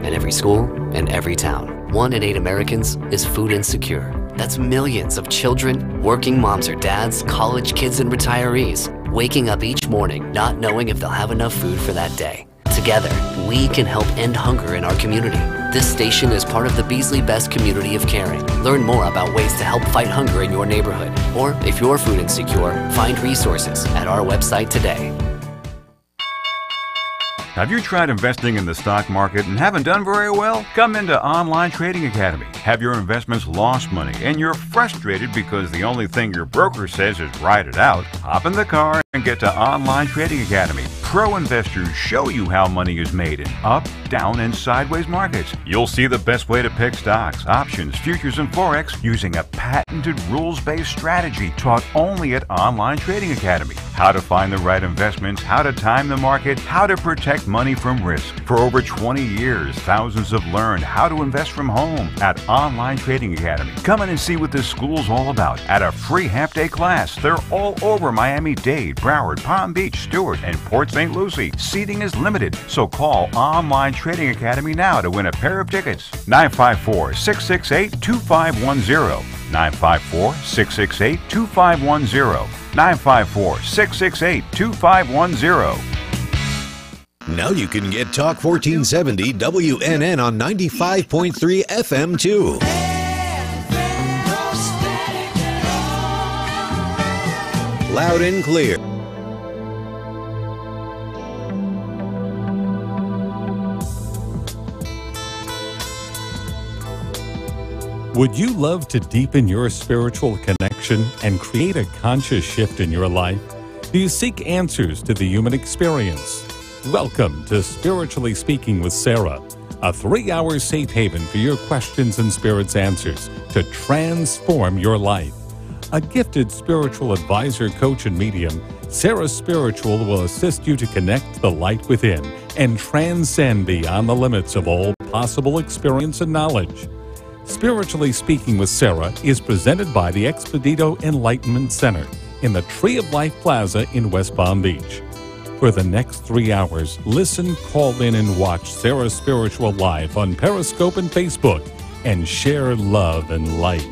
in every school and every town. 1 in 8 Americans is food insecure. That's millions of children, working moms or dads, college kids and retirees, waking up each morning not knowing if they'll have enough food for that day. Together, we can help end hunger in our community. This station is part of the Beasley Best Community of Caring. Learn more about ways to help fight hunger in your neighborhood. Or if you're food insecure, find resources at our website today. Have you tried investing in the stock market and haven't done very well? Come into Online Trading Academy. Have your investments lost money and you're frustrated because the only thing your broker says is ride it out? Hop in the car and get to Online Trading Academy. Pro investors show you how money is made in up, down, and sideways markets. You'll see the best way to pick stocks, options, futures, and Forex using a patented rules-based strategy taught only at Online Trading Academy. How to find the right investments, how to time the market, how to protect money from risk. For over 20 years, thousands have learned how to invest from home at Online Trading Academy. Come in and see what this school's all about at a free half-day class. They're all over Miami-Dade, Broward, Palm Beach, Stewart, and Port St. Lucie. Seating is limited, so call Online Trading Academy now to win a pair of tickets. 954-668-2510. 954-668-2510. 954-668-2510. Now you can get Talk 1470 WNN on 95.3 FM too. Loud and clear. Would you love to deepen your spiritual connection and create a conscious shift in your life? Do you seek answers to the human experience? Welcome to Spiritually Speaking with Sarah, a 3-hour safe haven for your questions and spirit's answers to transform your life. A gifted spiritual advisor, coach, and medium, SarahSpiritual will assist you to connect the light within and transcend beyond the limits of all possible experience and knowledge. Spiritually Speaking with Sarah is presented by the Expedito Enlightenment Center in the Tree of Life Plaza in West Palm Beach. For the next 3 hours, listen, call in, and watch SarahSpiritual live on Periscope and Facebook and share love and light.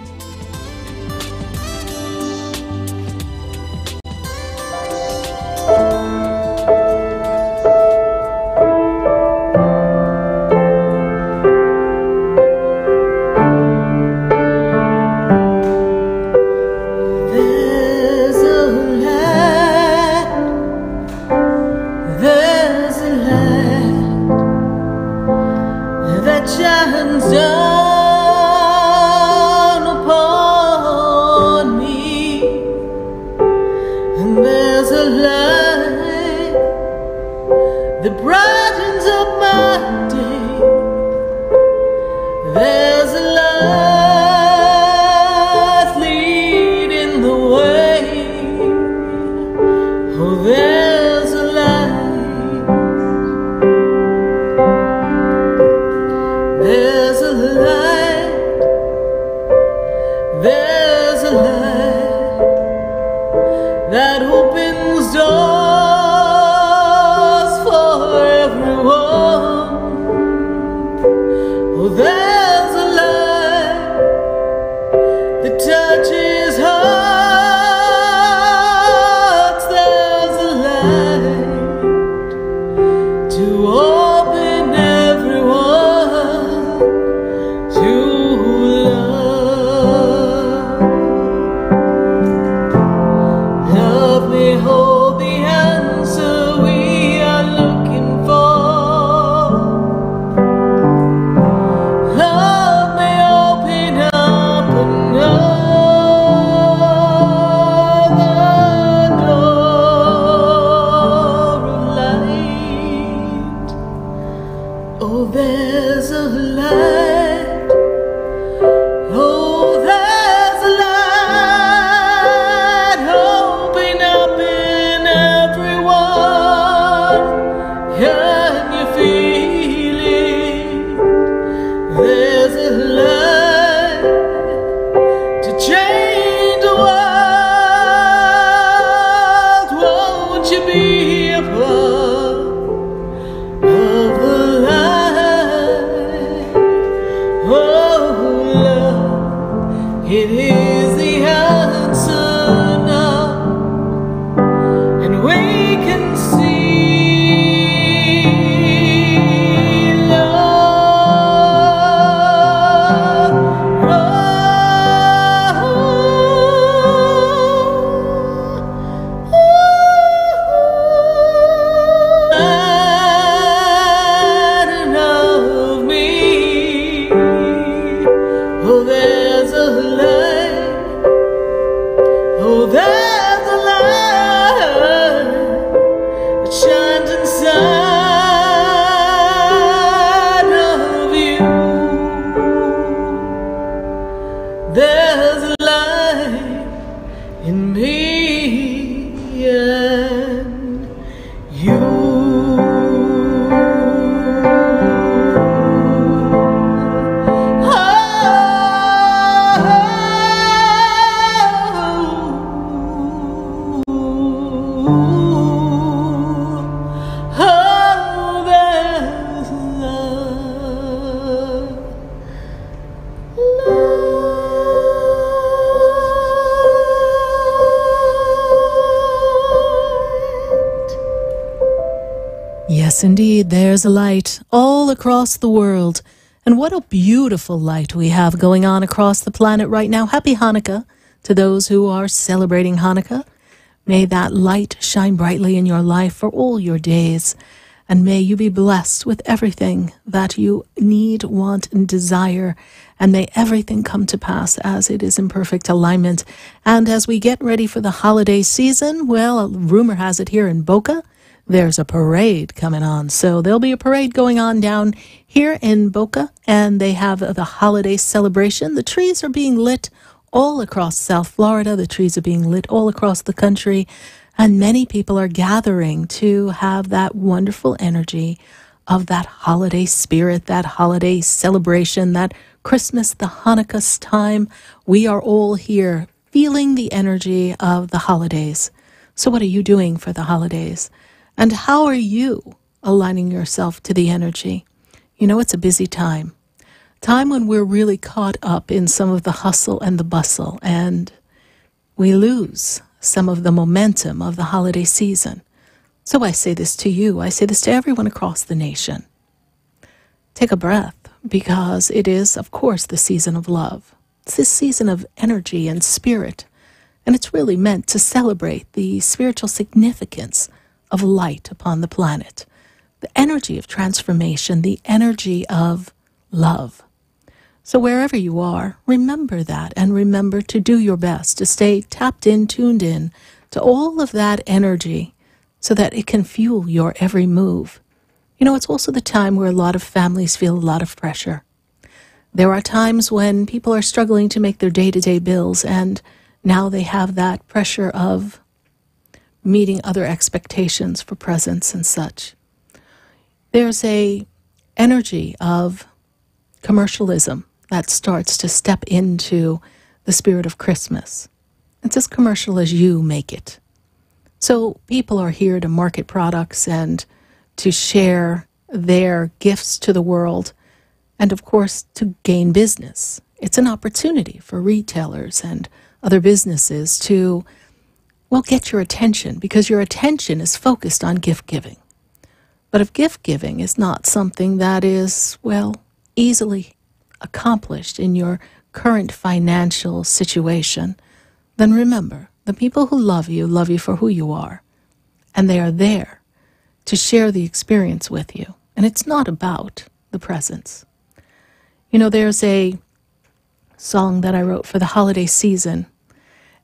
Be a part of the light. Yes, indeed, there's a light all across the world. And what a beautiful light we have going on across the planet right now. Happy Hanukkah to those who are celebrating Hanukkah. May that light shine brightly in your life for all your days. And may you be blessed with everything that you need, want, and desire. And may everything come to pass as it is in perfect alignment. And as we get ready for the holiday season, well, rumor has it here in Boca, there's a parade coming on. So there'll be a parade going on down here in Boca, and they have the holiday celebration. The trees are being lit all across South Florida. The trees are being lit all across the country, and many people are gathering to have that wonderful energy of that holiday spirit, that holiday celebration, that Christmas, the Hanukkah time. We are all here feeling the energy of the holidays. So what are you doing for the holidays? And how are you aligning yourself to the energy? You know, it's a busy time when we're really caught up in some of the hustle and the bustle, and we lose some of the momentum of the holiday season. So I say this to you, I say this to everyone across the nation. Take a breath, because it is, of course, the season of love. It's this season of energy and spirit, and it's really meant to celebrate the spiritual significance of light upon the planet, the energy of transformation, the energy of love. So wherever you are, remember that, and remember to do your best to stay tapped in, tuned in to all of that energy so that it can fuel your every move. You know, it's also the time where a lot of families feel a lot of pressure. There are times when people are struggling to make their day-to-day bills, and now they have that pressure of meeting other expectations for presents and such. There's a energy of commercialism that starts to step into the spirit of Christmas. It's as commercial as you make it. So people are here to market products and to share their gifts to the world, and of course to gain business. It's an opportunity for retailers and other businesses to, well, get your attention, because your attention is focused on gift giving. But if gift giving is not something that is, well, easily accomplished in your current financial situation, then remember, the people who love you for who you are, and they are there to share the experience with you. And it's not about the presents. You know, there's a song that I wrote for the holiday season,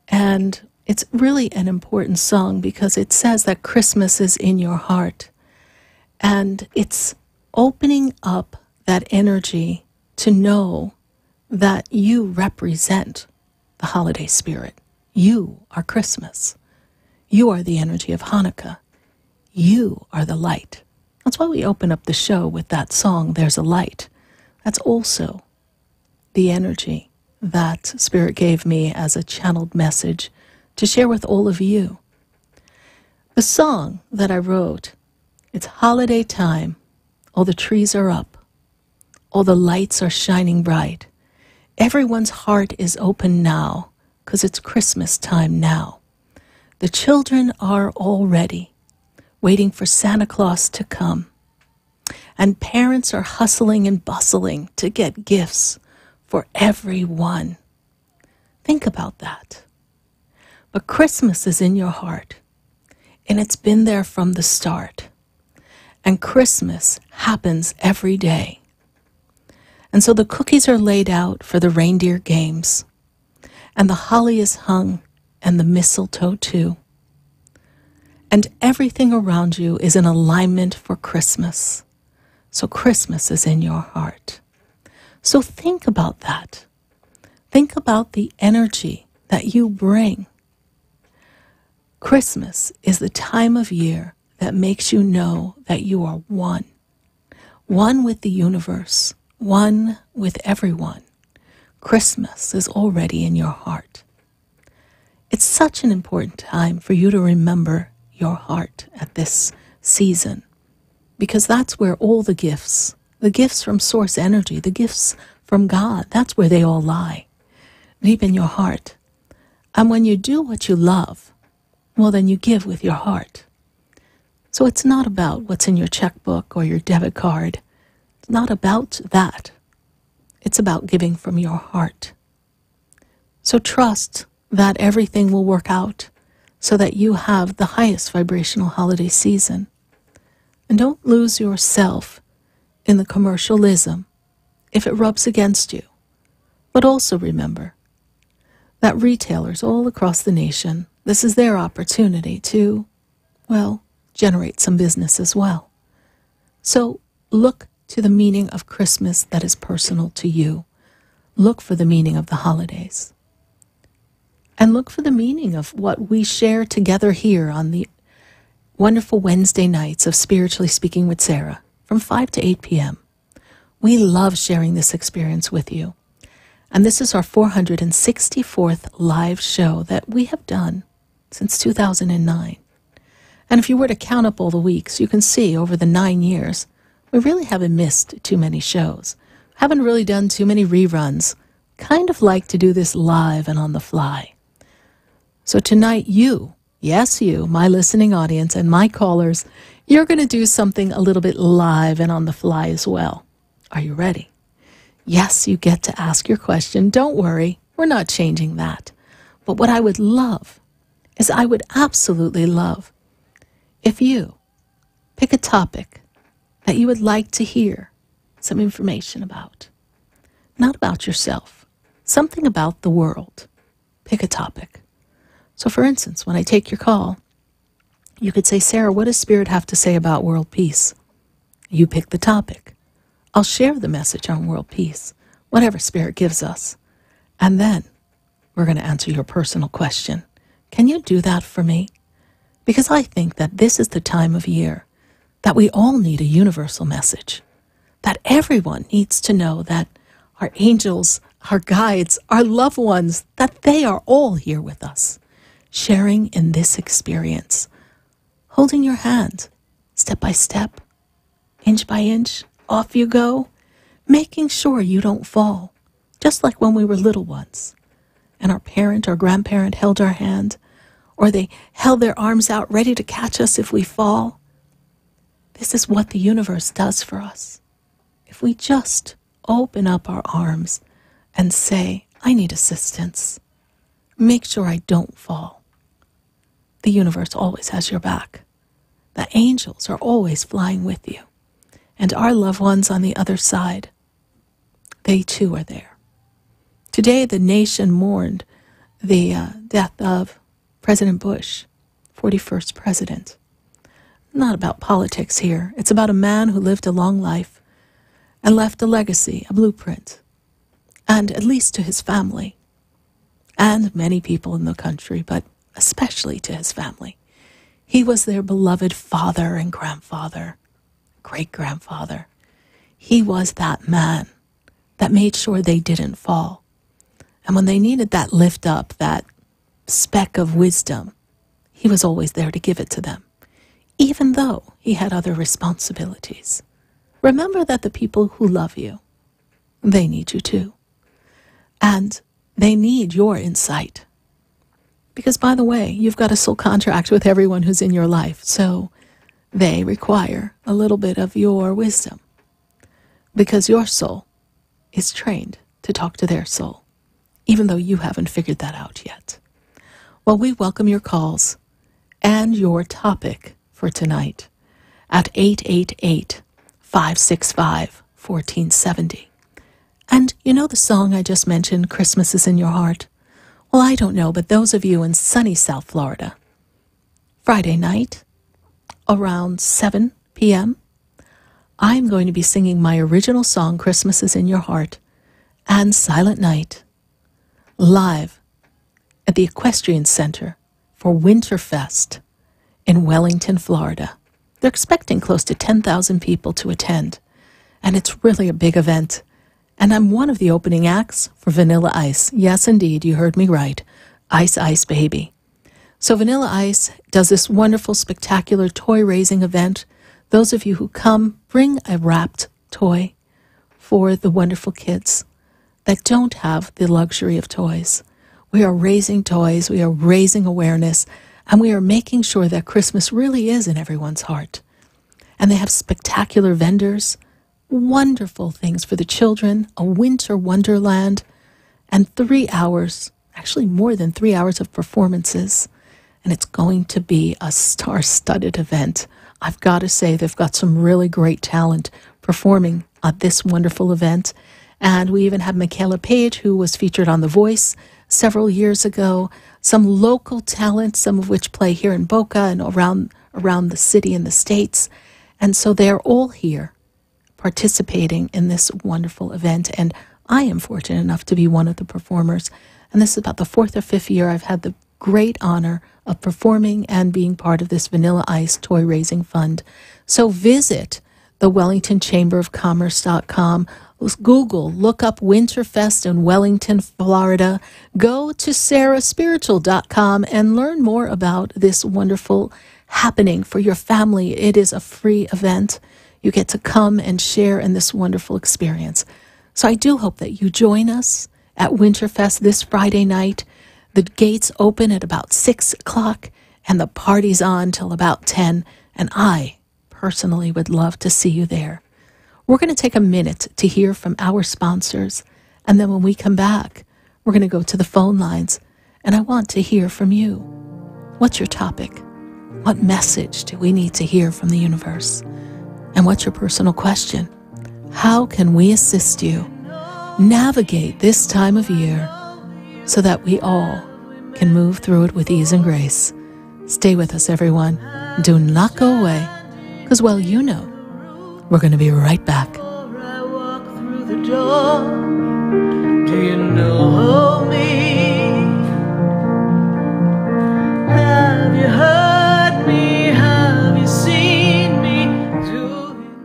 and it's really an important song because it says that Christmas is in your heart, and it's opening up that energy to know that you represent the holiday spirit. You are Christmas. You are the energy of Hanukkah. You are the light. That's why we open up the show with that song, There's a Light. That's also the energy that Spirit gave me as a channeled message to share with all of you. The song that I wrote, it's holiday time. All the trees are up. All the lights are shining bright. Everyone's heart is open now because it's Christmas time now. The children are all ready, waiting for Santa Claus to come. And parents are hustling and bustling to get gifts for everyone. Think about that. But Christmas is in your heart, and it's been there from the start. And Christmas happens every day. And so the cookies are laid out for the reindeer games, and the holly is hung, and the mistletoe too. And everything around you is in alignment for Christmas. So Christmas is in your heart. So think about that. Think about the energy that you bring. Christmas is the time of year that makes you know that you are one. One with the universe. One with everyone. Christmas is already in your heart. It's such an important time for you to remember your heart at this season, because that's where all the gifts from source energy, the gifts from God, that's where they all lie, deep in your heart. And when you do what you love, well, then you give with your heart. So it's not about what's in your checkbook or your debit card. It's not about that. It's about giving from your heart. So trust that everything will work out so that you have the highest vibrational holiday season. And don't lose yourself in the commercialism if it rubs against you. But also remember that retailers all across the nation, this is their opportunity to, well, generate some business as well. So look to the meaning of Christmas that is personal to you. Look for the meaning of the holidays. And look for the meaning of what we share together here on the wonderful Wednesday nights of Spiritually Speaking with Sarah from 5 to 8 p.m. We love sharing this experience with you. And this is our 464th live show that we have done since 2009. And if you were to count up all the weeks, you can see over the 9 years, we really haven't missed too many shows. Haven't really done too many reruns. Kind of like to do this live and on the fly. So tonight you, yes you, my listening audience and my callers, you're going to do something a little bit live and on the fly as well. Are you ready? Yes, you get to ask your question. Don't worry, we're not changing that. But what I would love is I would absolutely love if you pick a topic that you would like to hear some information about. Not about yourself, something about the world. Pick a topic. So for instance, when I take your call, you could say, Sarah, what does Spirit have to say about world peace? You pick the topic. I'll share the message on world peace, whatever Spirit gives us. And then we're going to answer your personal question. Can you do that for me? Because I think that this is the time of year that we all need a universal message, that everyone needs to know that our angels, our guides, our loved ones, that they are all here with us, sharing in this experience, holding your hand, step by step, inch by inch, off you go, making sure you don't fall, just like when we were little ones, and our parent or grandparent held our hand, or they held their arms out ready to catch us if we fall. This is what the universe does for us. If we just open up our arms and say, I need assistance, make sure I don't fall. The universe always has your back. The angels are always flying with you. And our loved ones on the other side, they too are there. Today, the nation mourned the death of President Bush, 41st president. Not about politics here. It's about a man who lived a long life and left a legacy, a blueprint, and at least to his family and many people in the country, but especially to his family. He was their beloved father and grandfather, great-grandfather. He was that man that made sure they didn't fall. And when they needed that lift up, that speck of wisdom, he was always there to give it to them, even though he had other responsibilities. Remember that the people who love you, they need you too. And they need your insight. Because, by the way, you've got a soul contract with everyone who's in your life, so they require a little bit of your wisdom. Because your soul is trained to talk to their soul, even though you haven't figured that out yet. Well, we welcome your calls and your topic for tonight at 888-565-1470. And you know the song I just mentioned, Christmas is in Your Heart? Well, I don't know, but those of you in sunny South Florida, Friday night, around 7 p.m., I'm going to be singing my original song, Christmas is in Your Heart, and Silent Night, live at the Equestrian Center for Winterfest in Wellington, Florida. They're expecting close to 10,000 people to attend, and it's really a big event. And I'm one of the opening acts for Vanilla Ice. Yes, indeed, you heard me right. Ice Ice Baby. So Vanilla Ice does this wonderful, spectacular toy-raising event. Those of you who come, bring a wrapped toy for the wonderful kids that don't have the luxury of toys. We are raising toys. We are raising awareness And we are making sure that Christmas really is in everyone's heart. And they have spectacular vendors, wonderful things for the children, a winter wonderland, and 3 hours, actually more than 3 hours of performances. And it's going to be a star-studded event. I've got to say, they've got some really great talent performing at this wonderful event. And we even have Michaela Page, who was featured on The Voice several years ago. Some local talent, some of which play here in Boca and around the city and the States. And so they're all here participating in this wonderful event. And I am fortunate enough to be one of the performers. And this is about the 4th or 5th year I've had the great honor of performing and being part of this Vanilla Ice Toy Raising Fund. So visit the WellingtonChamberofCommerce.com. Google, look up Winterfest in Wellington, Florida. Go to SarahSpiritual.com and learn more about this wonderful happening for your family. It is a free event. You get to come and share in this wonderful experience. So I do hope that you join us at Winterfest this Friday night. The gates open at about 6 o'clock and the party's on till about 10. And I personally would love to see you there. We're going to take a minute to hear from our sponsors. And then when we come back, we're going to go to the phone lines. And I want to hear from you. What's your topic? What message do we need to hear from the universe? And what's your personal question? How can we assist you navigate this time of year so that we all can move through it with ease and grace? Stay with us, everyone. Do not go away, because, well, you know, we're going to be right back. Before I walk through the door, do you know me? Have you heard me? Have you seen me? Do you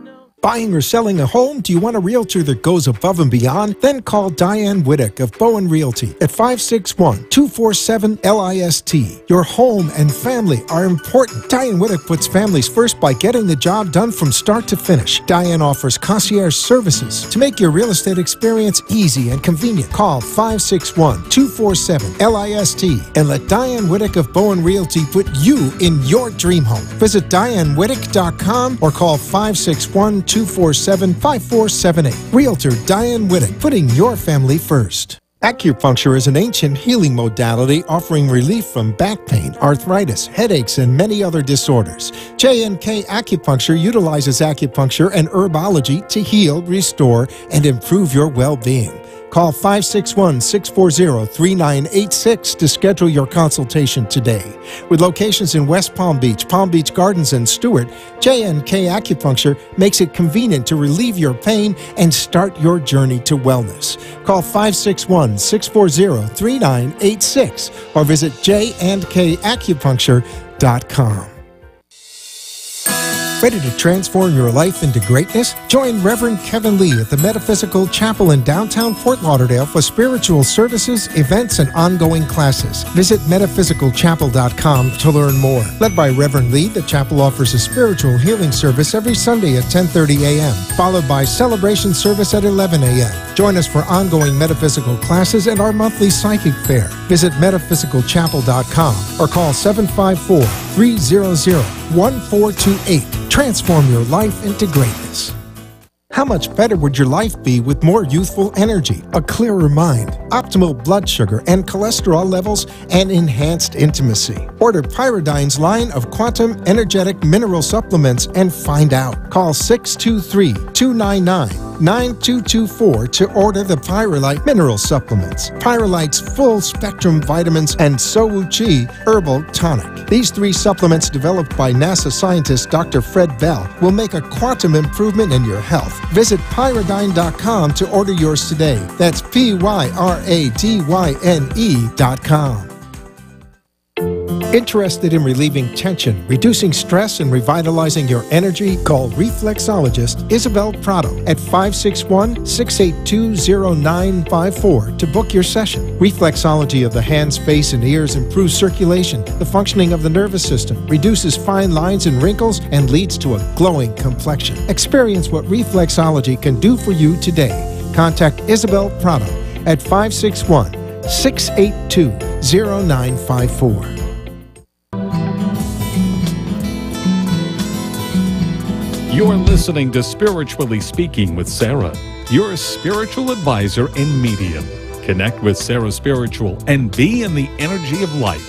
know? Buying or selling a home? Do you want a realtor that goes above and beyond? Then call Diane Whittick of Bowen Realty at 561-247-LIST. Your home and family are important. Diane Whittick puts families first by getting the job done from start to finish. Diane offers concierge services to make your real estate experience easy and convenient. Call 561-247-LIST and let Diane Whittick of Bowen Realty put you in your dream home. Visit DianeWhittick.com or call 561-247-5478. Realtor Diane Whittick, putting your family first. Acupuncture is an ancient healing modality offering relief from back pain, arthritis, headaches, and many other disorders. J&K Acupuncture utilizes acupuncture and herbology to heal, restore, and improve your well-being. Call 561-640-3986 to schedule your consultation today. With locations in West Palm Beach Gardens, and Stewart, J&K Acupuncture makes it convenient to relieve your pain and start your journey to wellness. Call 561-640-3986 or visit jandkacupuncture.com. Ready to transform your life into greatness? Join Reverend Kevin Lee at the Metaphysical Chapel in downtown Fort Lauderdale for spiritual services, events, and ongoing classes. Visit metaphysicalchapel.com to learn more. Led by Reverend Lee, the chapel offers a spiritual healing service every Sunday at 10:30 a.m., followed by celebration service at 11 a.m. Join us for ongoing metaphysical classes and our monthly psychic fair. Visit metaphysicalchapel.com or call 754-300-1428. Transform your life into greatness. How much better would your life be with more youthful energy, a clearer mind, optimal blood sugar and cholesterol levels, and enhanced intimacy? Order Pyridine's line of quantum energetic mineral supplements and find out. Call 623-299-9224 to order the Pyrolite mineral supplements, Pyrolite's full spectrum vitamins, and Sowuchi herbal tonic. These 3 supplements developed by NASA scientist Dr. Fred Bell will make a quantum improvement in your health. Visit Pyridine.com to order yours today. That's PYRADYNE.com. Interested in relieving tension, reducing stress, and revitalizing your energy? Call reflexologist Isabel Prado at 561-682-0954 to book your session. Reflexology of the hands, face, and ears improves circulation, the functioning of the nervous system, reduces fine lines and wrinkles, and leads to a glowing complexion. Experience what reflexology can do for you today. Contact Isabel Prado at 561-682-0954. You're listening to Spiritually Speaking with Sarah, your spiritual advisor and medium. Connect with Sarah Spiritual and be in the energy of light.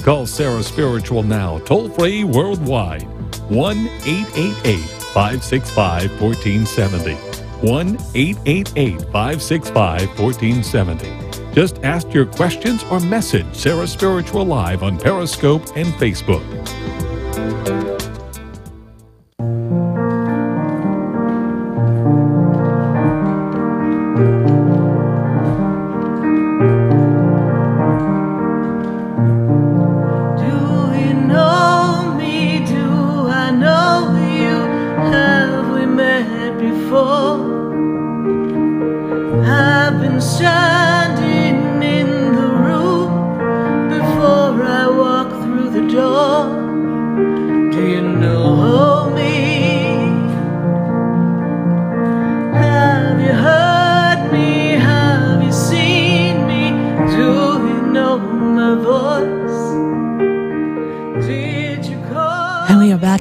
Call Sarah Spiritual now, toll-free worldwide. 1-888-565-1470. 1-888-565-1470. Just ask your questions or message Sarah Spiritual live on Periscope and Facebook.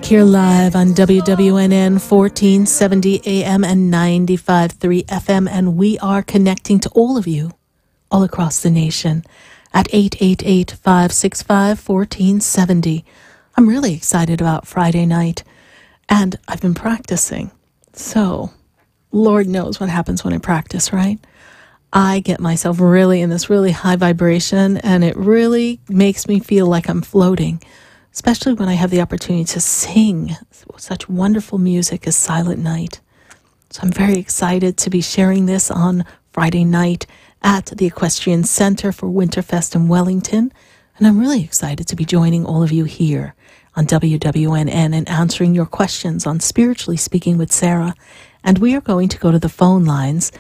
Here live on WWNN 1470 AM and 95.3 FM, and we are connecting to all of you all across the nation at 888-565-1470. I'm really excited about Friday night, and I've been practicing. So, Lord knows what happens when I practice, right? I get myself really in this really high vibration, and it really makes me feel like I'm floating, especially when I have the opportunity to sing such wonderful music as Silent Night. So I'm very excited to be sharing this on Friday night at the Equestrian Center for Winterfest in Wellington. And I'm really excited to be joining all of you here on WWNN and answering your questions on Spiritually Speaking with Sarah. And we are going to go to the phone lines.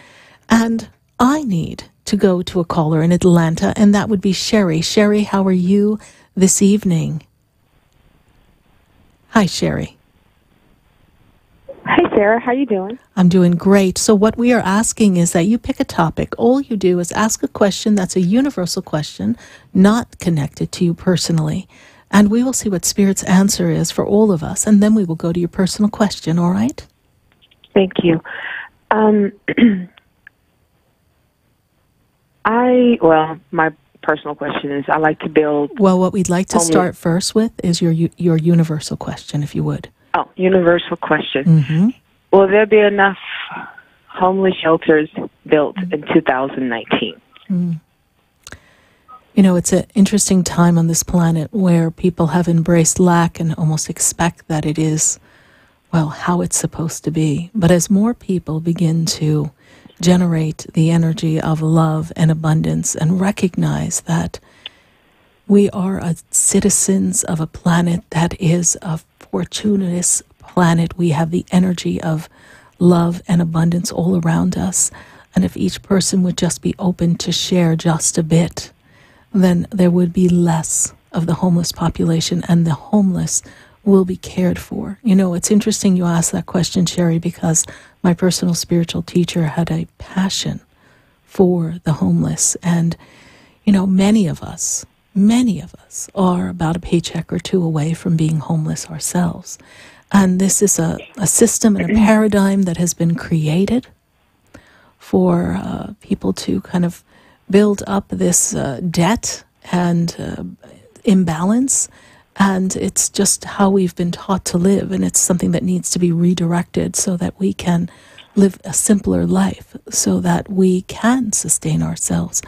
And I need to go to a caller in Atlanta, and that would be Sherry. Sherry, how are you this evening? Hi, Sherry. Hi, Sarah. How you doing? I'm doing great. So what we are asking is that you pick a topic. All you do is ask a question that's a universal question, not connected to you personally. And we will see what Spirit's answer is for all of us. And then we will go to your personal question, all right? Thank you. My personal question is I like to build... Well, what we'd like to start first with is your universal question, if you would. Oh, universal question. Mm-hmm. Will there be enough homeless shelters built in 2019? Mm. You know, it's an interesting time on this planet where people have embraced lack and almost expect that it is, well, how it's supposed to be. But as more people begin to generate the energy of love and abundance and recognize that we are citizens of a planet that is a fortuitous planet. We have the energy of love and abundance all around us. And if each person would just be open to share just a bit, then there would be less of the homeless population, and the homeless will be cared for. You know, it's interesting you asked that question, Sherry, because my personal spiritual teacher had a passion for the homeless. And, you know, many of us are about a paycheck or two away from being homeless ourselves. And this is a system and a paradigm that has been created for people to kind of build up this debt and imbalance. And it's just how we've been taught to live, and it's something that needs to be redirected so that we can live a simpler life, so that we can sustain ourselves.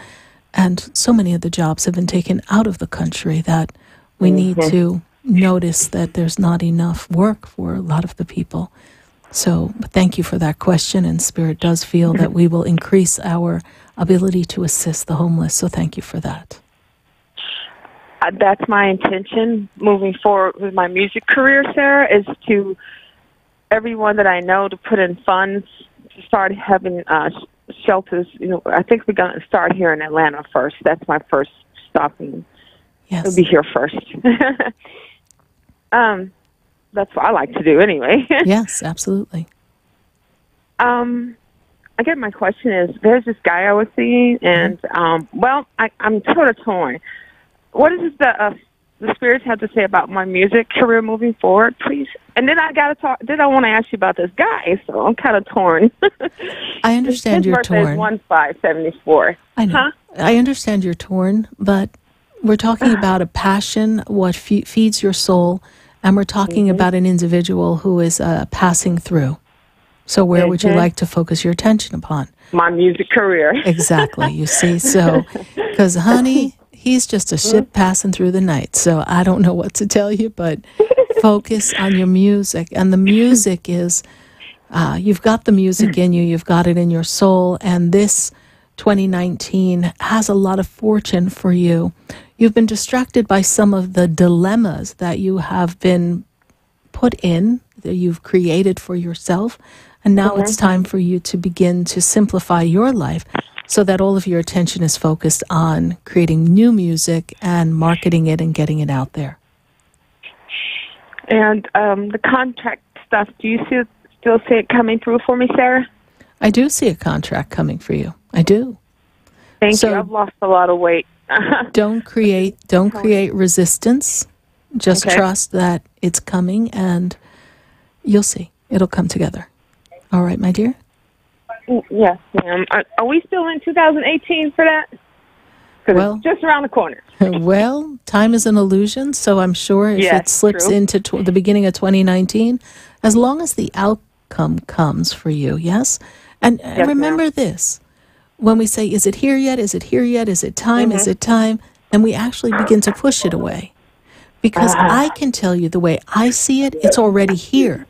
And so many of the jobs have been taken out of the country that we need to notice that there's not enough work for a lot of the people. So thank you for that question, and Spirit does feel that we will increase our ability to assist the homeless. So thank you for that. That's my intention moving forward with my music career, Sarah, is to everyone that I know to put in funds to start having shelters. You know, I think we're going to start here in Atlanta first. That's my first stopping. Yes. We'll be here first. That's what I like to do anyway. Yes, absolutely. I guess my question is, there's this guy I was seeing, and, I'm sort of torn. What is the the spirits have to say about my music career moving forward, please? And then I got to talk. Then I want to ask you about this guy, so I'm kind of torn. I understand you're torn. His birthday is 1/5/74. I know. Huh? I understand you're torn, but we're talking about a passion, what feeds your soul, and we're talking about an individual who is passing through. So where would you like to focus your attention upon? My music career. Exactly. You see, so, because, honey, he's just a ship passing through the night. So I don't know what to tell you, but focus on your music. And the music is, you've got the music in you, you've got it in your soul, and this 2019 has a lot of fortune for you. You've been distracted by some of the dilemmas that you have been put in, that you've created for yourself. And now it's time for you to begin to simplify your life so that all of your attention is focused on creating new music and marketing it and getting it out there. And the contract stuff, do you still see it coming through for me, Sarah? I do see a contract coming for you. I do. Thank you. I've lost a lot of weight. Don't create resistance. Just trust that it's coming, and you'll see. It'll come together. All right, my dear? Yes, ma'am. Are we still in 2018 for that? Because it's just around the corner. Well, time is an illusion, so I'm sure if it slips into the beginning of 2019, as long as the outcome comes for you, yes? And remember this. When we say, is it here yet? Is it here yet? Is it time? Is it time? And we actually begin to push it away. Because I can tell you the way I see it, it's already here.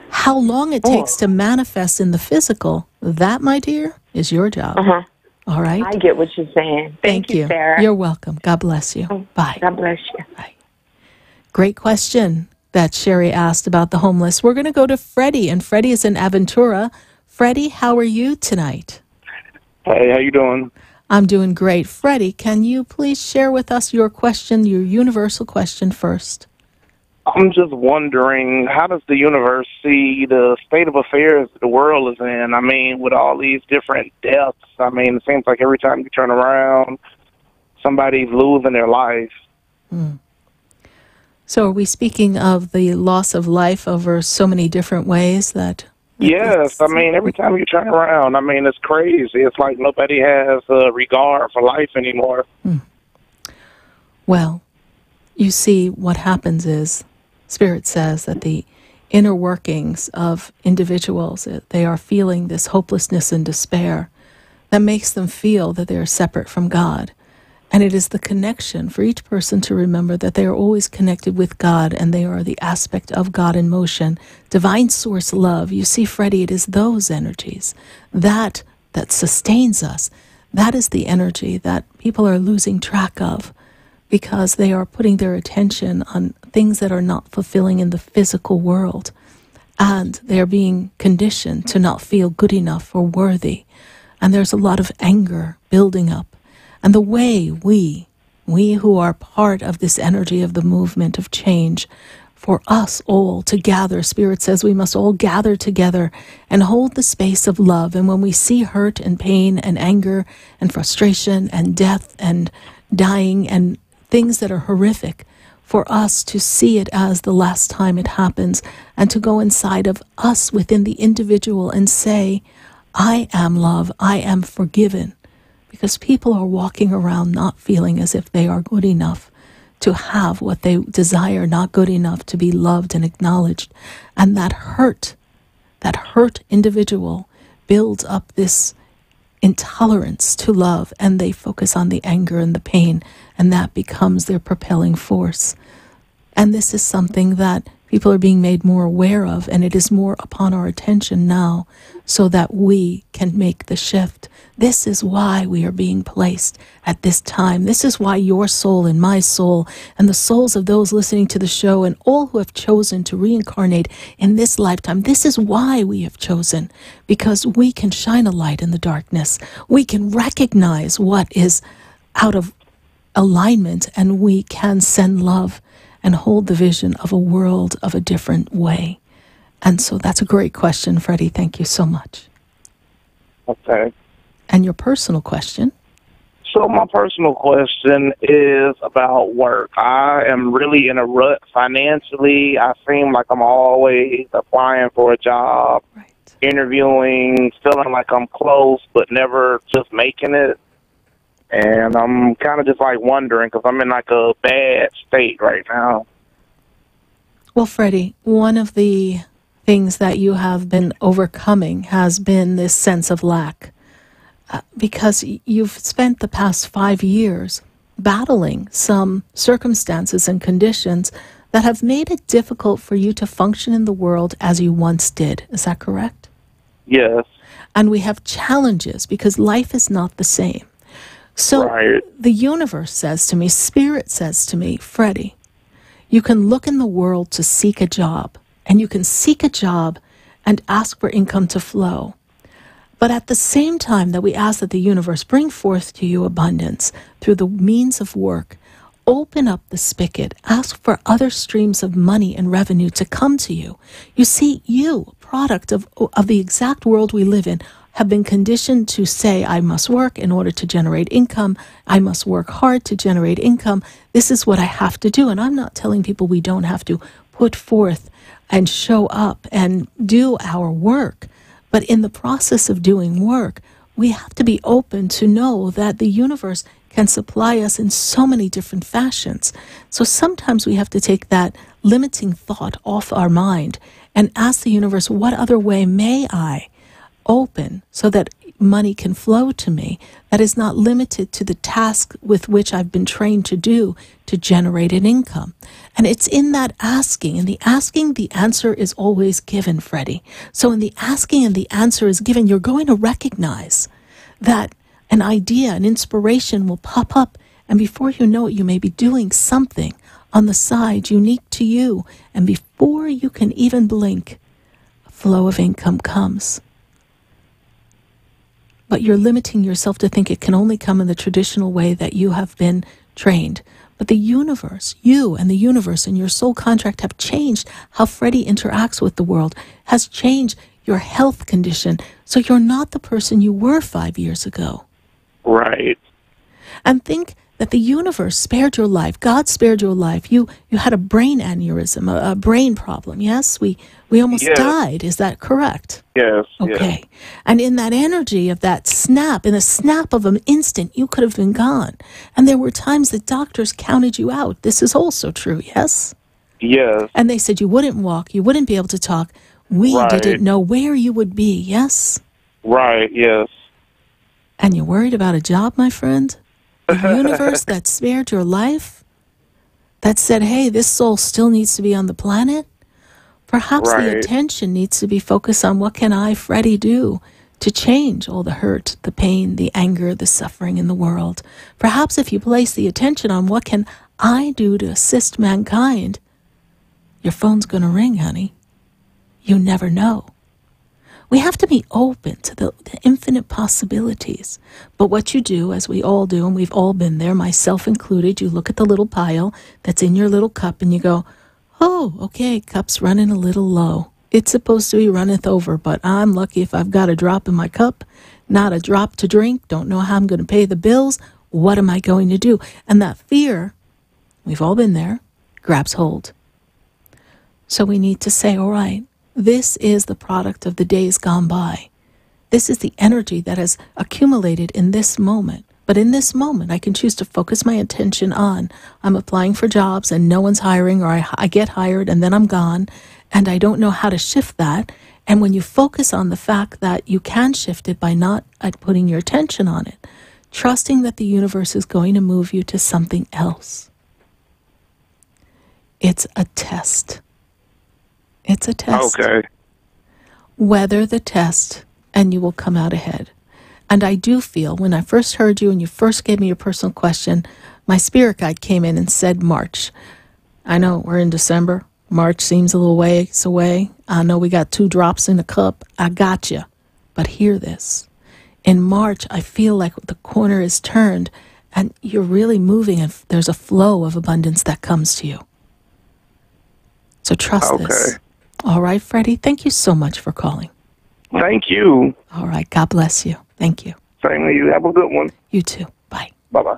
How long it takes to manifest in the physical, that, my dear, is your job. All right? I get what you're saying. Thank you, Sarah. You're welcome. God bless you. Bye. God bless you. Bye. Great question that Sherry asked about the homeless. We're going to go to Freddie, and Freddie is in Aventura. Freddie, how are you tonight? Hey, how you doing? I'm doing great. Freddie, can you please share with us your question, your universal question first? I'm just wondering, how does the universe see the state of affairs the world is in? I mean, with all these different deaths, I mean, it seems like every time you turn around, somebody's losing their life. So are we speaking of the loss of life over so many different ways that... Yes, I mean, every time you turn around, I mean, it's crazy. It's like nobody has a regard for life anymore. Well, you see, what happens is, Spirit says that the inner workings of individuals, they are feeling this hopelessness and despair that makes them feel that they are separate from God. And it is the connection for each person to remember that they are always connected with God, and they are the aspect of God in motion. Divine source love. You see, Freddie, it is those energies that sustains us. That is the energy that people are losing track of because they are putting their attention on things that are not fulfilling in the physical world. And they are being conditioned to not feel good enough or worthy. And there's a lot of anger building up. And the way we who are part of this energy of the movement of change, for us all to gather, Spirit says we must all gather together and hold the space of love. And when we see hurt and pain and anger and frustration and death and dying and things that are horrific, for us to see it as the last time it happens and to go inside of us within the individual and say, I am love, I am forgiven. Because people are walking around not feeling as if they are good enough to have what they desire, not good enough to be loved and acknowledged. And that hurt individual builds up this intolerance to love, and they focus on the anger and the pain, and that becomes their propelling force. And this is something that people are being made more aware of, and it is more upon our attention now so that we can make the shift. This is why we are being placed at this time. This is why your soul and my soul and the souls of those listening to the show and all who have chosen to reincarnate in this lifetime, this is why we have chosen, because we can shine a light in the darkness. We can recognize what is out of alignment, and we can send love and hold the vision of a world of a different way. And so that's a great question, Freddie. Thank you so much. Okay. And your personal question? So my personal question is about work. I am really in a rut financially. I seem like I'm always applying for a job, interviewing, feeling like I'm close, but never just making it. And I'm kind of just like wondering because I'm in like a bad state right now. Well, Freddie, one of the things that you have been overcoming has been this sense of lack. Because you've spent the past 5 years battling some circumstances and conditions that have made it difficult for you to function in the world as you once did. Is that correct? Yes. And we have challenges because life is not the same. So the universe says to me, Spirit says to me, Freddie, you can look in the world to seek a job, and you can seek a job and ask for income to flow. But at the same time that we ask that the universe bring forth to you abundance through the means of work, open up the spigot, ask for other streams of money and revenue to come to you. You see, you, product of the exact world we live in, have been conditioned to say, I must work in order to generate income. I must work hard to generate income. This is what I have to do. And I'm not telling people we don't have to put forth and show up and do our work. But in the process of doing work, we have to be open to know that the universe can supply us in so many different fashions. So sometimes we have to take that limiting thought off our mind and ask the universe, what other way may I open so that money can flow to me that is not limited to the task with which I've been trained to do to generate an income. And it's in that asking. In the asking, the answer is always given, Freddie. So in the asking and the answer is given, you're going to recognize that an idea, an inspiration will pop up, and before you know it, you may be doing something on the side unique to you, and before you can even blink, a flow of income comes. But you're limiting yourself to think it can only come in the traditional way that you have been trained. But the universe, you and the universe and your soul contract have changed how Freddie interacts with the world, has changed your health condition. So you're not the person you were 5 years ago. Right. And think that the universe spared your life. God spared your life. You had a brain aneurysm, a brain problem. Yes, we almost died. Is that correct? Yes. Okay. Yes. And in that energy of that snap, in a snap of an instant, you could have been gone. And there were times that doctors counted you out. This is also true. Yes. Yes. And they said you wouldn't walk, you wouldn't be able to talk. We didn't know where you would be. Yes. Right. Yes. And you're worried about a job, my friend? The universe that spared your life, that said, hey, this soul still needs to be on the planet. Perhaps the attention needs to be focused on what can I, Freddie, do to change all the hurt, the pain, the anger, the suffering in the world. Perhaps if you place the attention on what can I do to assist mankind, your phone's going to ring, honey. You never know. We have to be open to the infinite possibilities. But what you do, as we all do, and we've all been there, myself included, you look at the little pile that's in your little cup and you go, oh, okay, cup's running a little low. It's supposed to be runneth over, but I'm lucky if I've got a drop in my cup, not a drop to drink, don't know how I'm going to pay the bills. What am I going to do? And that fear, we've all been there, grabs hold. So we need to say, all right, this is the product of the days gone by. This is the energy that has accumulated in this moment. But in this moment, I can choose to focus my attention on, I'm applying for jobs and no one's hiring, or I get hired and then I'm gone, and I don't know how to shift that. And when you focus on the fact that you can shift it by not putting your attention on it, trusting that the universe is going to move you to something else. It's a test. It's a test. Okay. Weather the test, and you will come out ahead. And I do feel, when I first heard you and you first gave me your personal question, my spirit guide came in and said March. I know we're in December. March seems a little ways away. I know we got 2 drops in the cup. I got you. But hear this. In March, I feel like the corner is turned and you're really moving, and there's a flow of abundance that comes to you. So trust this. All right, Freddie, thank you so much for calling. Thank you. All right, God bless you. Thank you. Same to you. Have a good one. You too. Bye. Bye-bye.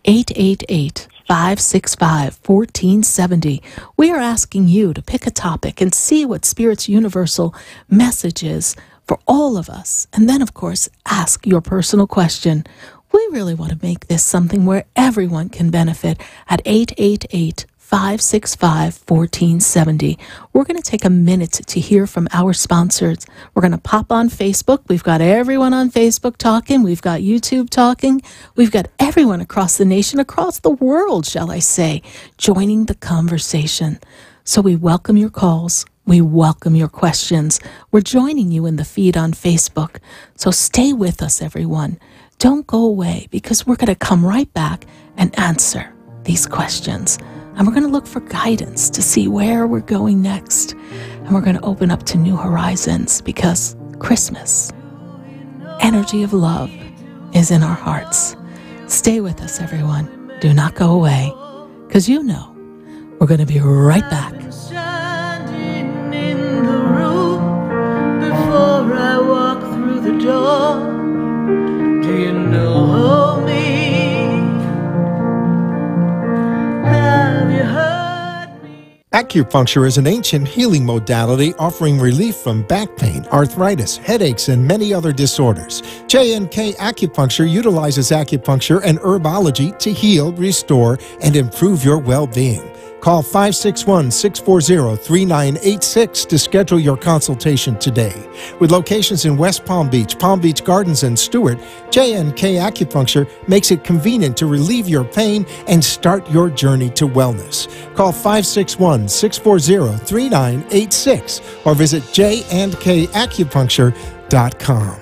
888-565-1470. We are asking you to pick a topic and see what Spirit's universal message is for all of us. And then, of course, ask your personal question. We really want to make this something where everyone can benefit at 888-565-1470. We're going to take a minute to hear from our sponsors. We're going to pop on Facebook. We've got everyone on Facebook talking. We've got YouTube talking. We've got everyone across the nation, across the world, shall I say, joining the conversation. So we welcome your calls. We welcome your questions. We're joining you in the feed on Facebook. So stay with us, everyone. Don't go away, because we're going to come right back and answer these questions. And we're going to look for guidance to see where we're going next. And we're going to open up to new horizons, because Christmas, energy of love, is in our hearts. Stay with us, everyone. Do not go away, because you know we're going to be right back. Standing in the room before I walk through the door. Do you know me? Have you heard me? Acupuncture is an ancient healing modality offering relief from back pain, arthritis, headaches, and many other disorders. J&K Acupuncture utilizes acupuncture and herbology to heal, restore, and improve your well-being. Call 561-640-3986 to schedule your consultation today. With locations in West Palm Beach Gardens, and Stewart, J&K Acupuncture makes it convenient to relieve your pain and start your journey to wellness. Call 561-640-3986 or visit jandkacupuncture.com.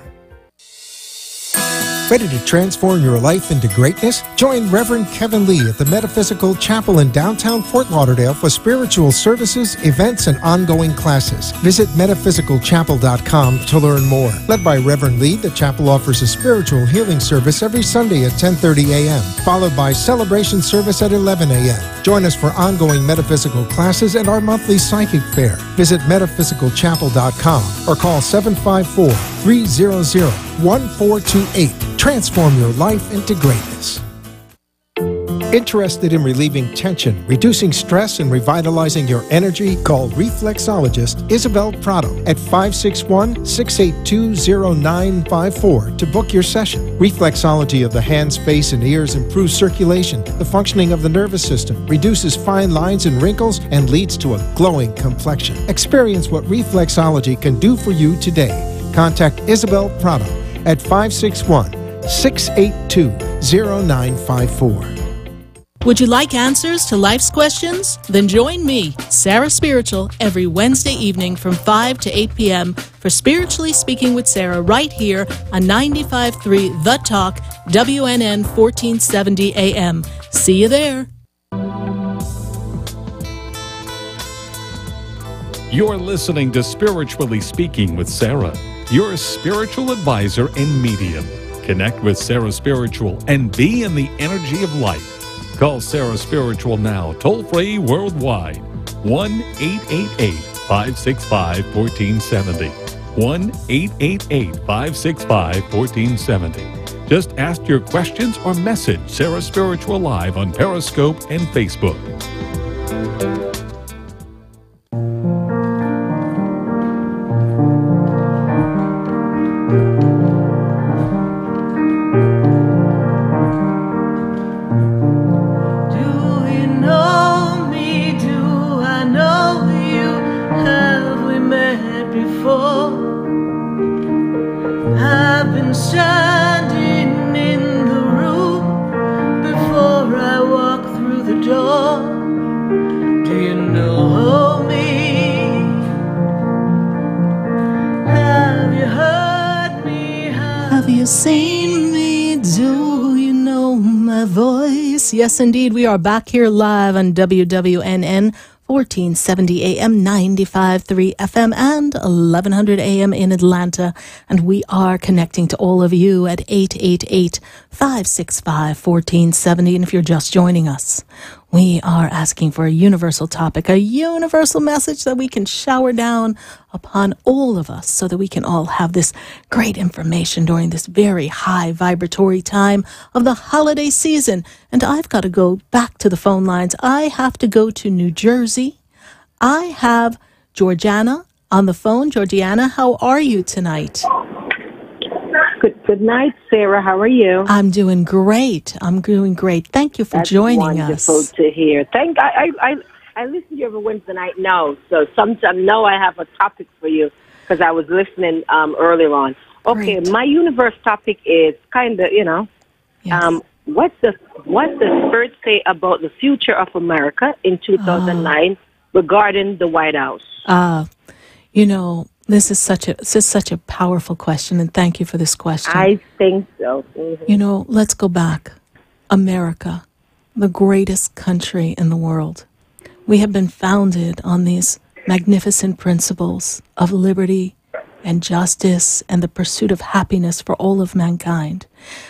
Ready to transform your life into greatness? Join Reverend Kevin Lee at the Metaphysical Chapel in downtown Fort Lauderdale for spiritual services, events, and ongoing classes. Visit metaphysicalchapel.com to learn more. Led by Reverend Lee, the chapel offers a spiritual healing service every Sunday at 10:30 a.m., followed by celebration service at 11 a.m. Join us for ongoing metaphysical classes and our monthly psychic fair. Visit metaphysicalchapel.com or call 754-300-1428. Transform your life into greatness. Interested in relieving tension, reducing stress, and revitalizing your energy? Call reflexologist Isabel Prado at 561-682-0954 to book your session. Reflexology of the hands, face, and ears improves circulation, the functioning of the nervous system, reduces fine lines and wrinkles, and leads to a glowing complexion. Experience what reflexology can do for you today. Contact Isabel Prado at 561-682-0954. Would you like answers to life's questions? Then join me, Sarah Spiritual, every Wednesday evening from 5 to 8 p.m. for Spiritually Speaking with Sarah right here on 95.3 The Talk, WNN 1470 AM. See you there. You're listening to Spiritually Speaking with Sarah, your spiritual advisor and medium. Connect with Sarah Spiritual and be in the energy of life. Call Sarah Spiritual now, toll-free worldwide, 1-888-565-1470. 1-888-565-1470. Just ask your questions or message Sarah Spiritual live on Periscope and Facebook. Yes, indeed. We are back here live on WWNN, 1470 AM, 95.3 FM, and 1100 AM in Atlanta. And we are connecting to all of you at 888-565-1470. And if you're just joining us, We are asking for a universal topic, a universal message that we can shower down upon all of us so that we can all have this great information during this very high vibratory time of the holiday season. And I've got to go back to the phone lines. I have to go to New Jersey. I have Georgiana on the phone. Georgiana, how are you tonight? Good night, Sarah. How are you? I'm doing great. Thank you for joining us. That's wonderful to hear. I listen to you every Wednesday night now, so sometimes I have a topic for you because I was listening earlier on. Okay, Great. my universe topic is kind of, Yes. what the Spirit say about the future of America in 2009 regarding the White House? This is such a powerful question, and thank you for this question. I think so. Mm-hmm. Let's go back. America, the greatest country in the world. We have been founded on these magnificent principles of liberty and justice and the pursuit of happiness for all of mankind.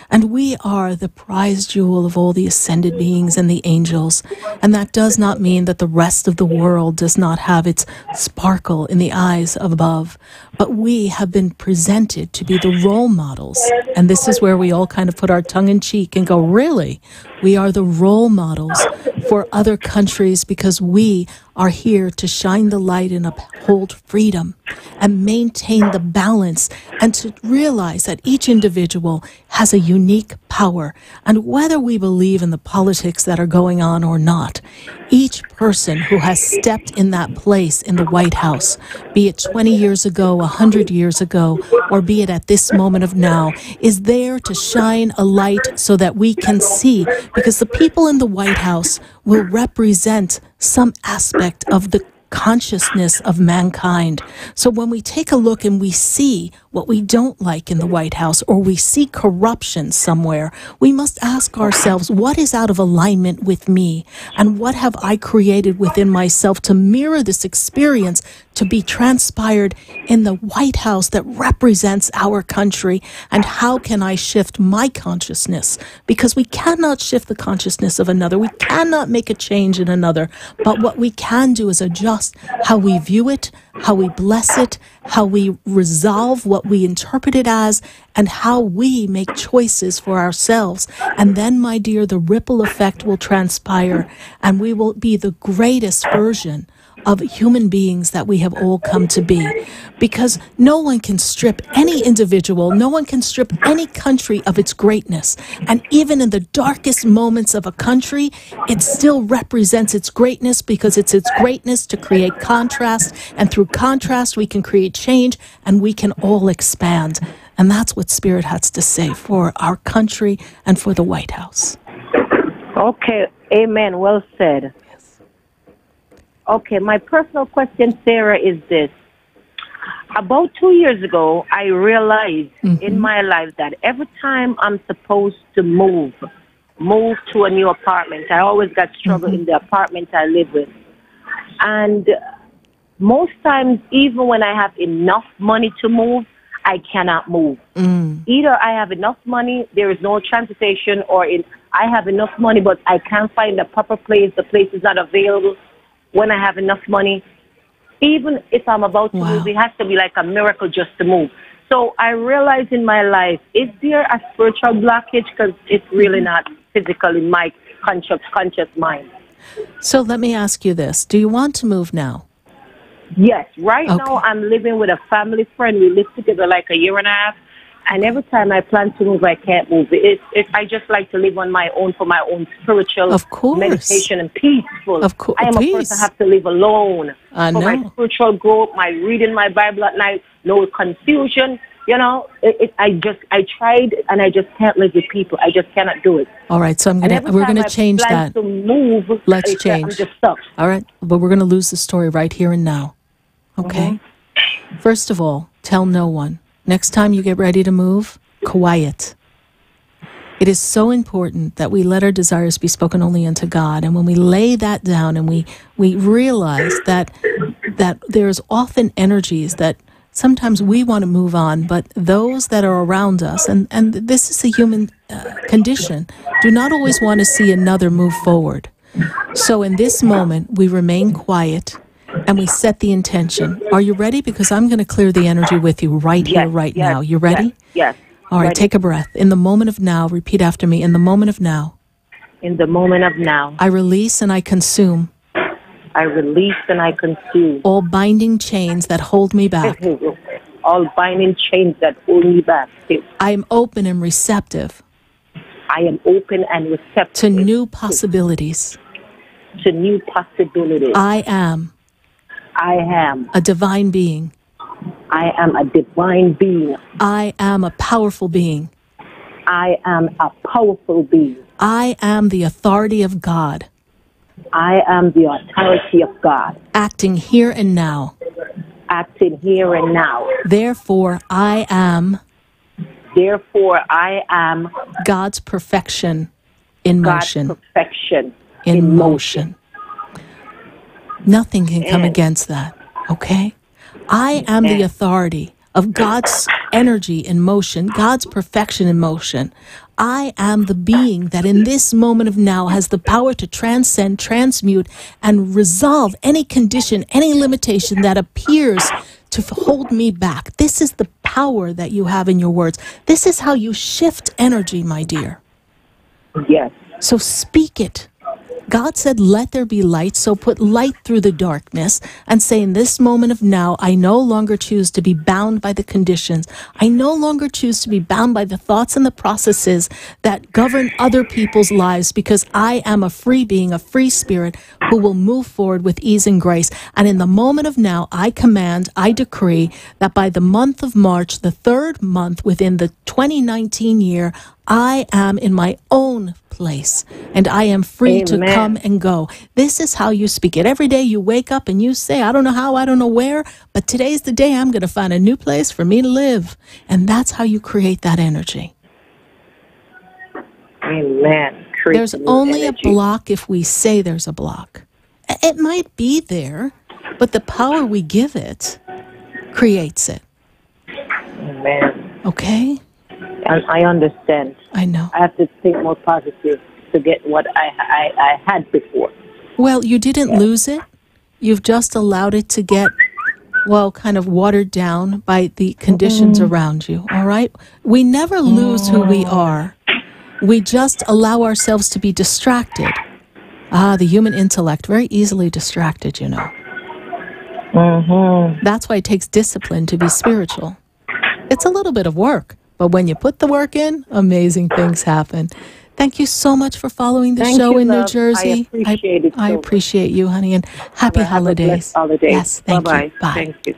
And we are the prize jewel of all the ascended beings and the angels. And that does not mean that the rest of the world does not have its sparkle in the eyes of above. But we have been presented to be the role models. And this is where we all kind of put our tongue in cheek and go, really? We are the role models for other countries because we are here to shine the light and uphold freedom and maintain the balance and to realize that each individual has a unique power. And whether we believe in the politics that are going on or not, each person who has stepped in that place in the White House, be it 20 years ago, 100 years ago, or be it at this moment of now, is there to shine a light so that we can see, because the people in the White House will represent some aspect of the consciousness of mankind. So when we take a look and we see what we don't like in the White House or we see corruption somewhere, we must ask ourselves, what is out of alignment with me? And what have I created within myself to mirror this experience to be transpired in the White House that represents our country? And how can I shift my consciousness? Because we cannot shift the consciousness of another. We cannot make a change in another. But what we can do is adjust how we view it, how we bless it, how we resolve what we interpret it as, and how we make choices for ourselves. And then, my dear, the ripple effect will transpire, and we will be the greatest version of human beings that we have all come to be. Because no one can strip any individual, no one can strip any country of its greatness. And even in the darkest moments of a country, it still represents its greatness because it's its greatness to create contrast. And through contrast, we can create change and we can all expand. And that's what Spirit has to say for our country and for the White House. Okay, amen. Well said. Okay, my personal question, Sarah, is this. About 2 years ago, I realized in my life that every time I'm supposed to move to a new apartment, I always got struggle in the apartment I live with. And most times, even when I have enough money to move, I cannot move. Either I have enough money, there is no transportation, or I have enough money, but I can't find the proper place, the place is not available. When I have enough money, even if I'm about to move, it has to be like a miracle just to move. So I realize in my life, is there a spiritual blockage? Because it's really not physical in my conscious mind. So let me ask you this. Do you want to move now? Yes. Right now, I'm living with a family friend. We lived together like a year and a half. And every time I plan to move, I can't move. I just like to live on my own for my own spiritual meditation and peaceful. Of course, I am a person who have to live alone for my spiritual growth, my reading my Bible at night, no confusion. I tried and I just can't live with people. I just cannot do it. All right, so we're gonna change that. To move, Let's change. I'm just stuck. All right, but we're gonna lose the story right here and now. Okay. First of all, tell no one. Next time you get ready to move, quiet. It is so important that we let our desires be spoken only unto God. And when we lay that down and we realize that there's often energies that sometimes we want to move on, but those that are around us, and this is a human condition, do not always want to see another move forward. So in this moment, we remain quiet and we set the intention. Are you ready? Because I'm going to clear the energy with you right here, right now. You ready? Yes. All right, ready. take a breath. In the moment of now, repeat after me. In the moment of now. In the moment of now. I release and I consume. I release and I consume. All binding chains that hold me back. All binding chains that hold me back. I am open and receptive. I am open and receptive. To new possibilities. To new possibilities. I am. A divine being. I am a divine being. I am a powerful being. I am a powerful being. I am the authority of God. I am the authority of God. Acting here and now. Acting here and now. Therefore, I am. God's perfection in motion. God's perfection in motion. Nothing can come against that, okay? I am the authority of God's energy in motion, God's perfection in motion. I am the being that in this moment of now has the power to transcend, transmute, and resolve any condition, any limitation that appears to hold me back. This is the power that you have in your words. This is how you shift energy, my dear. Yes. So speak it. God said, let there be light, so put light through the darkness and say, in this moment of now, I no longer choose to be bound by the conditions. I no longer choose to be bound by the thoughts and the processes that govern other people's lives, because I am a free being, a free spirit who will move forward with ease and grace. And in the moment of now, I command, I decree that by the month of March, the third month within the 2019 year, I am in my own place and I am free to come and go. This is how you speak it. Every day you wake up and you say, I don't know how, I don't know where, but today's the day I'm going to find a new place for me to live. And that's how you create that energy. Amen. There's only a block if we say there's a block. It might be there, but the power we give it creates it. Amen. Okay? I understand. I know. I have to think more positive to get what I had before. Well, you didn't lose it. You've just allowed it to get, well, kind of watered down by the conditions around you, all right? We never lose who we are. We just allow ourselves to be distracted. The human intellect, very easily distracted, you know. That's why it takes discipline to be spiritual. It's a little bit of work. But when you put the work in, amazing things happen. Thank you so much for following the show in New Jersey. I appreciate it. I appreciate you, honey, and happy holidays. Yes, thank you. Bye. Thank you.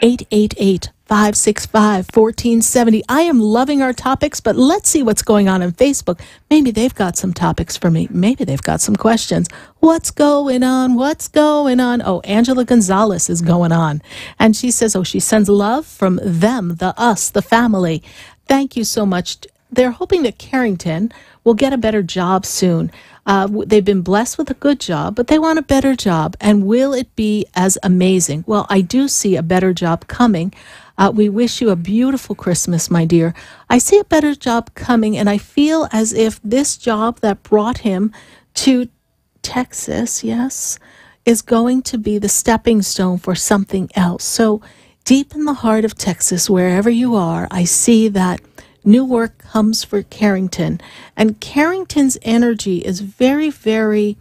888-565-1470. I am loving our topics, but let's see what's going on Facebook. Maybe they've got some topics for me. Maybe they've got some questions. What's going on? What's going on? Oh, Angela Gonzalez is going on. And she says, she sends love from them, the us, the family. Thank you so much. They're hoping that Carrington will get a better job soon. They've been blessed with a good job, but they want a better job. And will it be as amazing? Well, I do see a better job coming. We wish you a beautiful Christmas, my dear. I see a better job coming, and I feel as if this job that brought him to Texas, yes, is going to be the stepping stone for something else. So deep in the heart of Texas, wherever you are, I see that new work comes for Carrington. And Carrington's energy is very, very,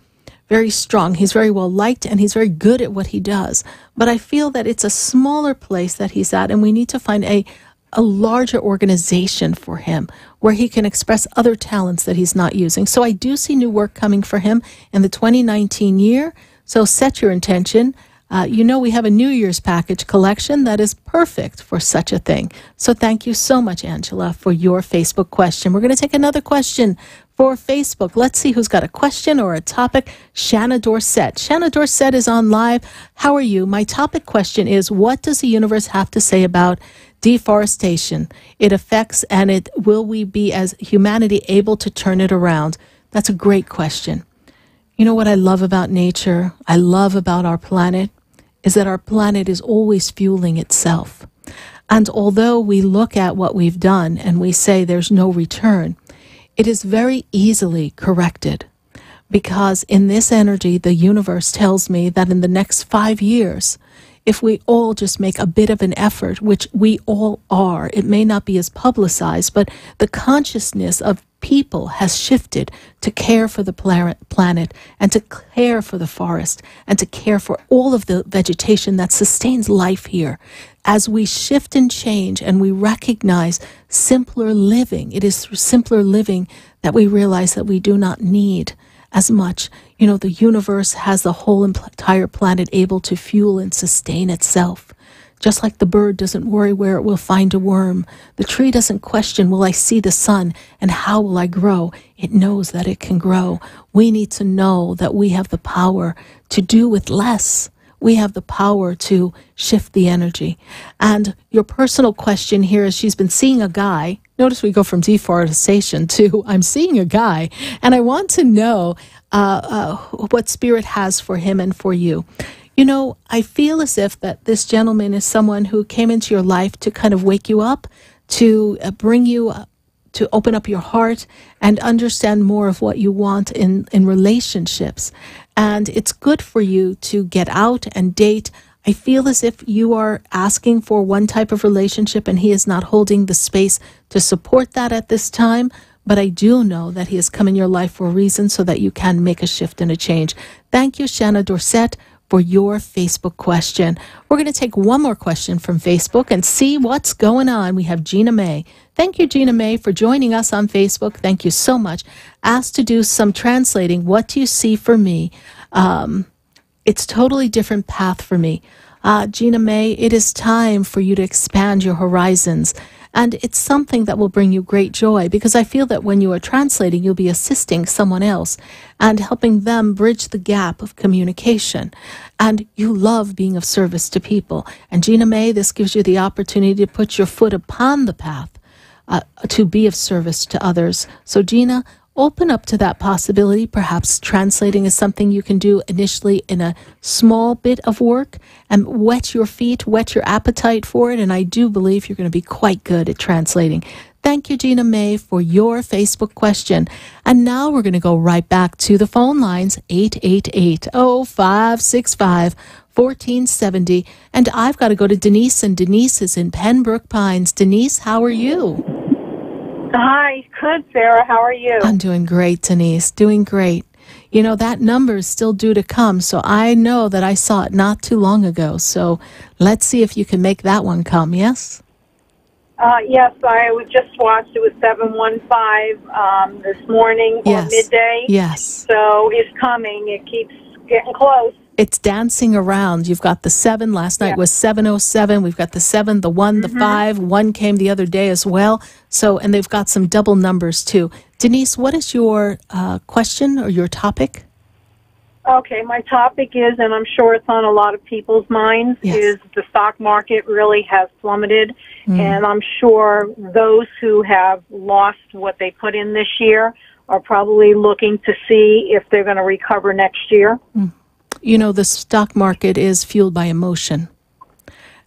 very strong. He's very well liked and he's very good at what he does. But I feel that it's a smaller place that he's at, and we need to find a larger organization for him where he can express other talents that he's not using. So I do see new work coming for him in the 2019 year. So set your intention. We have a New Year's package collection that is perfect for such a thing. So thank you so much, Angela, for your Facebook question. We're going to take another question for Facebook. Let's see who's got a question or a topic. Shanna Dorset. Shanna Dorset is on live. How are you? My topic question is, what does the universe have to say about deforestation? It affects, and will we be as humanity able to turn it around? That's a great question. You know what I love about nature, I love about our planet, is that our planet is always fueling itself. And although we look at what we've done and we say there's no return, it is very easily corrected. Because in this energy, the universe tells me that in the next 5 years, if we all just make a bit of an effort, which we all are, it may not be as publicized, but the consciousness of people has shifted to care for the planet and to care for the forest and to care for all of the vegetation that sustains life here. As we shift and change and we recognize simpler living, it is through simpler living that we realize that we do not need as much. You know, the universe has the whole entire planet able to fuel and sustain itself. Just like the bird doesn't worry where it will find a worm, the tree doesn't question, will I see the sun and how will I grow? It knows that it can grow. We need to know that we have the power to do with less. We have the power to shift the energy. And your personal question here is she's been seeing a guy. Notice we go from deforestation to I'm seeing a guy. And I want to know what spirit has for him and for you. You know, I feel as if that this gentleman is someone who came into your life to kind of wake you up, to bring you to open up your heart and understand more of what you want in relationships. And it's good for you to get out and date. I feel as if you are asking for one type of relationship and he is not holding the space to support that at this time. But I do know that he has come in your life for a reason so that you can make a shift and a change. Thank you, Shanna Dorset, for your Facebook question. We're going to take one more question from Facebook and see what's going on. We have Gina May. Thank you, Gina May, for joining us on Facebook. Thank you so much. Asked to do some translating. What do you see for me? It's totally different path for me. Gina May, it is time for you to expand your horizons. And it's something that will bring you great joy, because I feel that when you are translating, you'll be assisting someone else and helping them bridge the gap of communication. And you love being of service to people. And Gina May, this gives you the opportunity to put your foot upon the path to be of service to others. So Gina, open up to that possibility. Perhaps translating is something you can do initially in a small bit of work and whet your feet, whet your appetite for it. And I do believe you're going to be quite good at translating. Thank you, Gina May, for your Facebook question. And now we're going to go right back to the phone lines, 888-0565-1470. And I've got to go to Denise, and Denise is in Pembroke Pines. Denise, how are you? Hi, good, Sarah. How are you? I'm doing great, Denise. Doing great. You know, that number is still due to come, so I know that I saw it not too long ago. So let's see if you can make that one come, yes? Yes, I just watched. It was 7:15 this morning or midday. Yes. So it's coming. It keeps getting close. It's dancing around. You've got the 7. Last night was 7:07. We've got the 7, the 1, the 5. 1 came the other day as well. So, and they've got some double numbers too. Denise, what is your question or your topic? Okay, my topic is, and I'm sure it's on a lot of people's minds, is the stock market really has plummeted. And I'm sure those who have lost what they put in this year are probably looking to see if they're going to recover next year. You know, the stock market is fueled by emotion.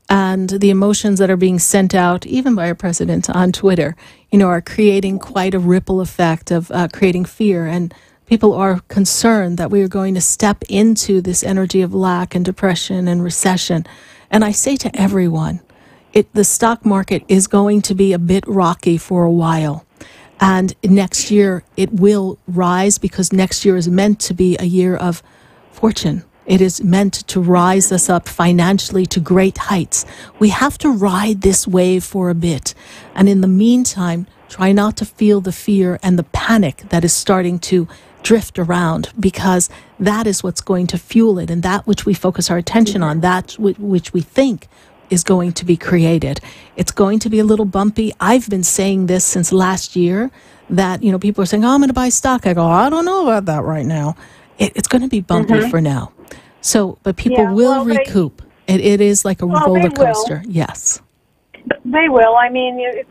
And the emotions that are being sent out, even by our president on Twitter, you know, are creating quite a ripple effect of creating fear. And people are concerned that we are going to step into this energy of lack and depression and recession. And I say to everyone, the stock market is going to be a bit rocky for a while. And next year it will rise, because next year is meant to be a year of fortune. It is meant to rise us up financially to great heights. We have to ride this wave for a bit. And in the meantime, try not to feel the fear and the panic that is starting to drift around, because that is what's going to fuel it. And that which we focus our attention on, that which we think is going to be created. It's going to be a little bumpy. I've been saying this since last year, that, you know, people are saying, oh, I'm going to buy stock. I go, I don't know about that right now. It's going to be bumpy for now. So, but people will recoup. It is like a roller coaster. Yes. They will. I mean, it's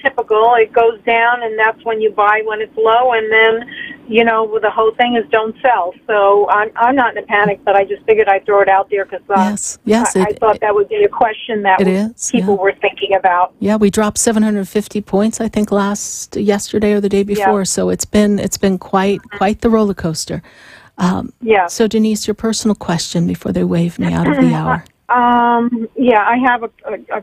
typical. It goes down, and that's when you buy when it's low, and then the whole thing is don't sell. So I'm not in a panic, but I just figured I'd throw it out there because I thought that would be a question that people were thinking about. Yeah, we dropped 750 points, I think, yesterday or the day before. So it's been quite the roller coaster. So Denise, your personal question before they wave me out of the hour. I have a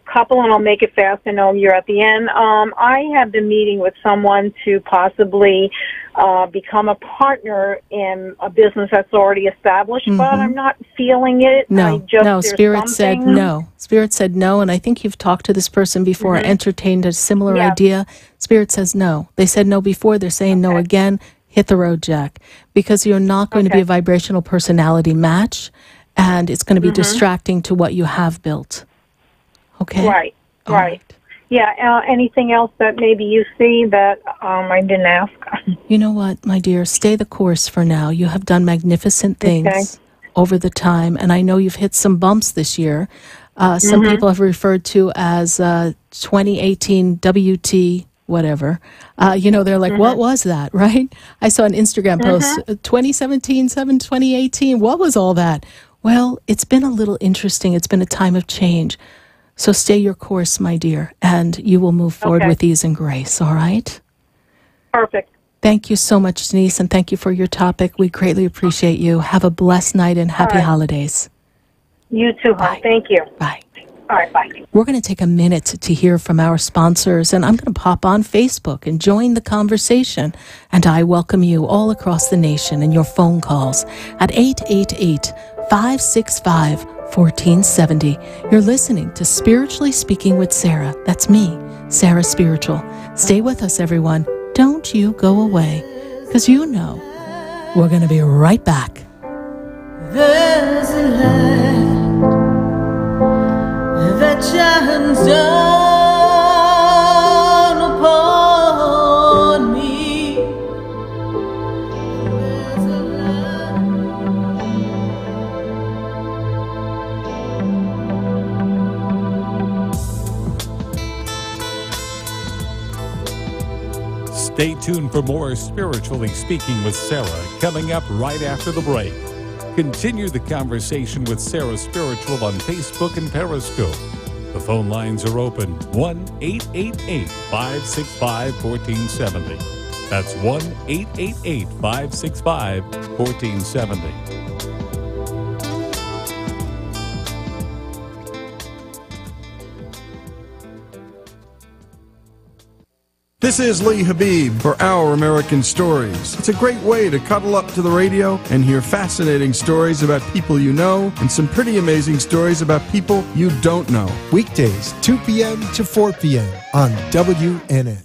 couple, and I'll make it fast. I know you're at the end. I have been meeting with someone to possibly become a partner in a business that's already established, but I'm not feeling it. No, Spirit said no. Spirit said no, and I think you've talked to this person before, entertained a similar idea. Spirit says no. They said no before. They're saying no again. Hit the road, Jack, because you're not going to be a vibrational personality match. And it's going to be distracting to what you have built. Okay? Right. Yeah, anything else that maybe you see that I didn't ask? You know what, my dear? Stay the course for now. You have done magnificent things over the time, and I know you've hit some bumps this year. Some people have referred to as 2018 WT whatever. They're like, what was that, right? I saw an Instagram post, 2017, 2018, what was all that? Well, it's been a little interesting. It's been a time of change. So stay your course, my dear, and you will move forward with ease and grace, all right? Perfect. Thank you so much, Denise, and thank you for your topic. We greatly appreciate you. Have a blessed night and happy holidays. You too, hon. Thank you. Bye. All right, bye. We're going to take a minute to hear from our sponsors, and I'm going to pop on Facebook and join the conversation. And I welcome you all across the nation and your phone calls at 888-565-1470. You're listening to Spiritually Speaking with Sarah. That's me, Sarah Spiritual. Stay with us, everyone. Don't you go away, because we're going to be right back. There's a light that shines down upon me. There's a Stay tuned for more Spiritually Speaking with Sarah coming up right after the break. Continue the conversation with Sarah Spiritual on Facebook and Periscope. The phone lines are open, 1-888-565-1470. That's 1-888-565-1470. This is Lee Habib for Our American Stories. It's a great way to cuddle up to the radio and hear fascinating stories about people you know and some pretty amazing stories about people you don't know. Weekdays, 2 p.m. to 4 p.m. on WNN.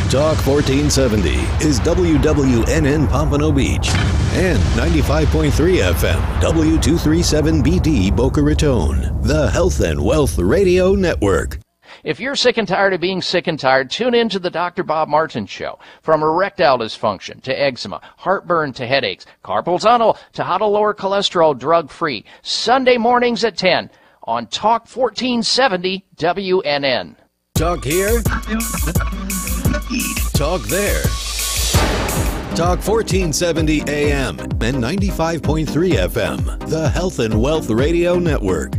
Talk 1470 is WWNN Pompano Beach and 95.3 FM W237BD Boca Raton, the Health and Wealth Radio Network. If you're sick and tired of being sick and tired, tune in to the Dr. Bob Martin Show. From erectile dysfunction to eczema, heartburn to headaches, carpal tunnel to how to lower cholesterol drug-free. Sunday mornings at 10 on Talk 1470 WNN. Talk here. Talk there. Talk 1470 AM and 95.3 FM, the Health and Wealth Radio Network.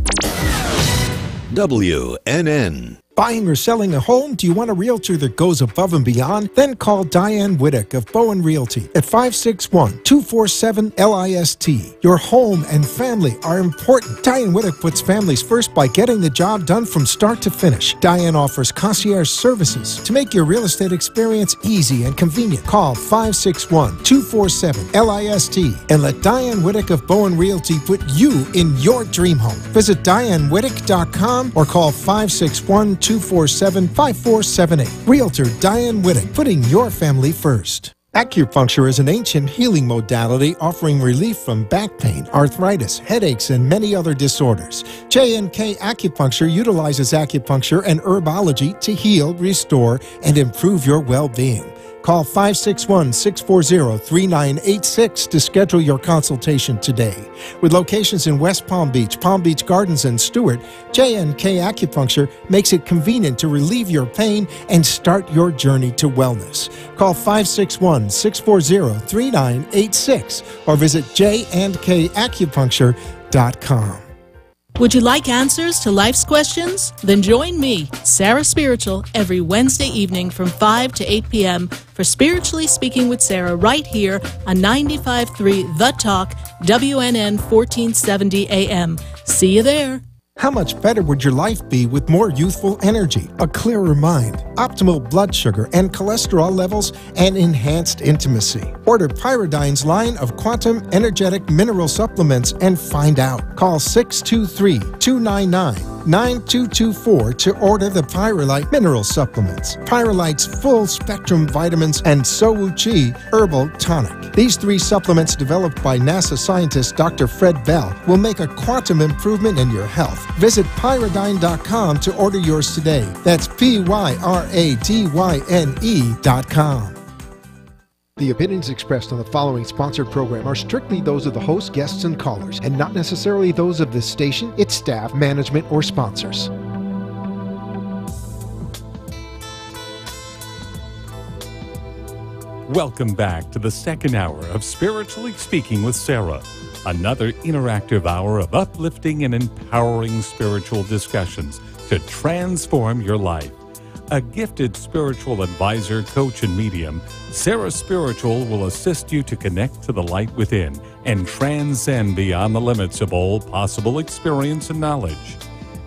WNN. Buying or selling a home? Do you want a realtor that goes above and beyond? Then call Diane Whittick of Bowen Realty at 561-247-LIST. Your home and family are important. Diane Whittick puts families first by getting the job done from start to finish. Diane offers concierge services to make your real estate experience easy and convenient. Call 561-247-LIST and let Diane Whittick of Bowen Realty put you in your dream home. Visit DianeWhittick.com or call 561-247-5478. Realtor Diane Whittick, putting your family first. Acupuncture is an ancient healing modality offering relief from back pain, arthritis, headaches, and many other disorders. J&K Acupuncture utilizes acupuncture and herbology to heal, restore, and improve your well-being. Call 561-640-3986 to schedule your consultation today. With locations in West Palm Beach Gardens, and Stewart, J&K Acupuncture makes it convenient to relieve your pain and start your journey to wellness. Call 561-640-3986 or visit jandkacupuncture.com. Would you like answers to life's questions? Then join me, SarahSpiritual, every Wednesday evening from 5 to 8 p.m. for Spiritually Speaking with Sarah right here on 95.3 The Talk, WNN 1470 AM. See you there. How much better would your life be with more youthful energy, a clearer mind, optimal blood sugar and cholesterol levels, and enhanced intimacy? Order Pyridine's line of quantum energetic mineral supplements and find out. Call 623-299-9224 to order the Pyrolite mineral supplements, Pyrolite's full spectrum vitamins, and Sowu Chi herbal tonic. These 3 supplements developed by NASA scientist Dr. Fred Bell will make a quantum improvement in your health. Visit Pyridine.com to order yours today. That's PYRADYNE.com. The opinions expressed on the following sponsored program are strictly those of the host, guests, and callers, and not necessarily those of this station, its staff, management, or sponsors. Welcome back to the second hour of Spiritually Speaking with Sarah, another interactive hour of uplifting and empowering spiritual discussions to transform your life. A gifted spiritual advisor, coach, and medium, SarahSpiritual will assist you to connect to the light within and transcend beyond the limits of all possible experience and knowledge.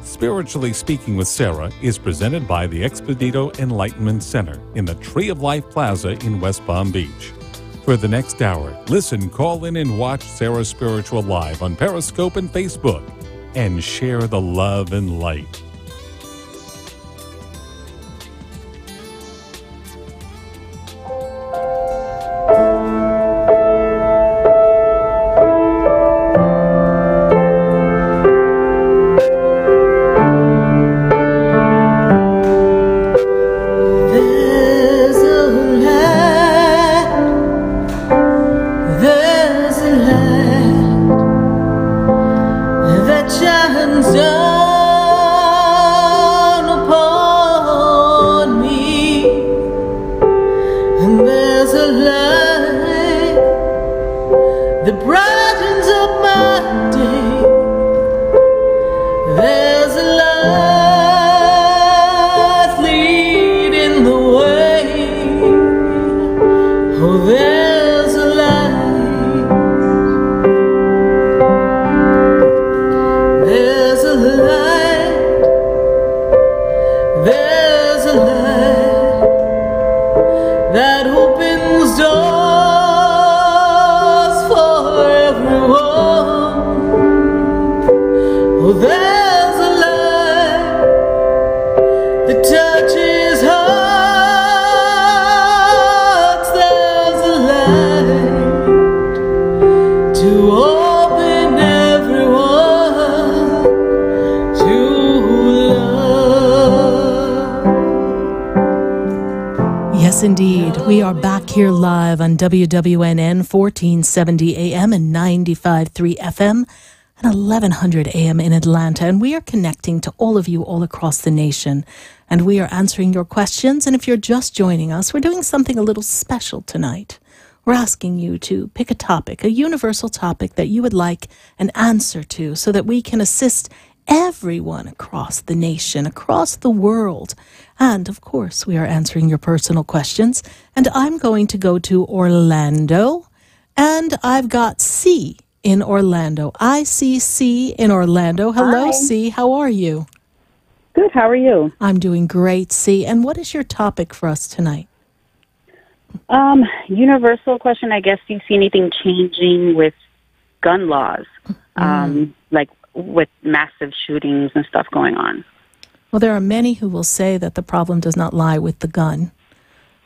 Spiritually Speaking with Sarah is presented by the Expedito Enlightenment Center in the Tree of Life Plaza in West Palm Beach. For the next hour, listen, call in, and watch SarahSpiritual live on Periscope and Facebook, and share the love and light. Indeed. We are back here live on WWNN 1470 AM and 95.3 FM and 1100 AM in Atlanta. And we are connecting to all of you all across the nation. And we are answering your questions. And if you're just joining us, we're doing something a little special tonight. We're asking you to pick a topic, a universal topic that you would like an answer to so that we can assist everyone across the nation, across the world. And of course, we are answering your personal questions. And I'm going to go to Orlando. And I've got C in Orlando. I see C in Orlando. Hello, Hi. C. How are you? Good. How are you? I'm doing great, C. And what is your topic for us tonight? Universal question. I guess, do you see anything changing with gun laws? Like with massive shootings and stuff going on? Well, there are many who will say that the problem does not lie with the gun,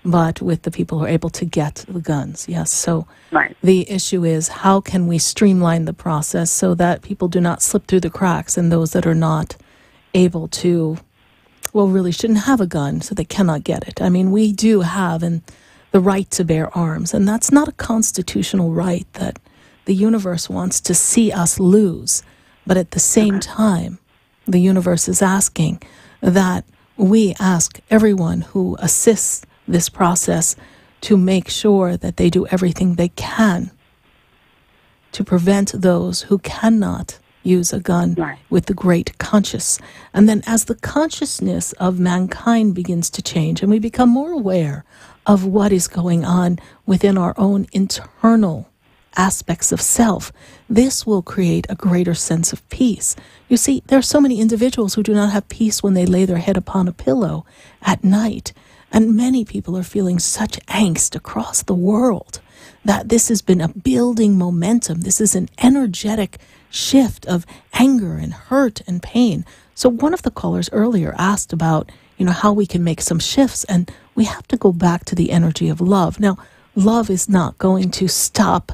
but with the people who are able to get the guns. Yes. So right. The issue is, how can we streamline the process so that people do not slip through the cracks, and those that are not able to, well, really shouldn't have a gun, so they cannot get it. I mean, we do have in the right to bear arms. And that's not a constitutional right that the universe wants to see us lose. But at the same time, the universe is asking that we ask everyone who assists this process to make sure that they do everything they can to prevent those who cannot use a gun with the great conscious. And then as the consciousness of mankind begins to change and we become more aware of what is going on within our own internal aspects of self, this will create a greater sense of peace. You see, there are so many individuals who do not have peace when they lay their head upon a pillow at night. And many people are feeling such angst across the world that this has been a building momentum. This is an energetic shift of anger and hurt and pain. So one of the callers earlier asked about, how we can make some shifts, and we have to go back to the energy of love. Now, love is not going to stop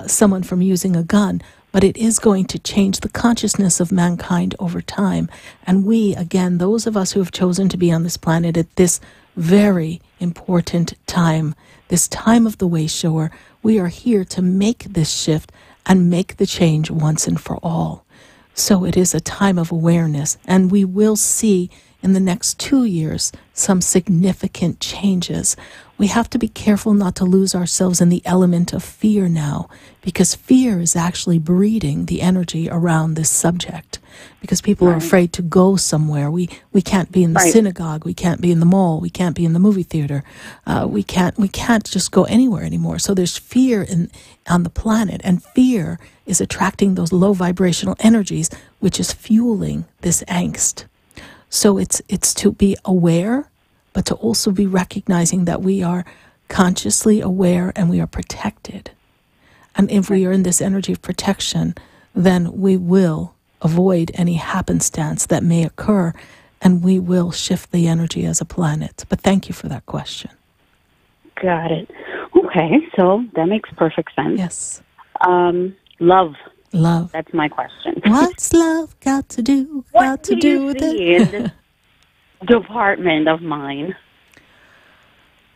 someone from using a gun, but it is going to change the consciousness of mankind over time. And we, again, those of us who have chosen to be on this planet at this very important time, this time of the way shower, we are here to make this shift and make the change once and for all. So it is a time of awareness, and we will see in the next 2 years some significant changes. We have to be careful not to lose ourselves in the element of fear now, because fear is actually breeding the energy around this subject, because people are afraid to go somewhere. We can't be in the synagogue, we can't be in the mall, we can't be in the movie theater, we can't just go anywhere anymore. So there's fear on the planet, and fear is attracting those low vibrational energies, which is fueling this angst. So it's to be aware, but to also be recognizing that we are consciously aware and we are protected. And if we are in this energy of protection, then we will avoid any happenstance that may occur, and we will shift the energy as a planet. But thank you for that question. Got it. Okay, so that makes perfect sense. Yes. Love. Love. That's my question. What's love got to do? What to do with it? in this department of mine?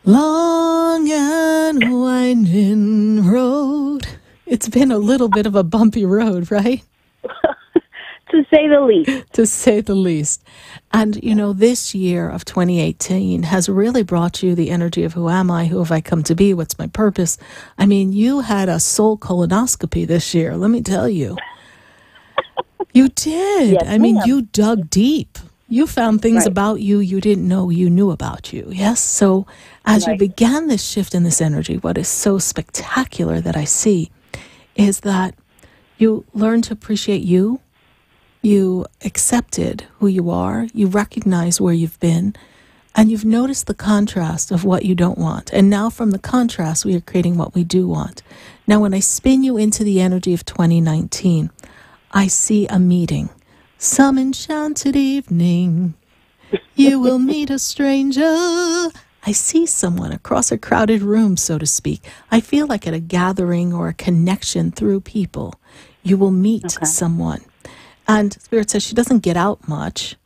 Long and winding road. It's been a little bit of a bumpy road, right? To say the least. To say the least. And, this year of 2018 has really brought you the energy of who am I, who have I come to be, what's my purpose. I mean, you had a soul colonoscopy this year, let me tell you. You did. Yes, I mean, you dug deep. You found things about you didn't know you knew about you, yes? So as you began this shift in this energy, what is so spectacular that I see is that you learned to appreciate you. You accepted who you are, you recognize where you've been, and you've noticed the contrast of what you don't want. And now from the contrast, we are creating what we do want. Now, when I spin you into the energy of 2019, I see a meeting. Some enchanted evening, you will meet a stranger. I see someone across a crowded room, so to speak. I feel like at a gathering or a connection through people, you will meet someone. And Spirit says she doesn't get out much.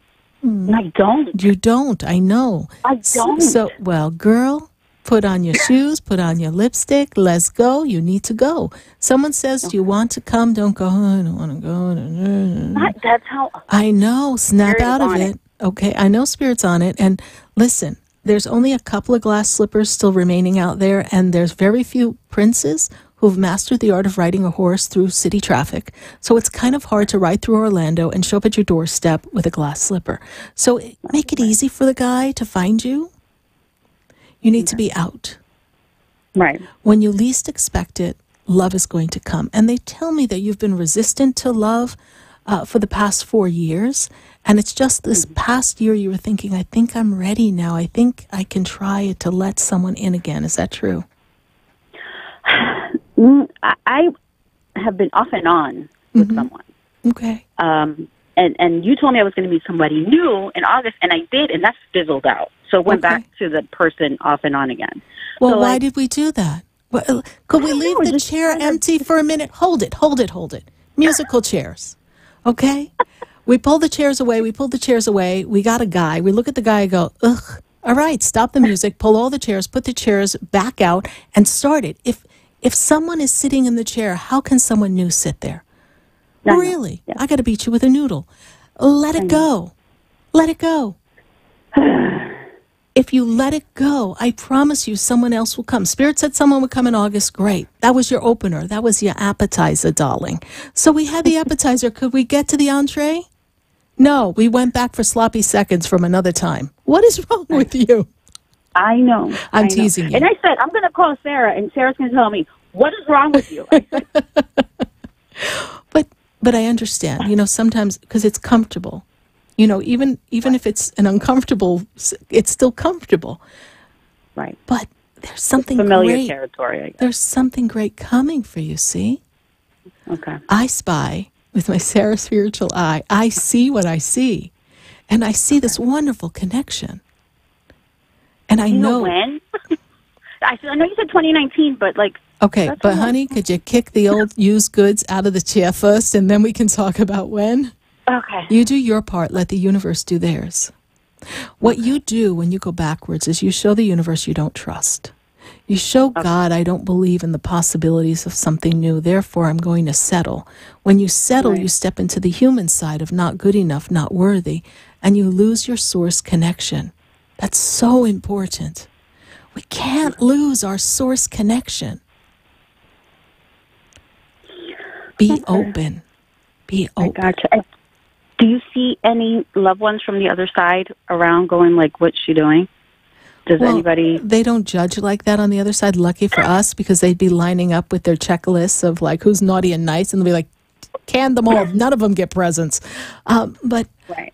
I don't. You don't, I know. I don't. So, well, girl, put on your shoes, put on your lipstick, let's go. You need to go. Someone says, do you want to come? Don't go, I don't want to go. That's how. I know, snap Spirit's out of it. Okay, I know Spirit's on it. And listen, there's only a couple of glass slippers still remaining out there, and there's very few princes who've mastered the art of riding a horse through city traffic. So it's kind of hard to ride through Orlando and show up at your doorstep with a glass slipper. So make it easy for the guy to find you. You need to be out. Right. When you least expect it, love is going to come. And they tell me that you've been resistant to love for the past 4 years. And it's just this past year you were thinking, I think I'm ready now. I think I can try to let someone in again. Is that true? I have been off and on with someone. Okay. And you told me I was going to meet somebody new in August, and I did, and that fizzled out. So went back to the person off and on again. Well, so why did we do that? Well, could we leave the chair empty for a minute? Hold it. Musical chairs. Okay? We pull the chairs away. We got a guy. We look at the guy and go, ugh, All right, stop the music, pull all the chairs, put the chairs back out, and start it. If someone is sitting in the chair, how can someone new sit there? Really? Yeah. I got to beat you with a noodle. Let it go. Let it go. If you let it go, I promise you someone else will come. Spirit said someone would come in August. Great. That was your opener. That was your appetizer, darling. So we had the appetizer. Could we get to the entree? No, we went back for sloppy seconds from another time. What is wrong with you? I know. I'm teasing you. And I said, I'm going to call Sarah, and Sarah's going to tell me, what is wrong with you? But I understand, sometimes because it's comfortable. Even if it's an uncomfortable, it's still comfortable. Right. But there's something familiar great. Territory, I guess. There's something great coming for you, see? Okay. I spy with my SarahSpiritual eye. I see what I see. And I see this wonderful connection. And I know when? I know you said 2019, but okay, but honey, could you kick the old used goods out of the chair first, and then we can talk about when? Okay. You do your part, let the universe do theirs. What you do when you go backwards is you show the universe you don't trust. You show God, I don't believe in the possibilities of something new, therefore I'm going to settle. When you settle, you step into the human side of not good enough, not worthy, and you lose your source connection. That's so important. We can't lose our source connection. Be open. Be open. I gotcha. Do you see any loved ones from the other side around going what's she doing? Does anybody... They don't judge like that on the other side. Lucky for us, because they'd be lining up with their checklists of who's naughty and nice, and they'll be like, can them all. None of them get presents. But right.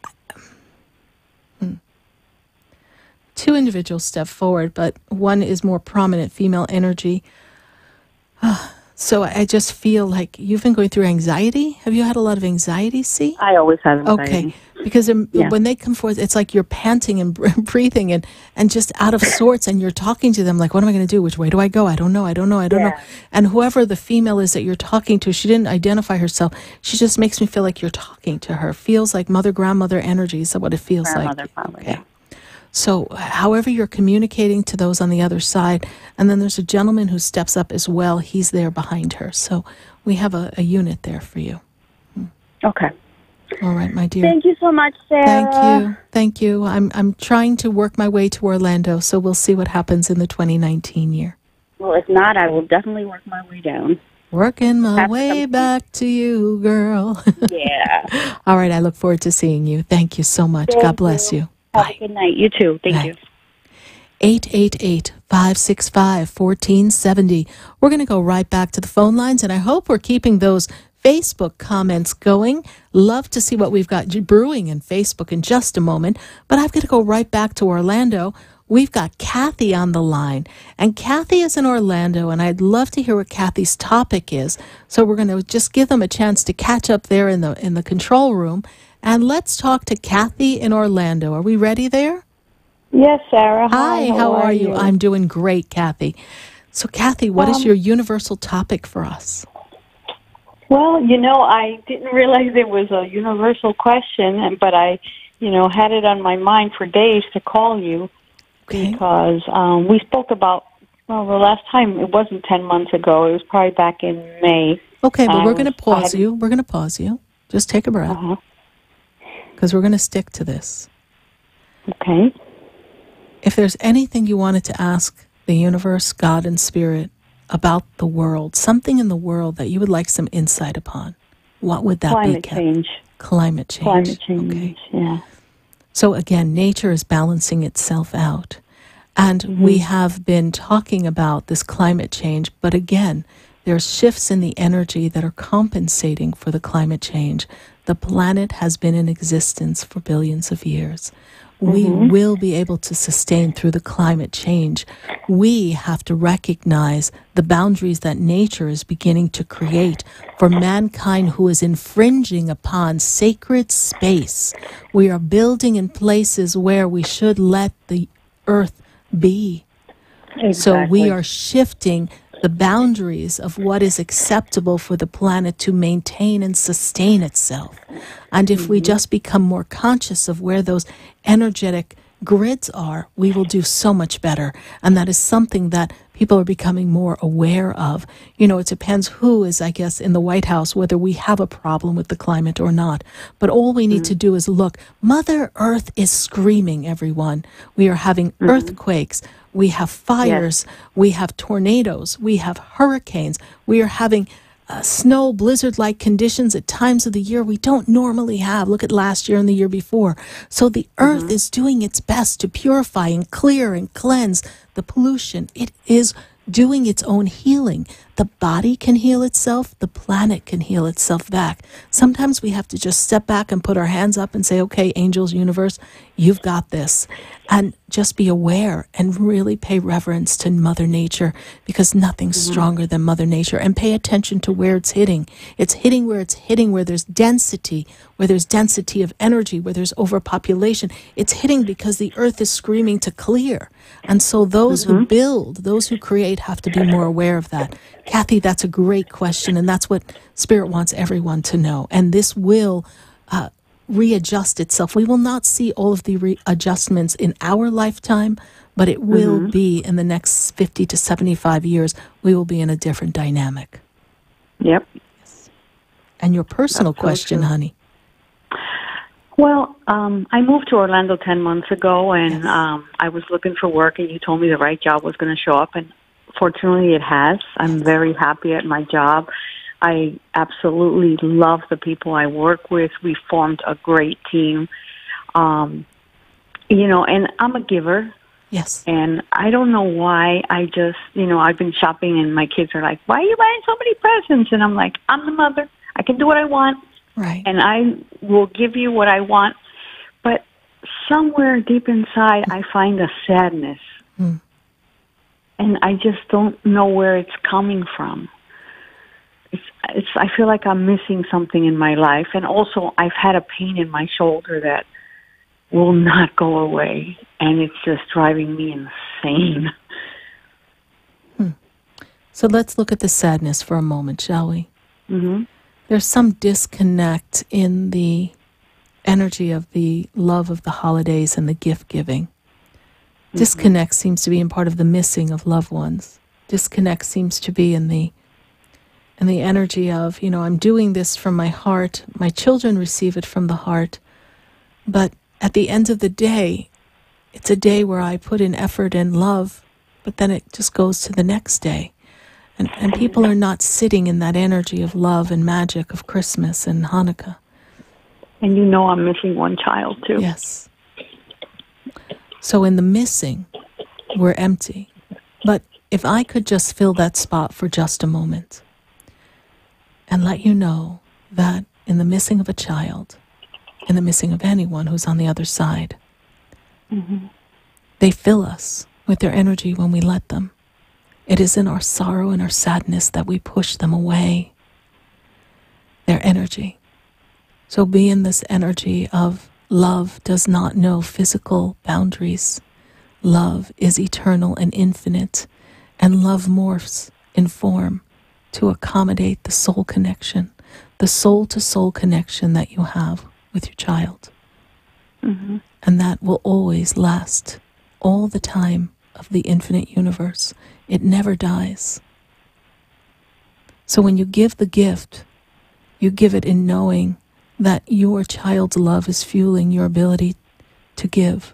Two individuals step forward, but one is more prominent female energy. So I just feel like you've been going through anxiety. Have you had a lot of anxiety, see? I always have anxiety. Okay, because when they come forth, it's like you're panting and breathing and just out of sorts, and you're talking to them like, what am I going to do? Which way do I go? I don't know. And whoever the female is that you're talking to, she didn't identify herself. She just makes me feel like you're talking to her. Feels like mother, grandmother energy is what it feels grandmother, like. Probably, okay. So however you're communicating to those on the other side, and then there's a gentleman who steps up as well. He's there behind her. So we have a unit there for you. Okay. All right, my dear. Thank you so much, Sarah. Thank you. I'm trying to work my way to Orlando, so we'll see what happens in the 2019 year. Well, if not, I will definitely work my way down. Working my way back to you, girl. Yeah. All right, I look forward to seeing you. Thank you so much. God bless you. Have a good night. You too. Thank you. 888-565-1470. We're going to go right back to the phone lines, and I hope we're keeping those Facebook comments going. Love to see what we've got brewing in Facebook in just a moment, but I've got to go right back to Orlando. We've got Kathy on the line, and Kathy is in Orlando, and I'd love to hear what Kathy's topic is. So we're going to just give them a chance to catch up there in the control room. And let's talk to Kathy in Orlando. Are we ready there? Yes, Sarah. Hi, how are you? I'm doing great, Kathy. So, Kathy, what is your universal topic for us? Well, I didn't realize it was a universal question, but I, had it on my mind for days to call you because we spoke about, the last time, it wasn't 10 months ago. It was probably back in May. Okay, but we're going to pause you. We're going to pause you. Just take a breath. Because we're going to stick to this. Okay. If there's anything you wanted to ask the universe, God, and Spirit about the world, something in the world that you would like some insight upon, what would that be? Climate change. Climate change. Climate change, okay. Yeah. So again, nature is balancing itself out. And we have been talking about this climate change, but again, there's shifts in the energy that are compensating for the climate change. The planet has been in existence for billions of years. We will be able to sustain through the climate change. We have to recognize the boundaries that nature is beginning to create for mankind who is infringing upon sacred space. We are building in places where we should let the earth be. Exactly. So we are shifting the boundaries of what is acceptable for the planet to maintain and sustain itself. And if we just become more conscious of where those energetic grids are, we will do so much better. And that is something that people are becoming more aware of. You know, it depends who is, I guess, in the White House, whether we have a problem with the climate or not. But all we need to do is look. Mother Earth is screaming, everyone. We are having earthquakes. We have fires. Yes. We have tornadoes. We have hurricanes. We are having snow, blizzard-like conditions at times of the year we don't normally have. Look at last year and the year before. So the earth is doing its best to purify and clear and cleanse the pollution. It is doing its own healing. The body can heal itself. The planet can heal itself back. Sometimes we have to just step back and put our hands up and say, okay, angels, universe, you've got this. And just be aware and really pay reverence to Mother Nature, because nothing's stronger than Mother Nature. And pay attention to where it's hitting. It's hitting where it's hitting, where there's density of energy, where there's overpopulation. It's hitting because the earth is screaming to clear. And so those who build, those who create, have to be more aware of that. Kathy, that's a great question, and that's what Spirit wants everyone to know. And this will readjust itself. We will not see all of the readjustments in our lifetime, but it will be in the next 50 to 75 years. We will be in a different dynamic. Yep. Yes. And your personal question, honey? Well, I moved to Orlando 10 months ago, and I was looking for work, and you told me the right job was going to show up, and fortunately it has. I'm very happy at my job. I absolutely love the people I work with. We formed a great team. You know, and I'm a giver. Yes. And I don't know why. I just, you know, I've been shopping, and my kids are like, why are you buying so many presents? And I'm like, I'm the mother. I can do what I want. Right. And I will give you what I want. But somewhere deep inside, I find a sadness. And I just don't know where it's coming from. I feel like I'm missing something in my life. And also, I've had a pain in my shoulder that will not go away. And it's just driving me insane. So let's look at the sadness for a moment, shall we? There's some disconnect in the energy of the love of the holidays and the gift giving. Disconnect seems to be in part of the missing of loved ones. Disconnect seems to be in the energy of, you know, I'm doing this from my heart. My children receive it from the heart. But at the end of the day, it's a day where I put in effort and love, but then it just goes to the next day. And people are not sitting in that energy of love and magic of Christmas and Hanukkah. And you know I'm missing one child, too. Yes. So in the missing, we're empty. But if I could just fill that spot for just a moment and let you know that in the missing of a child, in the missing of anyone who's on the other side, they fill us with their energy when we let them. It is in our sorrow and our sadness that we push them away, their energy. So be in this energy of love does not know physical boundaries. Love is eternal and infinite, and love morphs in form to accommodate the soul connection, the soul-to-soul connection that you have with your child. And that will always last all the time of the infinite universe. It never dies. So when you give the gift, you give it in knowing that your child's love is fueling your ability to give.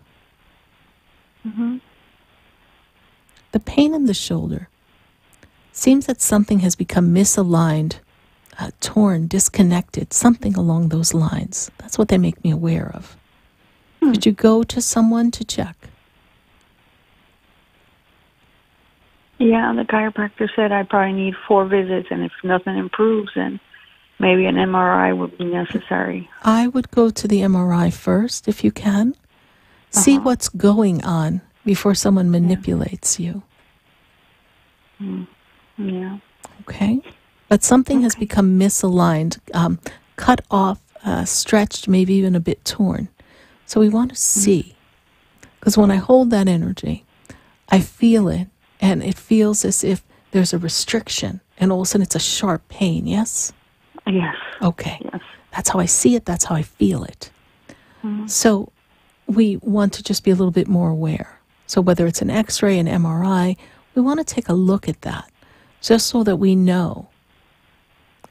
The pain in the shoulder seems that something has become misaligned, torn, disconnected, something along those lines. That's what they make me aware of. Did you go to someone to check? Yeah, the chiropractor said I probably need 4 visits, and if nothing improves, then maybe an MRI would be necessary. I would go to the MRI first, if you can. See what's going on before someone manipulates you. Yeah. Okay? But something has become misaligned, cut off, stretched, maybe even a bit torn. So we want to see. Because when I hold that energy, I feel it, and it feels as if there's a restriction, and all of a sudden it's a sharp pain, yes? Yes. Okay. Yes. That's how I see it. That's how I feel it. So we want to just be a little bit more aware. So whether it's an X-ray, an MRI, we want to take a look at that just so that we know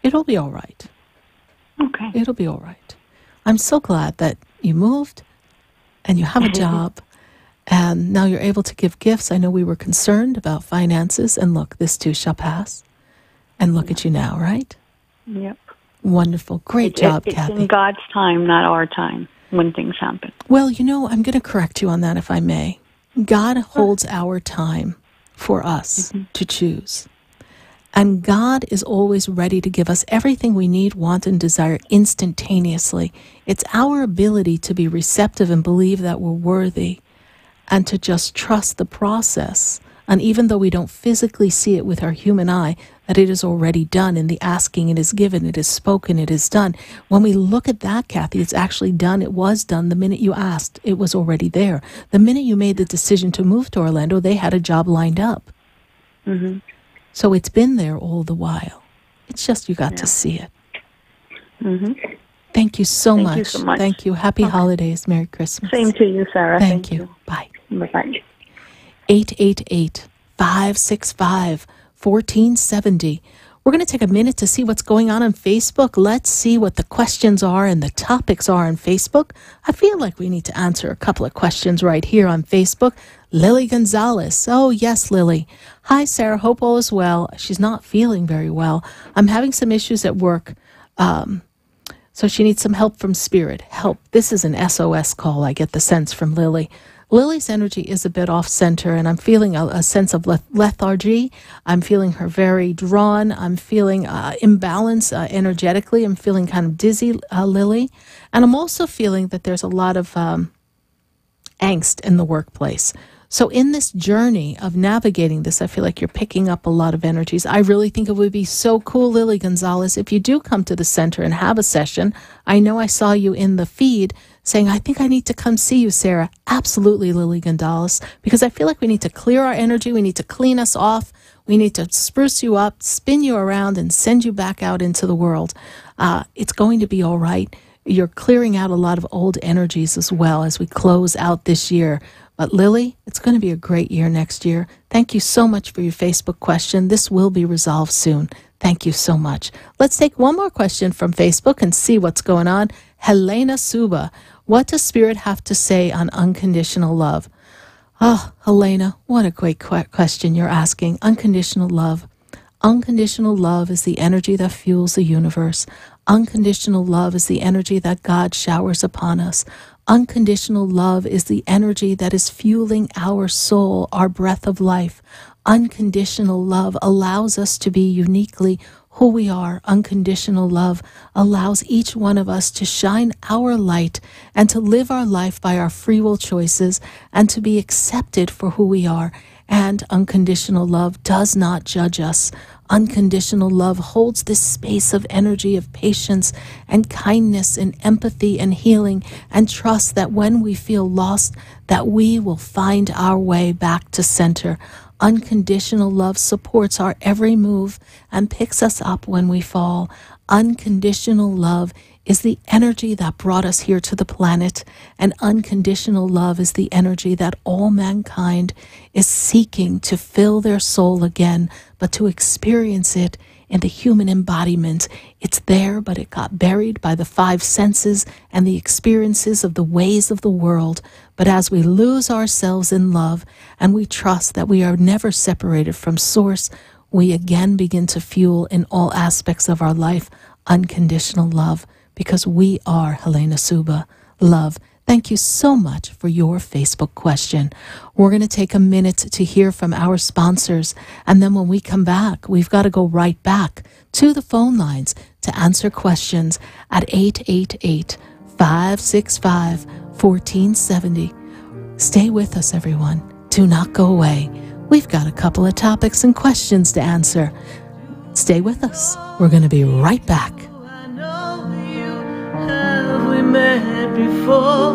it'll be all right. Okay. It'll be all right. I'm so glad that you moved and you have a job and now you're able to give gifts. I know we were concerned about finances, and look, this too shall pass. And look at you now, right? Yep. Wonderful. Great job, it's Kathy. in God's time, not our time, when things happen. Well, you know, I'm going to correct you on that, if I may. God holds our time for us to choose. And God is always ready to give us everything we need, want, and desire instantaneously. It's our ability to be receptive and believe that we're worthy and to just trust the process. And even though we don't physically see it with our human eye, that it is already done. In the asking, it is given, it is spoken, it is done. When we look at that, Kathy, it's actually done. It was done. The minute you asked, it was already there. The minute you made the decision to move to Orlando, they had a job lined up. Mm-hmm. So it's been there all the while. It's just you got to see it. Mm-hmm. Thank you so much. Thank you so much. Thank you. Happy holidays. Merry Christmas. Same to you, Sarah. Thank you. Bye. Bye-bye. 888-565-1470. We're going to take a minute to see what's going on Facebook. Let's see what the questions are and the topics are on Facebook. I feel like we need to answer a couple of questions right here on Facebook. Lily Gonzalez. Oh, yes, Lily. Hi, Sarah. Hope all is well. She's not feeling very well. I'm having some issues at work. So she needs some help from spirit. Help. This is an SOS call, I get the sense from Lily. Lily's energy is a bit off-center, and I'm feeling a sense of lethargy. I'm feeling her very drawn. I'm feeling imbalance energetically. I'm feeling kind of dizzy, Lily. And I'm also feeling that there's a lot of angst in the workplace. So in this journey of navigating this, I feel like you're picking up a lot of energies. I really think it would be so cool, Lily Gonzalez, if you do come to the center and have a session. I know I saw you in the feed saying, I think I need to come see you, Sarah. Absolutely, Lily Gonzalez, because I feel like we need to clear our energy. We need to clean us off. We need to spruce you up, spin you around, and send you back out into the world. It's going to be all right. You're clearing out a lot of old energies as well as we close out this year. But Lily, it's going to be a great year next year. Thank you so much for your Facebook question. This will be resolved soon. Thank you so much. Let's take one more question from Facebook and see what's going on. Helena Suba, what does Spirit have to say on unconditional love? Oh, Helena, what a great question you're asking. Unconditional love. Unconditional love is the energy that fuels the universe. Unconditional love is the energy that God showers upon us. Unconditional love is the energy that is fueling our soul, our breath of life. Unconditional love allows us to be uniquely who we are. Unconditional love allows each one of us to shine our light and to live our life by our free will choices and to be accepted for who we are. And unconditional love does not judge us. Unconditional love holds this space of energy of patience and kindness and empathy and healing and trust that when we feel lost, that we will find our way back to center. Unconditional love supports our every move and picks us up when we fall. Unconditional love is the energy that brought us here to the planet, and unconditional love is the energy that all mankind is seeking to fill their soul again, but to experience it in the human embodiment. It's there, but it got buried by the five senses and the experiences of the ways of the world. But as we lose ourselves in love and we trust that we are never separated from Source, we again begin to fuel in all aspects of our life unconditional love, because we are Helena Suba. Love. Thank you so much for your Facebook question. We're going to take a minute to hear from our sponsors, and then when we come back, we've got to go right back to the phone lines to answer questions at 888-565-1470. Stay with us, everyone. Do not go away. We've got a couple of topics and questions to answer. Stay with us. We're going to be right back. Have we met before?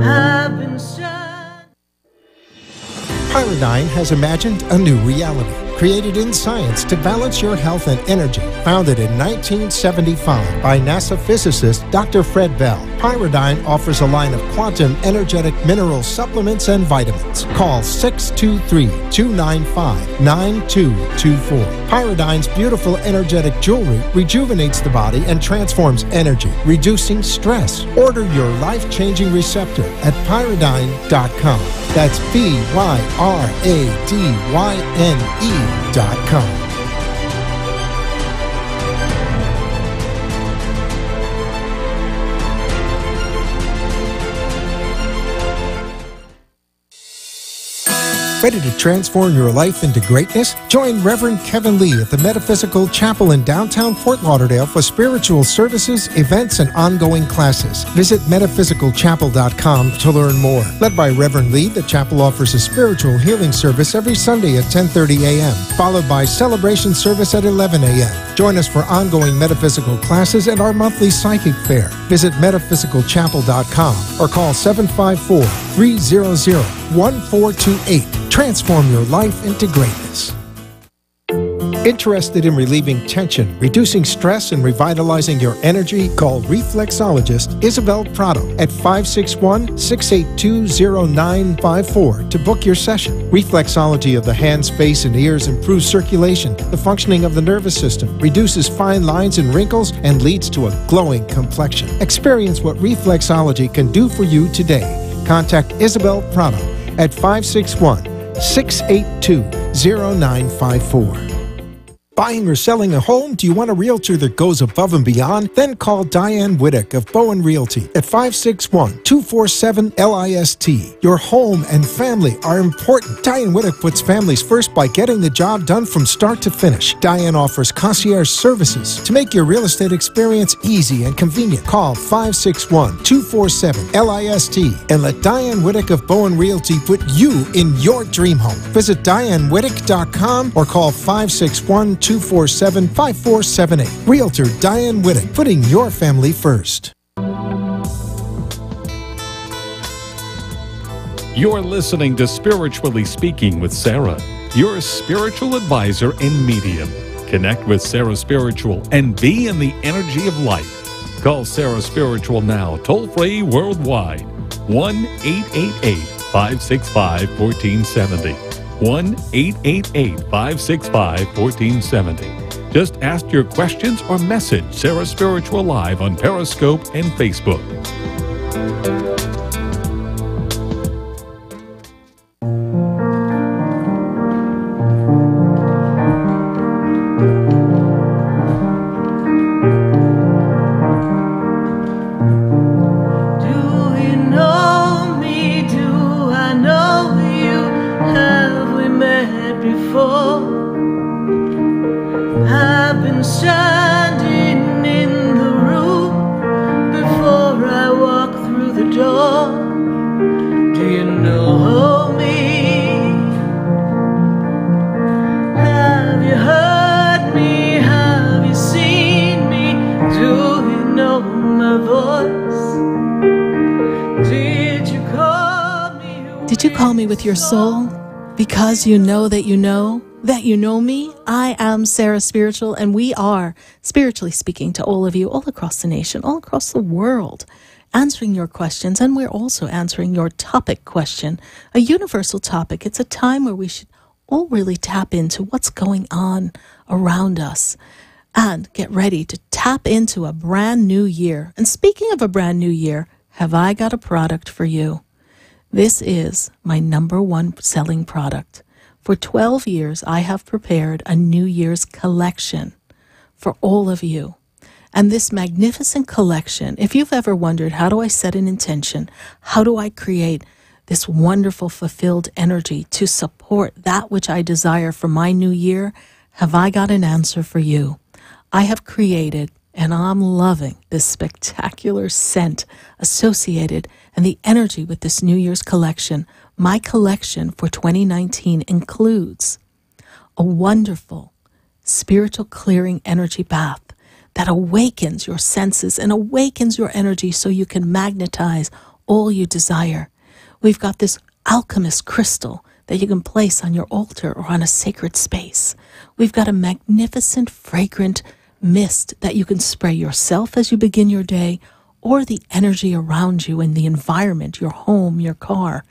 I've been Paradigm has imagined a new reality, created in science to balance your health and energy. Founded in 1975 by NASA physicist Dr. Fred Bell, Pyridine offers a line of quantum energetic mineral supplements and vitamins. Call 623-295-9224. Pyridine's beautiful energetic jewelry rejuvenates the body and transforms energy, reducing stress. Order your life-changing receptor at pyridine.com. That's PYRADYNE.com. Ready to transform your life into greatness? Join Reverend Kevin Lee at the Metaphysical Chapel in downtown Fort Lauderdale for spiritual services, events, and ongoing classes. Visit metaphysicalchapel.com to learn more. Led by Reverend Lee, the chapel offers a spiritual healing service every Sunday at 10:30 a.m., followed by celebration service at 11 a.m. Join us for ongoing metaphysical classes and our monthly psychic fair. Visit metaphysicalchapel.com or call 754-300-1428. Transform your life into greatness. Interested in relieving tension, reducing stress, and revitalizing your energy? Call reflexologist Isabel Prado at 561-682-0954 to book your session. Reflexology of the hands, face, and ears improves circulation, the functioning of the nervous system, reduces fine lines and wrinkles, and leads to a glowing complexion. Experience what reflexology can do for you today. Contact Isabel Prado at 561-682-0954. Buying or selling a home? Do you want a realtor that goes above and beyond? Then call Diane Whittick of Bowen Realty at 561-247-LIST. Your home and family are important. Diane Whittick puts families first by getting the job done from start to finish. Diane offers concierge services to make your real estate experience easy and convenient. Call 561-247-LIST and let Diane Whittick of Bowen Realty put you in your dream home. Visit DianeWhittick.com or call 561-247-5478. Realtor Diane Whittick, putting your family first. You're listening to Spiritually Speaking with Sarah, your spiritual advisor and medium. Connect with SarahSpiritual and be in the energy of light. Call SarahSpiritual now, toll-free worldwide, 1-888-565-1470. 1-888-565-1470. Just ask your questions or message Sarah Spiritual live on Periscope and Facebook. Did you call me with your soul? Because you know that you know me. I am Sarah Spiritual, and we are spiritually speaking to all of you all across the nation, all across the world, answering your questions, and we're also answering your topic question, a universal topic. It's a time where we should all really tap into what's going on around us and get ready to tap into a brand new year. And speaking of a brand new year, have I got a product for you? This is my #1 selling product. For 12 years, I have prepared a New Year's collection for all of you. And this magnificent collection, if you've ever wondered, how do I set an intention? How do I create this wonderful, fulfilled energy to support that which I desire for my new year? Have I got an answer for you? I have created, and I'm loving this spectacular scent associated and the energy with this New Year's collection. My collection for 2019 includes a wonderful spiritual clearing energy bath that awakens your senses and awakens your energy so you can magnetize all you desire. We've got this alchemist crystal that you can place on your altar or on a sacred space. We've got a magnificent, fragrant mist that you can spray yourself as you begin your day, or the energy around you in the environment, your home, your car,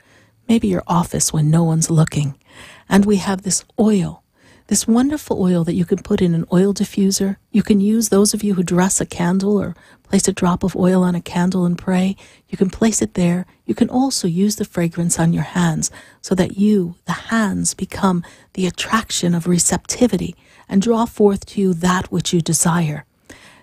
maybe your office when no one's looking. And we have this oil, this wonderful oil that you can put in an oil diffuser. You can use, those of you who dress a candle or place a drop of oil on a candle and pray, you can place it there. You can also use the fragrance on your hands so that you, the hands, become the attraction of receptivity and draw forth to you that which you desire.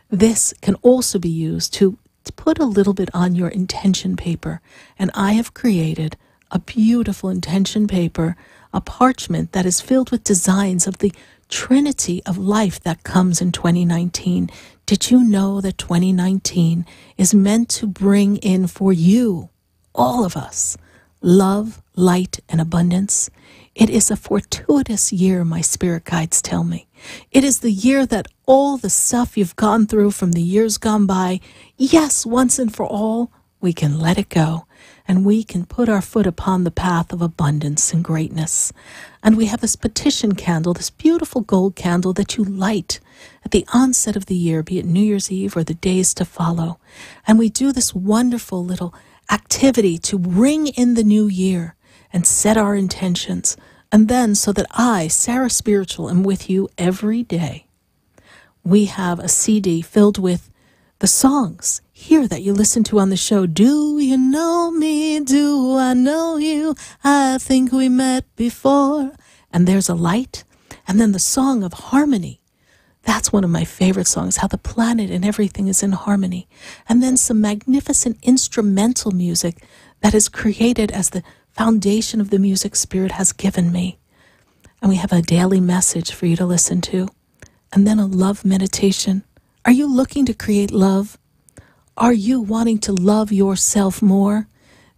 This can also be used to put a little bit on your intention paper. And I have created a beautiful intention paper, a parchment that is filled with designs of the trinity of life that comes in 2019. Did you know that 2019 is meant to bring in for you, all of us, love, light, and abundance? It is a fortuitous year, my spirit guides tell me. It is the year that all the stuff you've gone through from the years gone by, yes, once and for all, we can let it go. And we can put our foot upon the path of abundance and greatness. And we have this petition candle, this beautiful gold candle that you light at the onset of the year, be it New Year's Eve or the days to follow. And we do this wonderful little activity to ring in the new year and set our intentions. And then, so that I, SarahSpiritual, am with you every day, we have a CD filled with the songs here that you listen to on the show. Do you know me? Do I know you? I think we met before. And there's a light. And then the song of harmony. That's one of my favorite songs, how the planet and everything is in harmony. And then some magnificent instrumental music that is created as the foundation of the music Spirit has given me. And we have a daily message for you to listen to. And then a love meditation. Are you looking to create love? Are you wanting to love yourself more?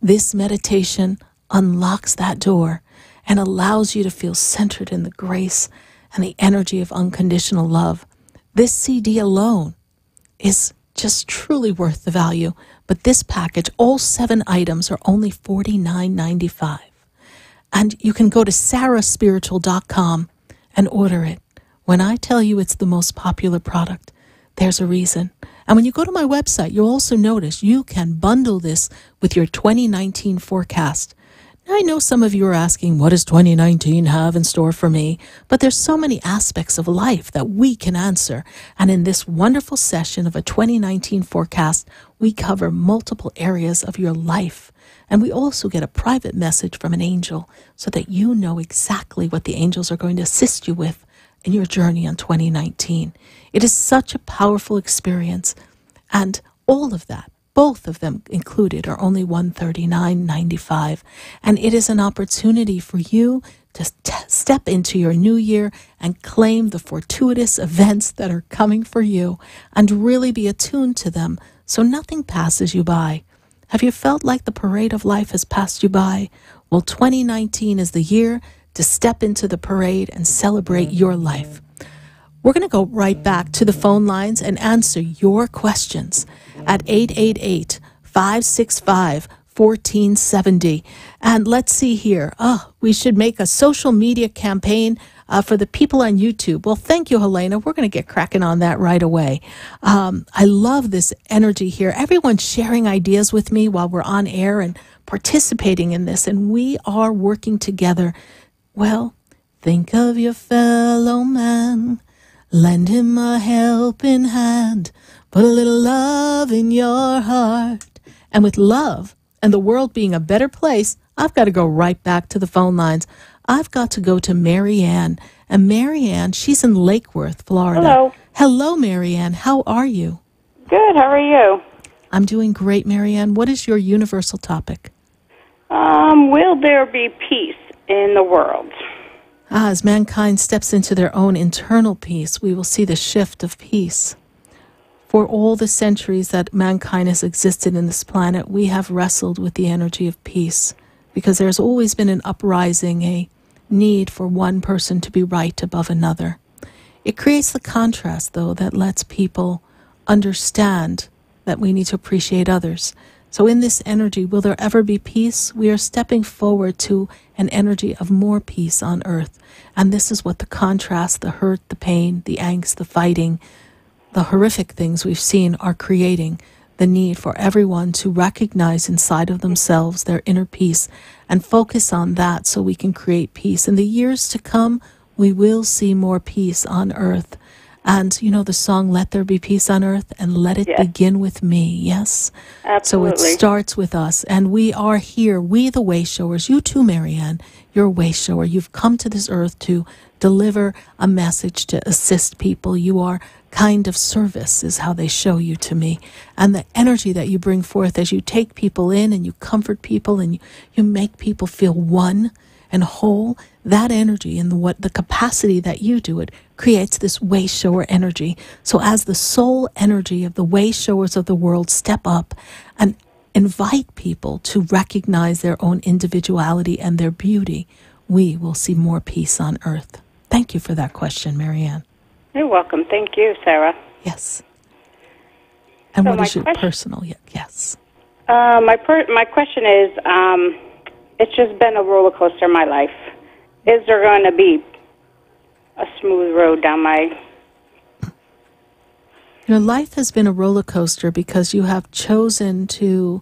This meditation unlocks that door and allows you to feel centered in the grace and the energy of unconditional love. This CD alone is just truly worth the value. But this package, all 7 items, are only $49.95. And you can go to SarahSpiritual.com and order it. When I tell you it's the most popular product, there's a reason. And when you go to my website, you'll also notice you can bundle this with your 2019 forecast. Now, I know some of you are asking, what does 2019 have in store for me? But there's so many aspects of life that we can answer. And in this wonderful session of a 2019 forecast, we cover multiple areas of your life. And we also get a private message from an angel so that you know exactly what the angels are going to assist you with in your journey on 2019. It is such a powerful experience, and all of that, both of them included, are only $139.95, and it is an opportunity for you to step into your new year and claim the fortuitous events that are coming for you and really be attuned to them so nothing passes you by. Have you felt like the parade of life has passed you by? Well, 2019 is the year to step into the parade and celebrate your life. We're going to go right back to the phone lines and answer your questions at 888-565-1470. And let's see here. We should make a social media campaign for the people on YouTube. Well, thank you, Helena. We're going to get cracking on that right away. I love this energy here. Everyone's sharing ideas with me while we're on air and participating in this, and we are working together. Well, think of your fellow man. Lend him a helping hand. Put a little love in your heart. And with love and the world being a better place, I've got to go right back to the phone lines. I've got to go to Mary Ann. And Mary Ann, she's in Lake Worth, Florida. Hello. Hello, Mary Ann. How are you? Good. How are you? I'm doing great, Mary Ann. What is your universal topic? Will there be peace in the world? As mankind steps into their own internal peace, we will see the shift of peace. For all the centuries that mankind has existed in this planet, we have wrestled with the energy of peace because there's always been an uprising, a need for one person to be right above another. It creates the contrast, though, that lets people understand that we need to appreciate others. So in this energy, will there ever be peace? We are stepping forward to an energy of more peace on earth. And this is what the contrast, the hurt, the pain, the angst, the fighting, the horrific things we've seen are creating. The need for everyone to recognize inside of themselves their inner peace and focus on that so we can create peace. In the years to come, we will see more peace on earth. And you know the song, Let There Be Peace on Earth, and let it begin with me, yes? Absolutely. So it starts with us, and we are here, we the way showers, you too, Marianne, you're a way shower. You've come to this earth to deliver a message, to assist people. You are kind of service is how they show you to me. And the energy that you bring forth as you take people in and you comfort people and you make people feel one and whole, that energy and the capacity that you do it creates this way shower energy. So as the soul energy of the way showers of the world step up and invite people to recognize their own individuality and their beauty, we will see more peace on earth. Thank you for that question, Marianne. You're welcome. Thank you, Sarah. Yes. And So what my is your question- personal? Yes. My question is, it's just been a roller coaster in my life. Is there going to be a smooth road down my... Your life has been a roller coaster because you have chosen to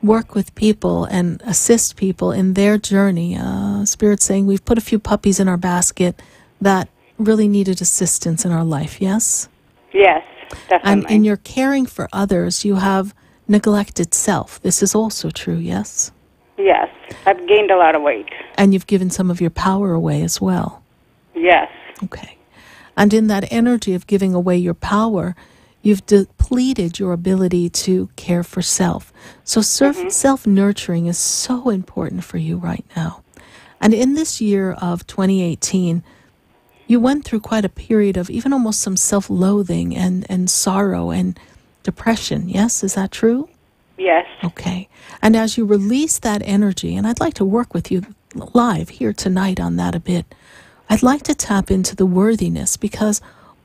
work with people and assist people in their journey. Spirit's saying we've put a few puppies in our basket that really needed assistance in our life, yes? Yes, definitely. And in your caring for others, you have neglected self. This is also true, yes? Yes, I've gained a lot of weight. And you've given some of your power away as well. Yes. Okay. And in that energy of giving away your power, you've depleted your ability to care for self. So self-nurturing is so important for you right now. And in this year of 2018, you went through quite a period of even almost some self-loathing and sorrow and depression. Yes, is that true? Yes. Okay. And as you release that energy, and I'd like to work with you live here tonight on that a bit, I'd like to tap into the worthiness, because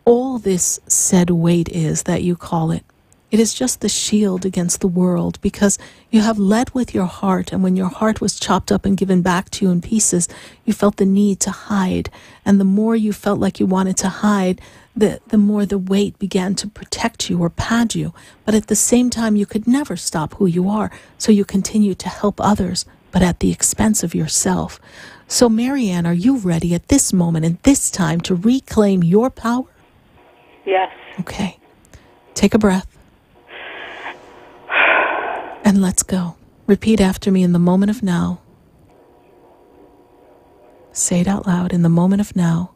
all this said weight is that you call it, it is just the shield against the world, because you have led with your heart, and when your heart was chopped up and given back to you in pieces, you felt the need to hide. And the more you felt like you wanted to hide, the more the weight began to protect you or pad you. But at the same time, you could never stop who you are, so you continue to help others, but at the expense of yourself. So, Marianne, are you ready at this moment and this time to reclaim your power? Yes. Okay. Take a breath. And let's go. Repeat after me in the moment of now. Say it out loud. In the moment of now.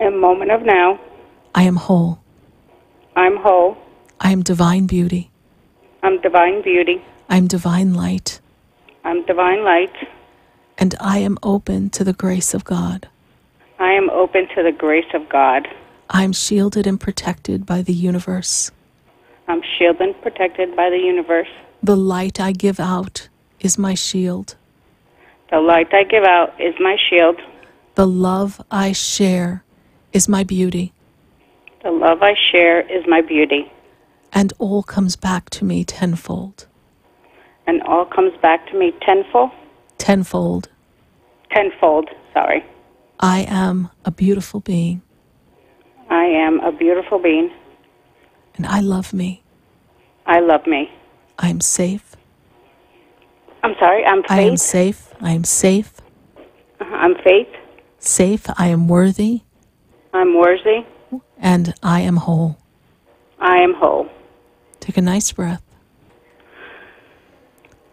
In the moment of now. I am whole. I'm whole. I am divine beauty. I'm divine beauty. I'm divine light. I'm divine light. And I am open to the grace of God. I am open to the grace of God. I am shielded and protected by the universe. I'm shielded and protected by the universe. The light I give out is my shield. The light I give out is my shield. The love I share is my beauty. The love I share is my beauty. And all comes back to me tenfold. And all comes back to me tenfold? Tenfold. Tenfold, sorry. I am a beautiful being. I am a beautiful being. And I love me. I love me. I am safe. I'm sorry, I'm Faith. I am safe. I am safe. I'm Faith. Safe. I am worthy. I'm worthy. And I am whole. I am whole. Take a nice breath.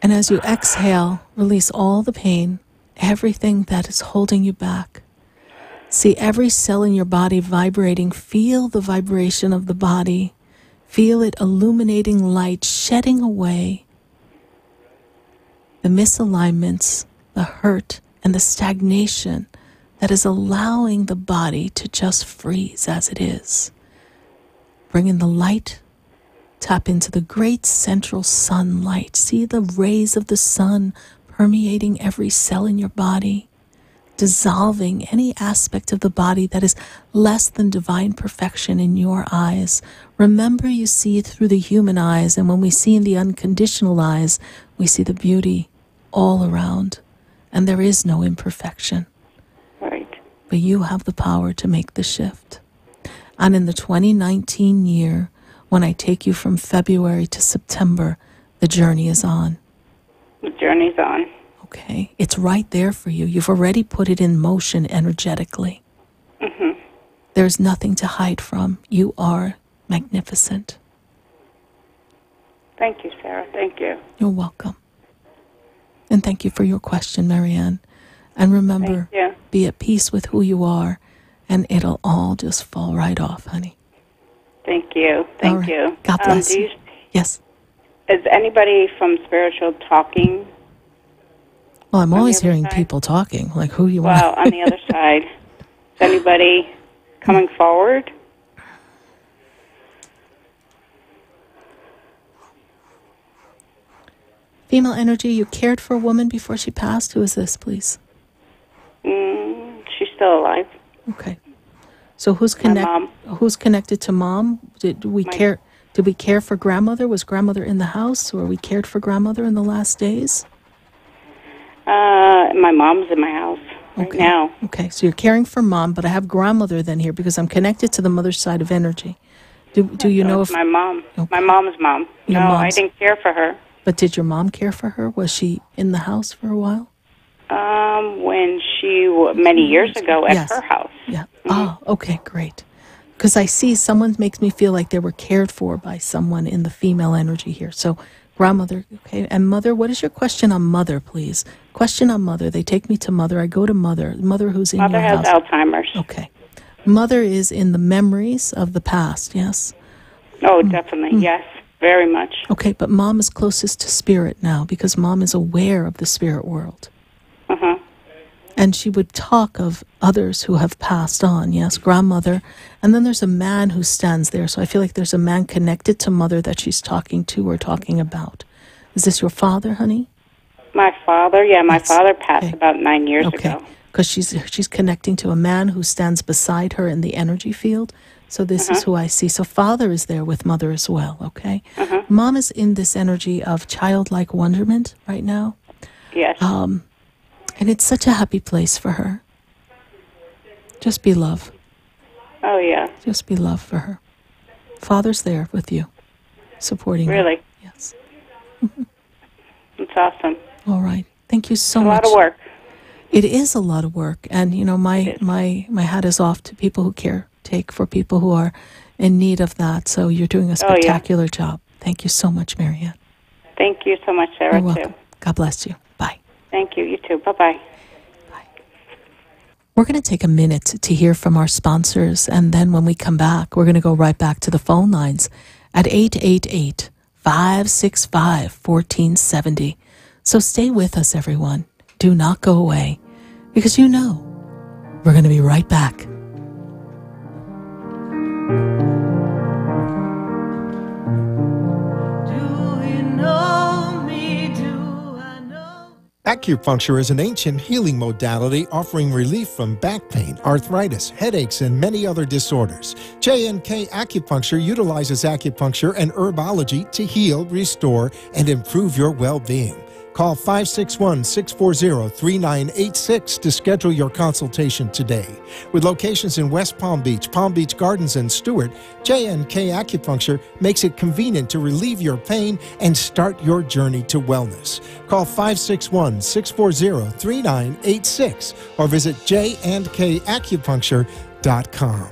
And as you exhale, release all the pain, everything that is holding you back. See every cell in your body vibrating. Feel the vibration of the body. Feel it illuminating light, shedding away the misalignments, the hurt, and the stagnation that is allowing the body to just freeze as it is. Bring in the light. Tap into the great central sunlight. See the rays of the sun permeating every cell in your body. dissolving any aspect of the body that is less than divine perfection in your eyes. Remember, you see it through the human eyes, and when we see in the unconditional eyes, we see the beauty all around, and there is no imperfection. Right. But you have the power to make the shift. And in the 2019 year, when I take you from February to September, the journey is on. The journey's on. Okay. It's right there for you. You've already put it in motion energetically. Mm-hmm. There's nothing to hide from. You are magnificent. Thank you, Sarah. Thank you. You're welcome. And thank you for your question, Marianne. And remember, be at peace with who you are, and it'll all just fall right off, honey. Thank you. Thank you. God bless you. Yes. Is anybody from Spiritual talking? Well, I'm always hearing people talking, like who you want. Well, on the other side. Is anybody coming forward? Female energy, you cared for a woman before she passed. Who is this, please? She's still alive. Okay. So who's connected to mom? Did we care for grandmother? Was grandmother in the house, or we cared for grandmother in the last days? My mom's in my house right now. Okay, so you're caring for mom, but I have grandmother then here because I'm connected to the mother's side of energy. Do you know if my mom? Okay. My mom's mom. Your no, mom's. I didn't care for her. But did your mom care for her? Was she in the house for a while? When many years ago at her house. Yeah. Oh, okay, great. Because I see someone makes me feel like they were cared for by someone in the female energy here. So grandmother, okay. And mother, what is your question on mother, please? Question on mother. They take me to mother. I go to mother. Mother who's in your house. Mother has Alzheimer's. Okay. Mother is in the memories of the past, yes? Oh, definitely, yes. Very much. Okay, but mom is closest to spirit now because mom is aware of the spirit world. Uh-huh. And she would talk of others who have passed on, yes, grandmother. And then there's a man who stands there. So I feel like there's a man connected to mother that she's talking to or talking about. Is this your father, honey? My father, my father passed about 9 years ago. Because she's connecting to a man who stands beside her in the energy field. So this is who I see. So father is there with mother as well, okay? Mom is in this energy of childlike wonderment right now. Yes. And it's such a happy place for her. Just be love. Oh, yeah. Just be love for her. Father's there with you, supporting you. Really? Yes. It's awesome. All right. Thank you so A much. lot of work. It is a lot of work. And, you know, my hat is off to people who take for people who are in need of that. So you're doing a spectacular job. Thank you so much, Marianne. Thank you so much, Sarah, You're welcome. God bless you. Bye. Thank you. You too. Bye-bye. We're going to take a minute to hear from our sponsors, and then when we come back, we're going to go right back to the phone lines at 888-565-1470. So stay with us, everyone. Do not go away, because you know we're going to be right back. Acupuncture is an ancient healing modality offering relief from back pain, arthritis, headaches, and many other disorders. J&K Acupuncture utilizes acupuncture and herbology to heal, restore, and improve your well-being. Call 561-640-3986 to schedule your consultation today. With locations in West Palm Beach Gardens, and Stewart, J&K Acupuncture makes it convenient to relieve your pain and start your journey to wellness. Call 561-640-3986 or visit jandkacupuncture.com.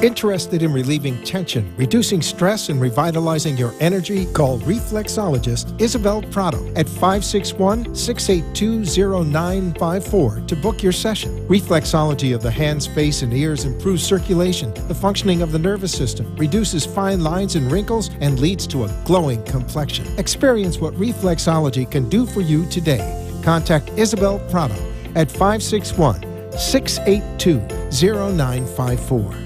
Interested in relieving tension, reducing stress, and revitalizing your energy? Call reflexologist Isabel Prado at 561-682-0954 to book your session. Reflexology of the hands, face, and ears improves circulation, the functioning of the nervous system, reduces fine lines and wrinkles, and leads to a glowing complexion. Experience what reflexology can do for you today. Contact Isabel Prado at 561-682-0954.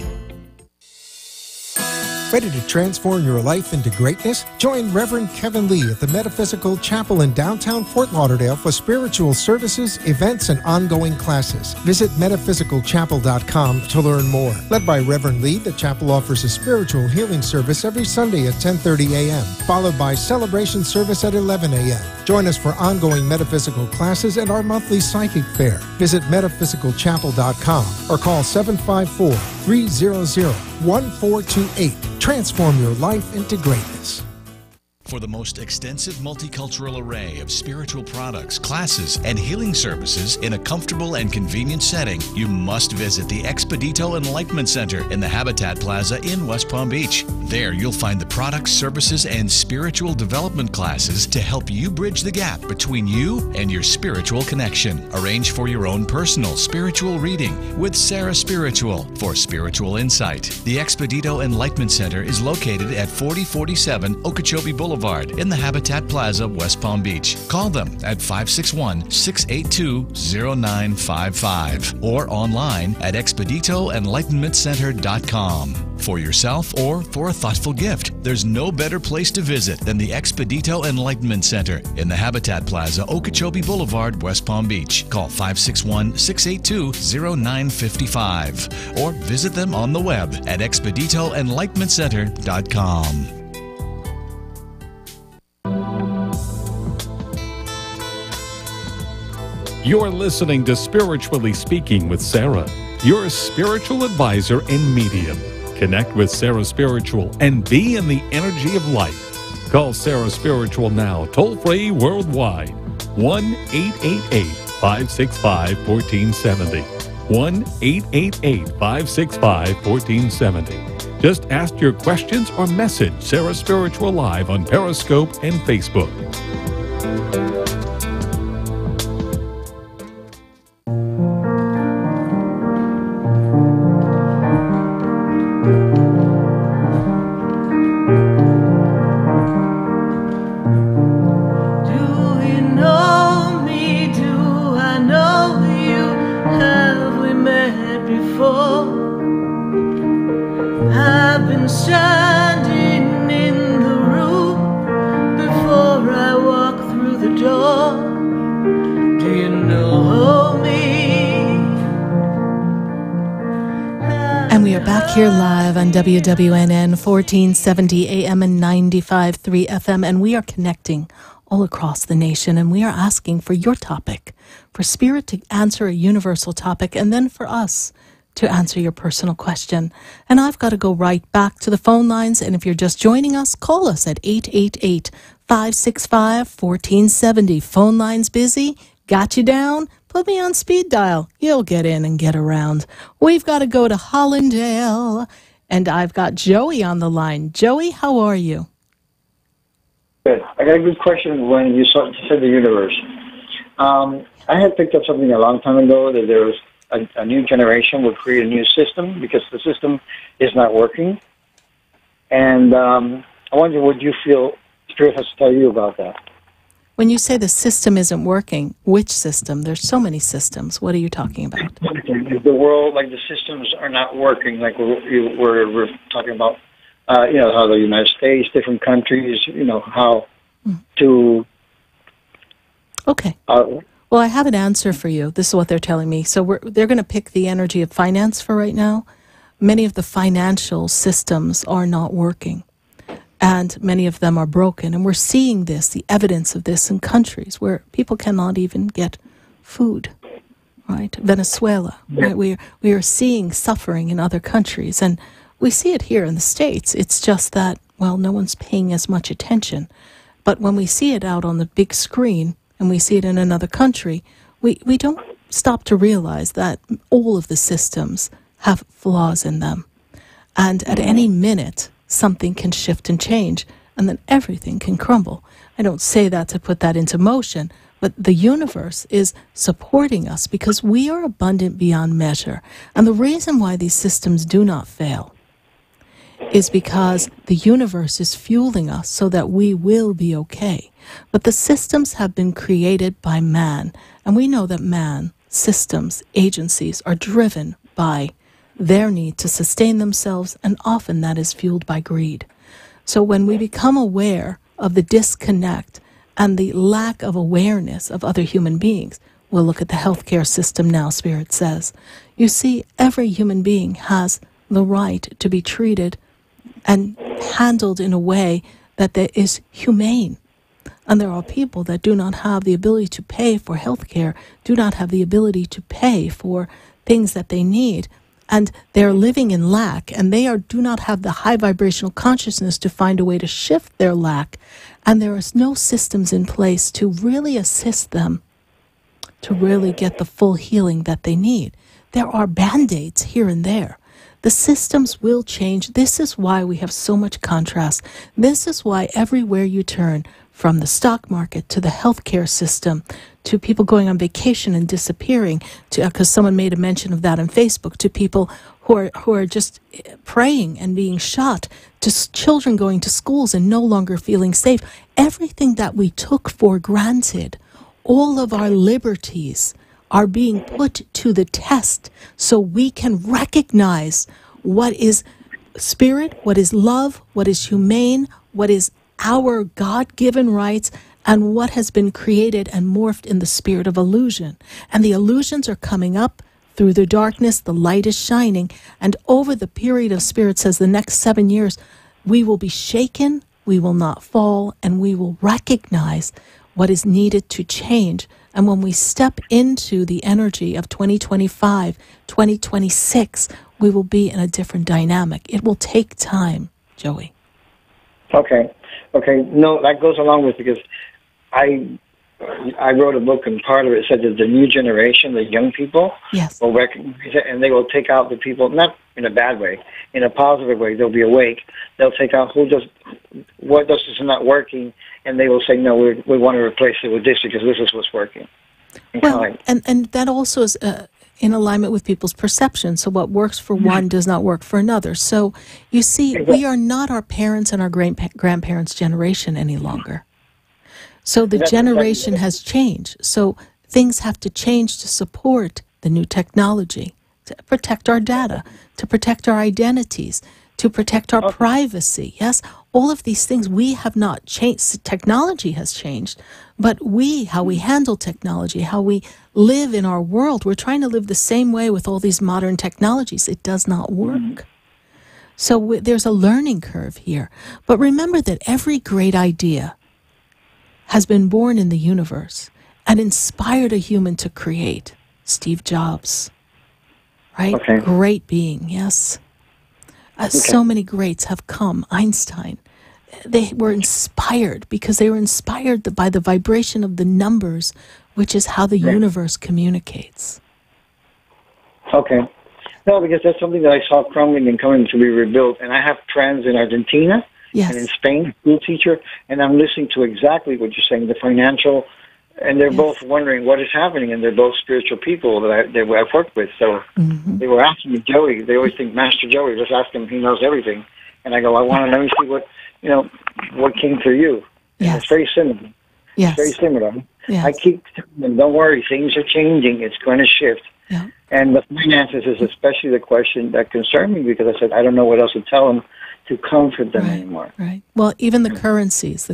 Ready to transform your life into greatness? Join Reverend Kevin Lee at the Metaphysical Chapel in downtown Fort Lauderdale for spiritual services, events, and ongoing classes. Visit metaphysicalchapel.com to learn more. Led by Reverend Lee, the chapel offers a spiritual healing service every Sunday at 10:30 a.m., followed by celebration service at 11 a.m. Join us for ongoing metaphysical classes and our monthly psychic fair. Visit metaphysicalchapel.com or call 754-300-1428. Transform your life into greatness. For the most extensive multicultural array of spiritual products, classes, and healing services in a comfortable and convenient setting, you must visit the Expedito Enlightenment Center in the Habitat Plaza in West Palm Beach. There you'll find the products, services, and spiritual development classes to help you bridge the gap between you and your spiritual connection. Arrange for your own personal spiritual reading with SarahSpiritual for spiritual insight. The Expedito Enlightenment Center is located at 4047 Okeechobee Boulevard in the Habitat Plaza, West Palm Beach. Call them at 561-682-0955 or online at expeditoenlightenmentcenter.com. For yourself or for a thoughtful gift, there's no better place to visit than the Expedito Enlightenment Center in the Habitat Plaza, Okeechobee Boulevard, West Palm Beach. Call 561-682-0955 or visit them on the web at expeditoenlightenmentcenter.com. You're listening to Spiritually Speaking with Sarah, your spiritual advisor and medium. Connect with SarahSpiritual and be in the energy of light. Call SarahSpiritual now, toll-free worldwide, 1-888-565-1470. 1-888-565-1470. Just ask your questions or message SarahSpiritual live on Periscope and Facebook. Here live on WWNN 1470 AM and 95.3 FM, and we are connecting all across the nation, and we are asking for your topic, for Spirit to answer a universal topic, and then for us to answer your personal question. And I've got to go right back to the phone lines, and if you're just joining us, call us at 888-565-1470. Phone lines busy? Got you down? Put me on speed dial. You'll get in and get around. We've got to go to Hollandale, and I've got Joey on the line. Joey, how are you? Good. I got a good question when you said the universe. I had picked up something a long time ago that there was a new generation would create a new system because the system is not working. And I wonder what you feel Spirit has to tell you about that. When you say the system isn't working, which system? There's so many systems. What are you talking about? The world, like the systems are not working. Like we're talking about, how the United States, different countries, how to... Okay. Well, I have an answer for you. This is what they're telling me. So they're going to pick the energy of finance for right now. Many of the financial systems are not working. And many of them are broken. And we're seeing this, the evidence of this in countries where people cannot even get food, right? Venezuela, right? We are seeing suffering in other countries. And we see it here in the States. It's just that, well, no one's paying as much attention. But when we see it out on the big screen and we see it in another country, we don't stop to realize that all of the systems have flaws in them. And at any minute, something can shift and change, and then everything can crumble. I don't say that to put that into motion, but the universe is supporting us because we are abundant beyond measure. And the reason why these systems do not fail is because the universe is fueling us so that we will be okay. But the systems have been created by man, and we know that man, systems, agencies are driven by their need to sustain themselves, and often that is fueled by greed. So when we become aware of the disconnect and the lack of awareness of other human beings, we'll look at the healthcare system now, Spirit says. You see, every human being has the right to be treated and handled in a way that is humane. And there are people that do not have the ability to pay for health care, do not have the ability to pay for things that they need, and they're living in lack, and they do not have the high vibrational consciousness to find a way to shift their lack, and there is no systems in place to really assist them to really get the full healing that they need. There are band-aids here and there. The systems will change. This is why we have so much contrast. This is why everywhere you turn, from the stock market to the healthcare system, to people going on vacation and disappearing, to because someone made a mention of that on Facebook, to people who are just praying and being shot, to children going to schools and no longer feeling safe. Everything that we took for granted, all of our liberties are being put to the test so we can recognize what is spirit, what is love, what is humane, what is our God-given rights, and what has been created and morphed in the spirit of illusion. And the illusions are coming up through the darkness, the light is shining, and over the period of Spirit says the next 7 years, we will be shaken, we will not fall, and we will recognize what is needed to change. And when we step into the energy of 2025, 2026, we will be in a different dynamic. It will take time, Joey. Okay. No, that goes along with, because I wrote a book, and part of it said that the new generation, the young people, will recognize it, and they will take out the people, not in a bad way, in a positive way. They'll be awake. They'll take out what is not working, and they will say, no, we want to replace it with this because this is what's working. And that also is in alignment with people's perception. So what works for one does not work for another. So you see, we are not our parents' and our grandparents' generation any longer. So the generation has changed. So things have to change to support the new technology, to protect our data, to protect our identities, to protect our privacy. Yes, all of these things we have not changed. Technology has changed, but how we handle technology, how we live in our world, we're trying to live the same way with all these modern technologies. It does not work. So there's a learning curve here. But remember that every great idea has been born in the universe and inspired a human to create. Steve Jobs, right? Okay. Great being, yes. So many greats have come. Einstein. They were inspired because they were inspired by the vibration of the numbers, which is how the universe communicates. Okay. No, because that's something that I saw crumbling and coming to be rebuilt. And I have friends in Argentina and in Spain, school teacher, and I'm listening to exactly what you're saying, the financial, and they're both wondering what is happening, and they're both spiritual people that I've worked with. So they were asking me, Joey, they always think, Master Joey, just ask him, he knows everything. And I go, I want to let me see what came through you. And it's very similar. It's very similar. I keep telling them, don't worry, things are changing. It's going to shift. And the finances is especially the question that concerned me, because I said, I don't know what else to tell them to comfort them anymore. Right. Well, even the currencies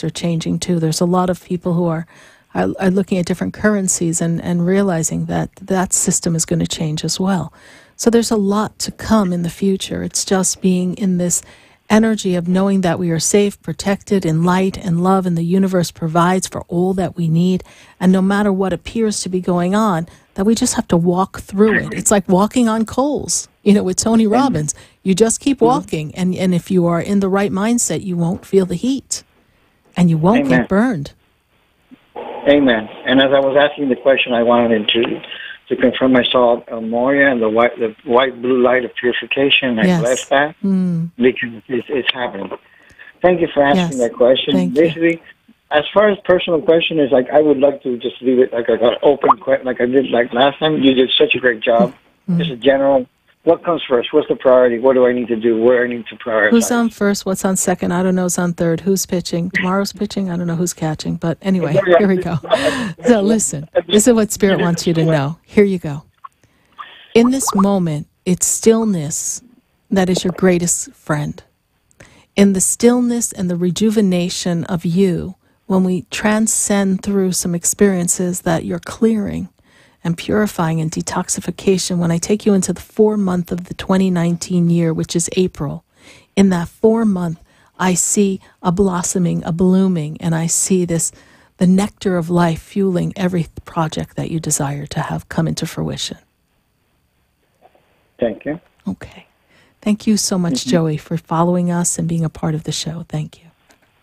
are changing too. There's a lot of people who are looking at different currencies and realizing that system is going to change as well. So there's a lot to come in the future. It's just being in this energy of knowing that we are safe, protected in light and love, and the universe provides for all that we need. And no matter what appears to be going on, that we just have to walk through it. It's like walking on coals, with Tony Robbins. You just keep walking, and if you are in the right mindset, you won't feel the heat, and you won't get burned. Amen. And as I was asking the question, I wanted to confirm I saw Moria and the white blue light of purification. I blessed that because it's happening. Thank you for asking that question. Basically, as far as personal question is, I would like to just leave it like I got open, like I did last time. You did such a great job. Just a general. What comes first? What's the priority? What do I need to do? Where I need to prioritize? Who's on first? What's on second? I don't know who's on third. Who's pitching? Tomorrow's pitching? I don't know who's catching. But anyway, here we go. So listen, this is what Spirit wants you to know. Here you go. In this moment, it's stillness that is your greatest friend. In the stillness and the rejuvenation of you, when we transcend through some experiences that you're clearing and purifying and detoxification, when I take you into the 4-month of the 2019 year, which is April, in that 4-month, I see a blossoming, a blooming, and I see the nectar of life fueling every project that you desire to have come into fruition. Thank you. Okay. Thank you so much, Joey, for following us and being a part of the show. Thank you.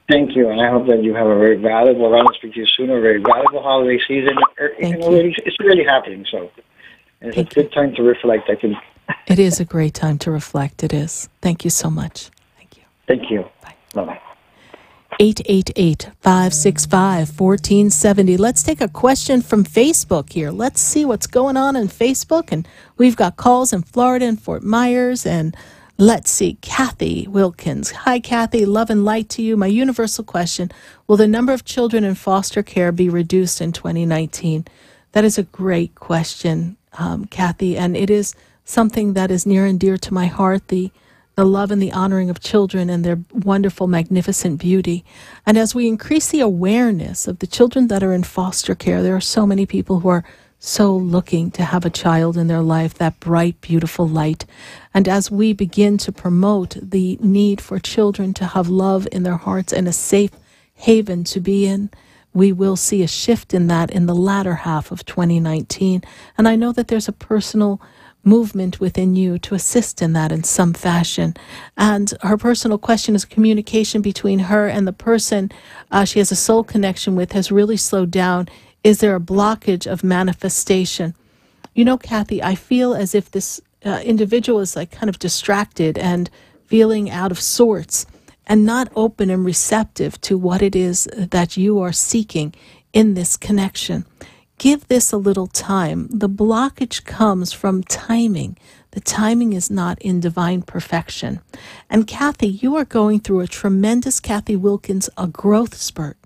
Thank you, and I hope that you have a very valuable, I'll speak to you soon, a very valuable holiday season. It's really happening, so it's a good time to reflect, I think. It is a great time to reflect. It is. Thank you so much. Thank you. Bye-bye. 888-565-1470. Let's take a question from Facebook here. Let's see what's going on Facebook. And we've got calls in Florida and Fort Myers. And let's see, Kathy Wilkins. Hi, Kathy. Love and light to you. My universal question, will the number of children in foster care be reduced in 2019? That is a great question, Kathy. And it is something that is near and dear to my heart, the love and the honoring of children and their wonderful, magnificent beauty. And as we increase the awareness of the children that are in foster care, there are so many people who are so looking to have a child in their life, that bright, beautiful light. And as we begin to promote the need for children to have love in their hearts and a safe haven to be in, we will see a shift in that in the latter half of 2019. And I know that there's a personal movement within you to assist in that in some fashion. And her personal question is communication between her and the person she has a soul connection with has really slowed down. Is there a blockage of manifestation? You know, Kathy, I feel as if this individual is like kind of distracted and feeling out of sorts and not open and receptive to what it is that you are seeking in this connection. Give this a little time. The blockage comes from timing. The timing is not in divine perfection. And Kathy, you are going through a tremendous, Kathy Wilkins, a growth spurt.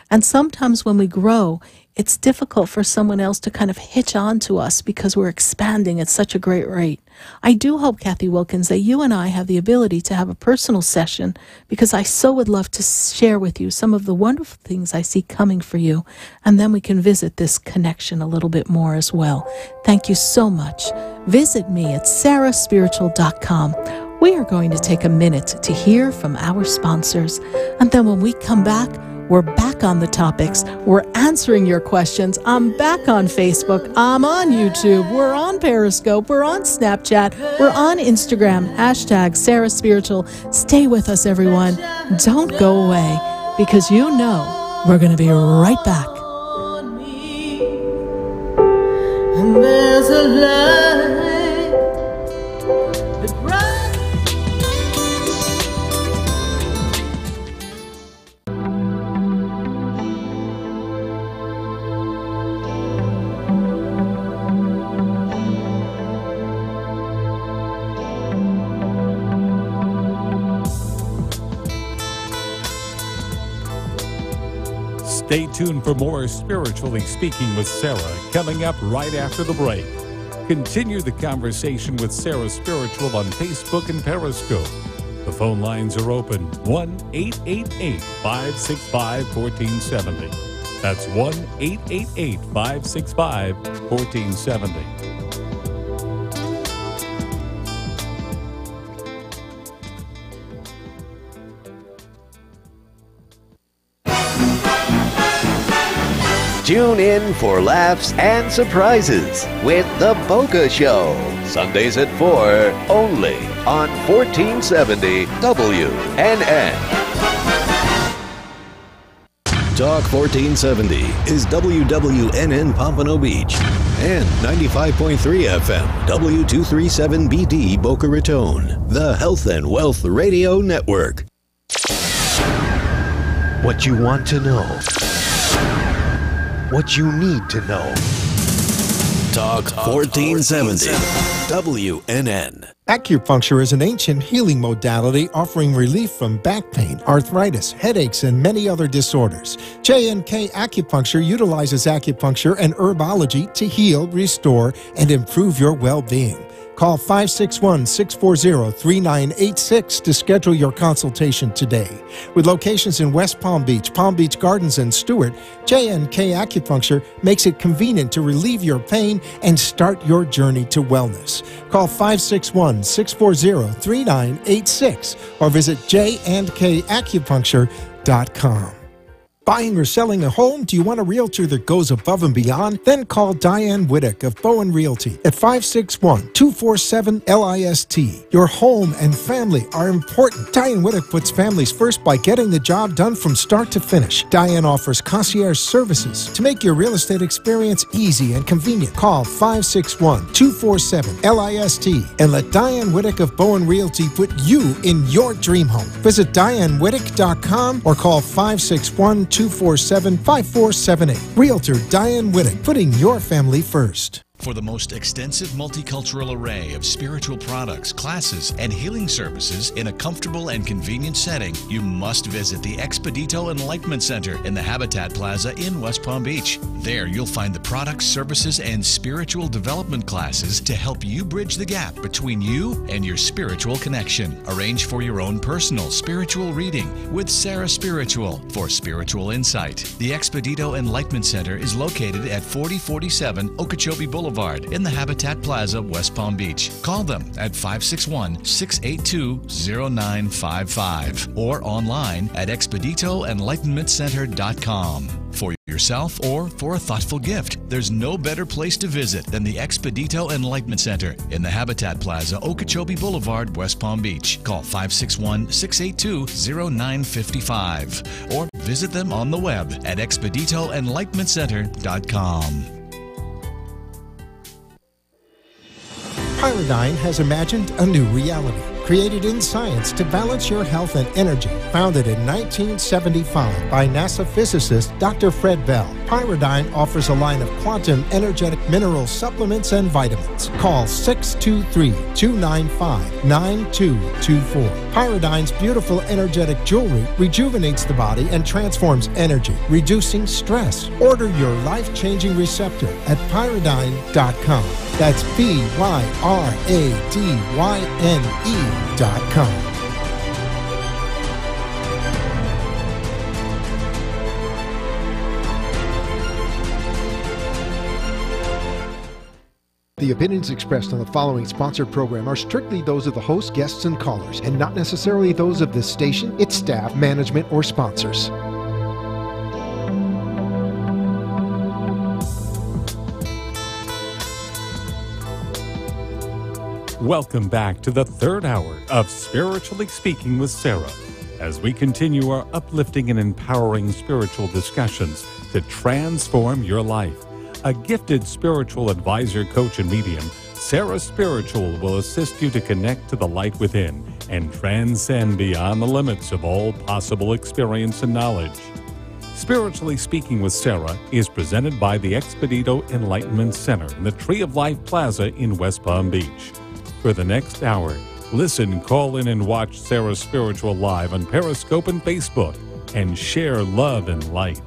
And sometimes when we grow, it's difficult for someone else to kind of hitch on to us because we're expanding at such a great rate. I do hope, Kathy Wilkins, that you and I have the ability to have a personal session, because I so would love to share with you some of the wonderful things I see coming for you, and then we can visit this connection a little bit more as well. Thank you so much. Visit me at SarahSpiritual.com. We are going to take a minute to hear from our sponsors, and then when we come back, we're back on the topics. We're answering your questions. I'm back on Facebook. I'm on YouTube. We're on Periscope. We're on Snapchat. We're on Instagram. Hashtag SarahSpiritual. Stay with us, everyone. Don't go away, because you know we're going to be right back. And there's a light that bright. Stay tuned for more Spiritually Speaking with Sarah coming up right after the break. Continue the conversation with Sarah Spiritual on Facebook and Periscope. The phone lines are open, 1-888-565-1470. That's 1-888-565-1470. Tune in for laughs and surprises with The Boca Show. Sundays at 4, only on 1470 WNN. Talk 1470 is WWNN Pompano Beach and 95.3 FM W237BD Boca Raton, the Health and Wealth Radio Network. What you want to know. What you need to know. Talk 1470 WNN. Acupuncture is an ancient healing modality offering relief from back pain, arthritis, headaches, and many other disorders. J&K Acupuncture utilizes acupuncture and herbology to heal, restore, and improve your well-being. Call 561-640-3986 to schedule your consultation today. With locations in West Palm Beach Gardens, and Stewart, J&K Acupuncture makes it convenient to relieve your pain and start your journey to wellness. Call 561-640-3986 or visit jandkacupuncture.com. Buying or selling a home? Do you want a realtor that goes above and beyond? Then call Diane Whittick of Bowen Realty at 561-247-LIST. Your home and family are important. Diane Whittick puts families first by getting the job done from start to finish. Diane offers concierge services to make your real estate experience easy and convenient. Call 561-247-LIST and let Diane Whittick of Bowen Realty put you in your dream home. Visit DianeWhittick.com or call 561-247-5478. Realtor Diane Whittick, putting your family first. For the most extensive multicultural array of spiritual products, classes, and healing services in a comfortable and convenient setting, you must visit the Expedito Enlightenment Center in the Habitat Plaza in West Palm Beach. There you'll find the products, services, and spiritual development classes to help you bridge the gap between you and your spiritual connection. Arrange for your own personal spiritual reading with SarahSpiritual for spiritual insight. The Expedito Enlightenment Center is located at 4047 Okeechobee Boulevard in the Habitat Plaza, West Palm Beach. Call them at 561-682-0955 or online at expeditoenlightenmentcenter.com. For yourself or for a thoughtful gift, there's no better place to visit than the Expedito Enlightenment Center in the Habitat Plaza, Okeechobee Boulevard, West Palm Beach. Call 561-682-0955 or visit them on the web at expeditoenlightenmentcenter.com. Pyridine has imagined a new reality, created in science to balance your health and energy. Founded in 1975 by NASA physicist Dr. Fred Bell, Pyridine offers a line of quantum energetic mineral supplements and vitamins. Call 623-295-9224. Pyridine's beautiful energetic jewelry rejuvenates the body and transforms energy, reducing stress. Order your life-changing receptor at pyridine.com. That's PYRADYNE.com. The opinions expressed on the following sponsored program are strictly those of the host, guests, and callers, and not necessarily those of this station, its staff, management, or sponsors. Welcome back to the third hour of Spiritually Speaking with Sarah, as we continue our uplifting and empowering spiritual discussions to transform your life. A gifted spiritual advisor, coach, and medium, SarahSpiritual will assist you to connect to the light within and transcend beyond the limits of all possible experience and knowledge. Spiritually Speaking with Sarah is presented by the Expedito Enlightenment Center in the Tree of Life Plaza in West Palm Beach. For the next hour, listen, call in, and watch SarahSpiritual live on Periscope and Facebook, and share love and light.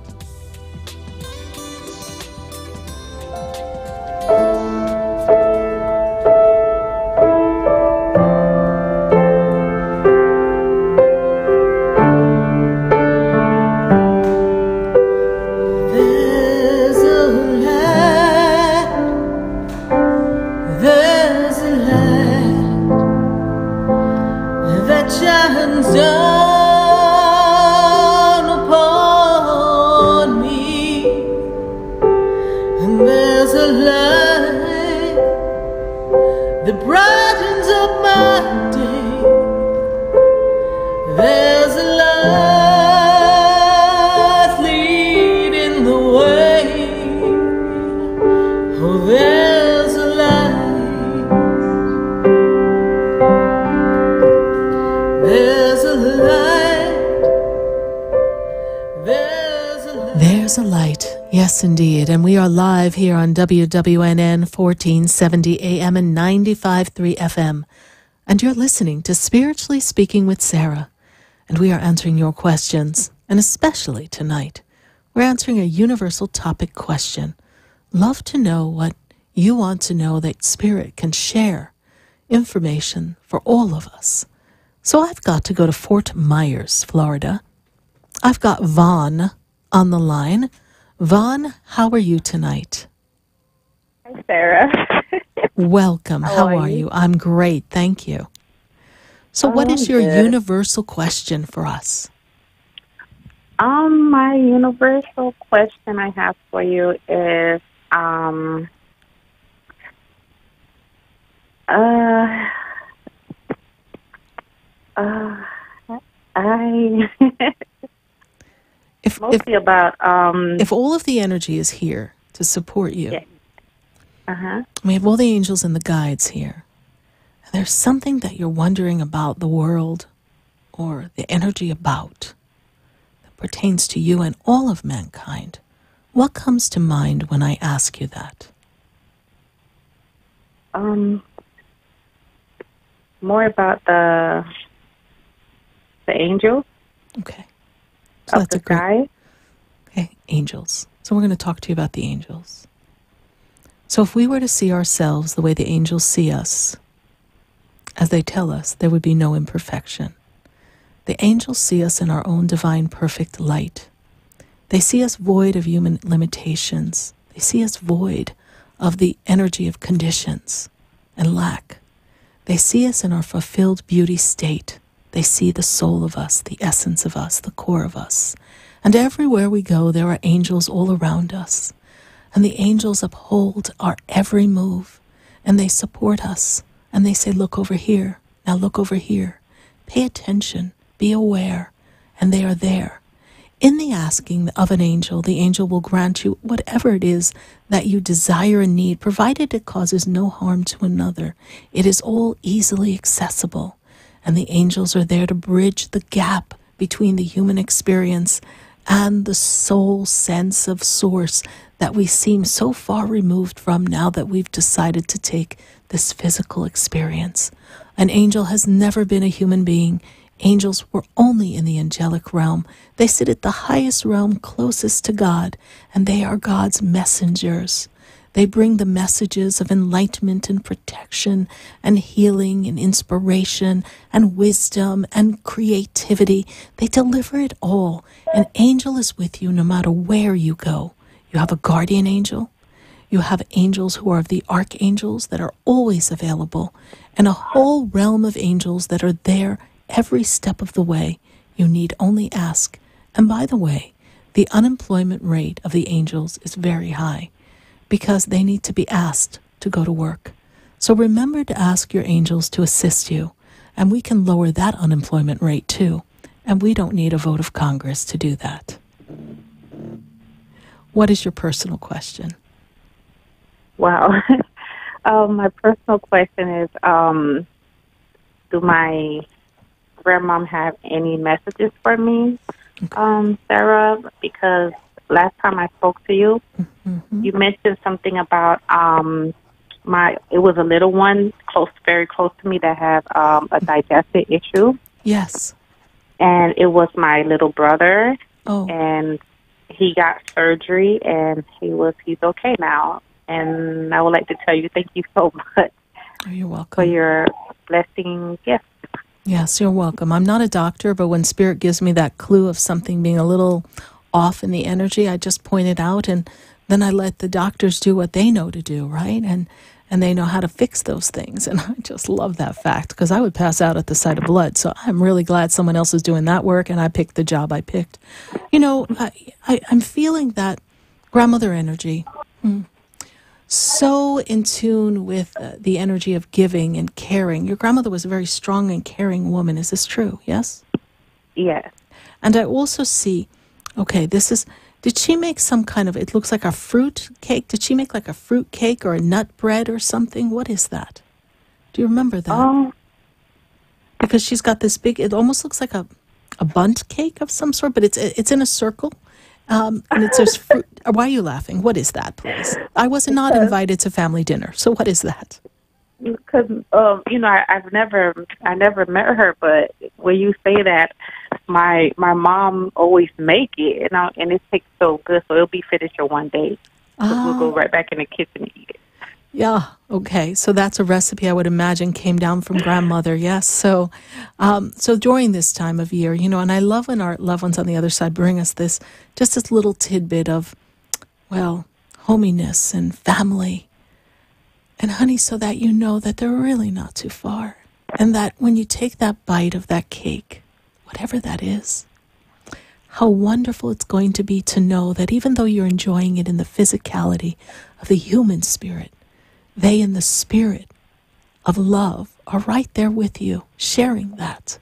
Indeed, and we are live here on WWNN 1470 AM and 95.3 FM, and you're listening to Spiritually Speaking with Sarah, and we are answering your questions, and especially tonight, we're answering a universal topic question. Love to know what you want to know that Spirit can share information for all of us. So I've got to go to Fort Myers, Florida. I've got Vaughn on the line. Vaughn, how are you tonight? Hi, Sarah. Welcome. How are you? I'm great, thank you. So what is your universal question for us? My universal question I have for you is, if all of the energy is here to support you, yeah. We have all the angels and the guides here. And there's something that you're wondering about the world or the energy about that pertains to you and all of mankind. What comes to mind when I ask you that? More about the angels. Okay. So that's a great. Sky. Okay, angels. So we're going to talk to you about the angels. So if we were to see ourselves the way the angels see us, as they tell us, there would be no imperfection. The angels see us in our own divine perfect light. They see us void of human limitations. They see us void of the energy of conditions and lack. They see us in our fulfilled beauty state. They see the soul of us, the essence of us, the core of us. And everywhere we go, there are angels all around us. And the angels uphold our every move. And they support us. And they say, look over here. Now look over here. Pay attention. Be aware. And they are there. In the asking of an angel, the angel will grant you whatever it is that you desire and need, provided it causes no harm to another. It is all easily accessible. And the angels are there to bridge the gap between the human experience and the soul sense of source that we seem so far removed from now that we've decided to take this physical experience. An angel has never been a human being. Angels were only in the angelic realm. They sit at the highest realm closest to God, and they are God's messengers. They bring the messages of enlightenment and protection and healing and inspiration and wisdom and creativity. They deliver it all. An angel is with you no matter where you go. You have a guardian angel. You have angels who are of the archangels that are always available, and a whole realm of angels that are there every step of the way. You need only ask. And by the way, the unemployment rate of the angels is very high because they need to be asked to go to work. So remember to ask your angels to assist you, and we can lower that unemployment rate too. And we don't need a vote of Congress to do that. What is your personal question? Wow. My personal question is, do my grandmom have any messages for me, Sarah? Because last time I spoke to you, you mentioned something about it was a little one very close to me that had a digestive issue. Yes. And it was my little brother. Oh. And he got surgery, and he's okay now. And I would like to tell you thank you so much. Oh, you're welcome. For your blessing gift. Yes, you're welcome. I'm not a doctor, but when Spirit gives me that clue of something being a little off in the energy, I just point it out, and then I let the doctors do what they know to do, right? And they know how to fix those things. And I just love that fact, because I would pass out at the sight of blood. So I'm really glad someone else is doing that work, and I picked the job I picked. You know, I'm feeling that grandmother energy, so in tune with the energy of giving and caring. Your grandmother was a very strong and caring woman. Is this true? Yes? Yes. And I also see, okay, did she make some kind of, it looks like a fruit cake. Did she make like a fruit cake or a nut bread or something? What is that? Do you remember that? Because she's got this big, it almost looks like a bundt cake of some sort, but it's in a circle. And it says fruit. Why are you laughing? What is that, please? I was not invited to family dinner. So what is that? Because, I never met her, but when you say that, my mom always make it, and it tastes so good, so it'll be finished in one day. We'll go right back in the kitchen and eat it. Yeah. Okay. So that's a recipe I would imagine came down from grandmother. Yes. So, so during this time of year, and I love when our loved ones on the other side bring us this little tidbit of, well, hominess and family. And honey, so that you know that they're really not too far. And that when you take that bite of that cake, whatever that is, how wonderful it's going to be to know that even though you're enjoying it in the physicality of the human spirit, they in the spirit of love are right there with you, sharing that.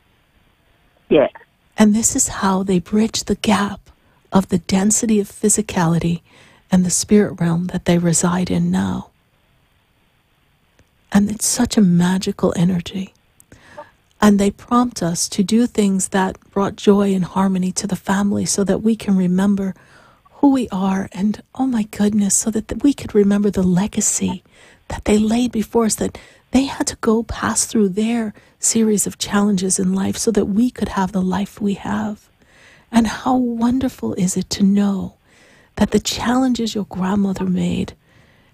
Yeah. And this is how they bridge the gap of the density of physicality and the spirit realm that they reside in now. And it's such a magical energy. And they prompt us to do things that brought joy and harmony to the family so that we can remember who we are and, oh my goodness, so that we could remember the legacy that they laid before us, that they had to go pass through their series of challenges in life so that we could have the life we have. And how wonderful is it to know that the challenges your grandmother made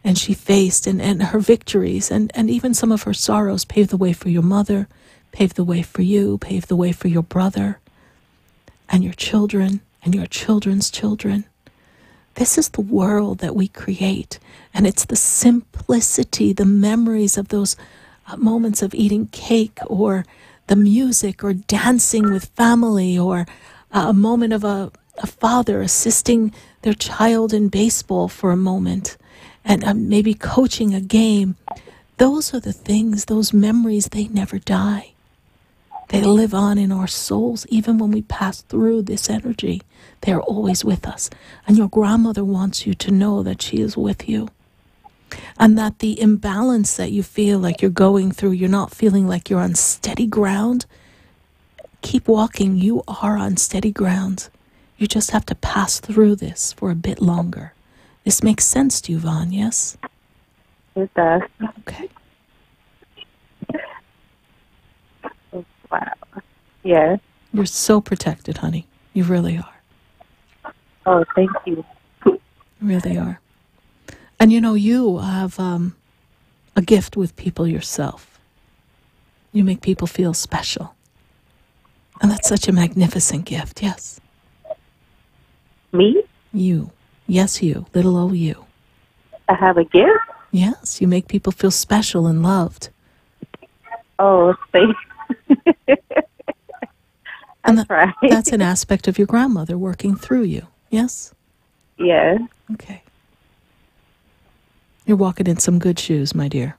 and she faced and her victories and even some of her sorrows paved the way for your mother, paved the way for you, paved the way for your brother and your children and your children's children. This is the world that we create, and it's the simplicity, the memories of those moments of eating cake or the music or dancing with family or a moment of a father assisting their child in baseball for a moment and maybe coaching a game. Those are the things, those memories, they never die. They live on in our souls even when we pass through this energy. They're always with us. And your grandmother wants you to know that she is with you. And that the imbalance that you feel like you're going through, you're not feeling like you're on steady ground. Keep walking. You are on steady ground. You just have to pass through this for a bit longer. This makes sense to you, Vaughn, yes? It does. Okay. Wow. Yes. You're so protected, honey. You really are. Oh, thank you. You really are. And you have a gift with people yourself. You make people feel special. And that's such a magnificent gift, yes. Me? You. Yes, you. Little old you. I have a gift? Yes, you make people feel special and loved. Oh, thank And that's an aspect of your grandmother working through you, yes? Yes. Okay. You're walking in some good shoes, my dear.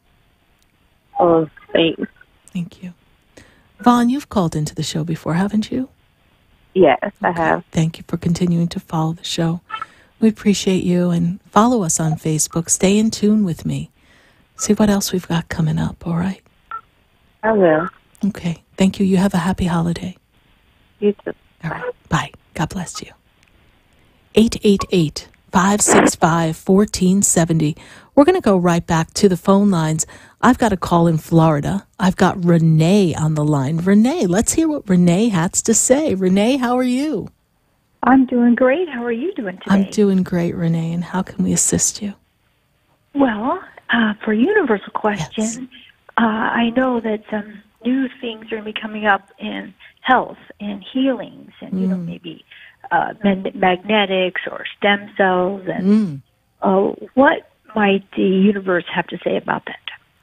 Oh, thanks. Thank you. Vaughn, you've called into the show before, haven't you? Yes, I have. Thank you for continuing to follow the show. We appreciate you, and follow us on Facebook. Stay in tune with me. See what else we've got coming up, all right? I will. Okay. Thank you. You have a happy holiday. You too. All right. Bye. God bless you. 888-565-1470. We're going to go right back to the phone lines. I've got a call in Florida. I've got Renee on the line. Renee, let's hear what Renee has to say. Renee, how are you? I'm doing great. How are you doing today? I'm doing great, Renee. And how can we assist you? Well, for a universal question, I know that some new things are going to be coming up in health and healings and, maybe magnetics or stem cells. And what might the universe have to say about that?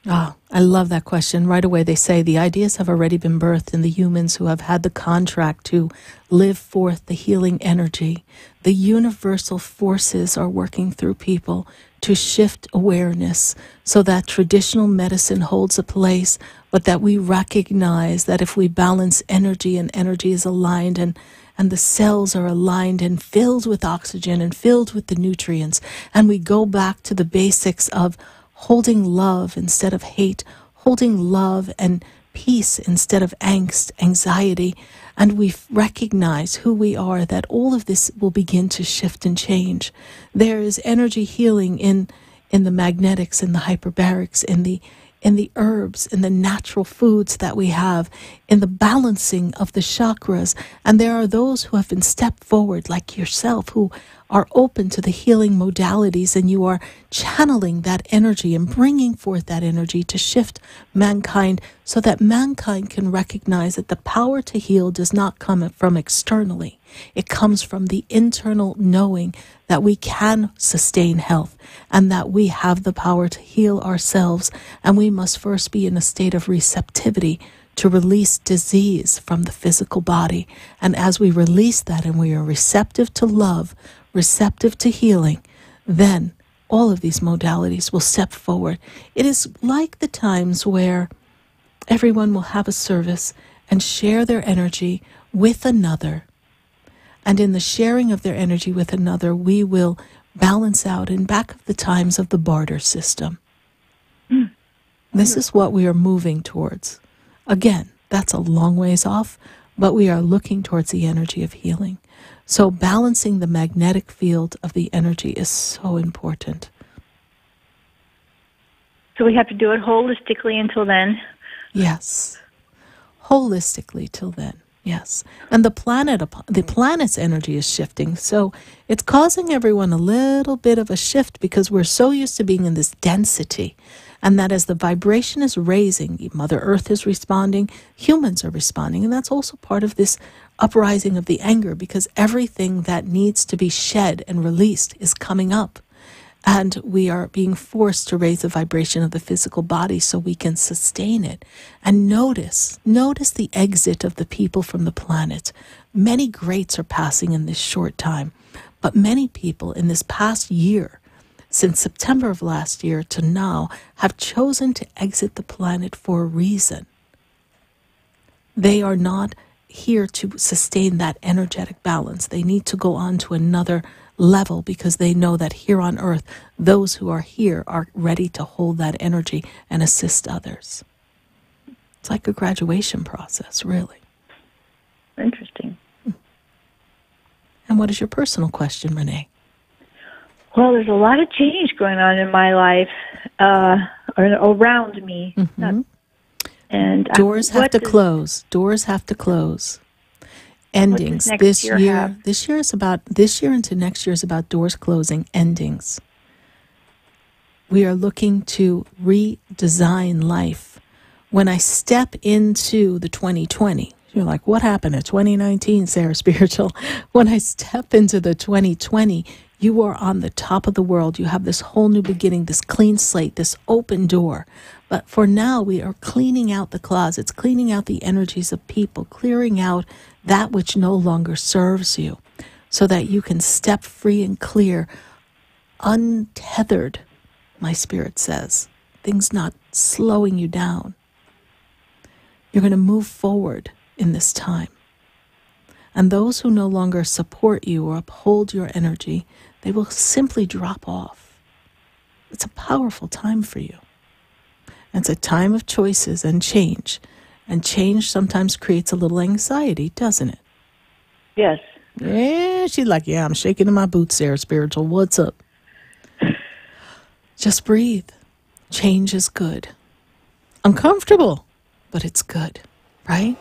Oh, I love that question. Right away, they say the ideas have already been birthed in the humans who have had the contract to live forth the healing energy. The universal forces are working through people to shift awareness so that traditional medicine holds a place, but that we recognize that if we balance energy and energy is aligned and the cells are aligned and filled with oxygen and filled with the nutrients, and we go back to the basics of holding love instead of hate, holding love and peace instead of angst, anxiety, and we recognize who we are, that all of this will begin to shift and change. There is energy healing in the magnetics, in the hyperbarics, in the herbs, in the natural foods that we have, in the balancing of the chakras. And there are those who have been stepped forward, like yourself, who are open to the healing modalities and you are channeling that energy and bringing forth that energy to shift mankind so that mankind can recognize that the power to heal does not come from externally. It comes from the internal knowing that we can sustain health and that we have the power to heal ourselves, and we must first be in a state of receptivity to release disease from the physical body. And as we release that and we are receptive to love, receptive to healing, then all of these modalities will step forward. It is like the times where everyone will have a service and share their energy with another. And in the sharing of their energy with another, we will balance out in back of the times of the barter system. This is what we are moving towards. Again, that's a long ways off, but we are looking towards the energy of healing. So balancing the magnetic field of the energy is so important. So we have to do it holistically until then? Yes. Holistically till then, yes. And the planet's energy is shifting, so it's causing everyone a little bit of a shift because we're so used to being in this density. And that as the vibration is raising, Mother Earth is responding, humans are responding. And that's also part of this uprising of the anger, because everything that needs to be shed and released is coming up. And we are being forced to raise the vibration of the physical body so we can sustain it. And notice the exit of the people from the planet. Many greats are passing in this short time, but many people in this past year, since September of last year to now, have chosen to exit the planet for a reason. They are not here to sustain that energetic balance. They need to go on to another level because they know that here on Earth, those who are here are ready to hold that energy and assist others. It's like a graduation process, really. Interesting. And what is your personal question, Renee? Well, there's a lot of change going on in my life, or around me. Mm-hmm. Doors have to close. Doors have to close. Endings. This year into next year is about doors closing, endings. We are looking to redesign life. When I step into the 2020, you're like, what happened to 2019, SarahSpiritual? When I step into the 2020, you are on the top of the world. You have this whole new beginning, this clean slate, this open door. But for now, we are cleaning out the closets, cleaning out the energies of people, clearing out that which no longer serves you, so that you can step free and clear, untethered, my spirit says. Things not slowing you down. You're going to move forward in this time. And those who no longer support you or uphold your energy, they will simply drop off. It's a powerful time for you. It's a time of choices and change. And change sometimes creates a little anxiety, doesn't it? Yes. Yeah, she's like, yeah, I'm shaking in my boots, SarahSpiritual. What's up? Just breathe. Change is good. Uncomfortable, but it's good, right?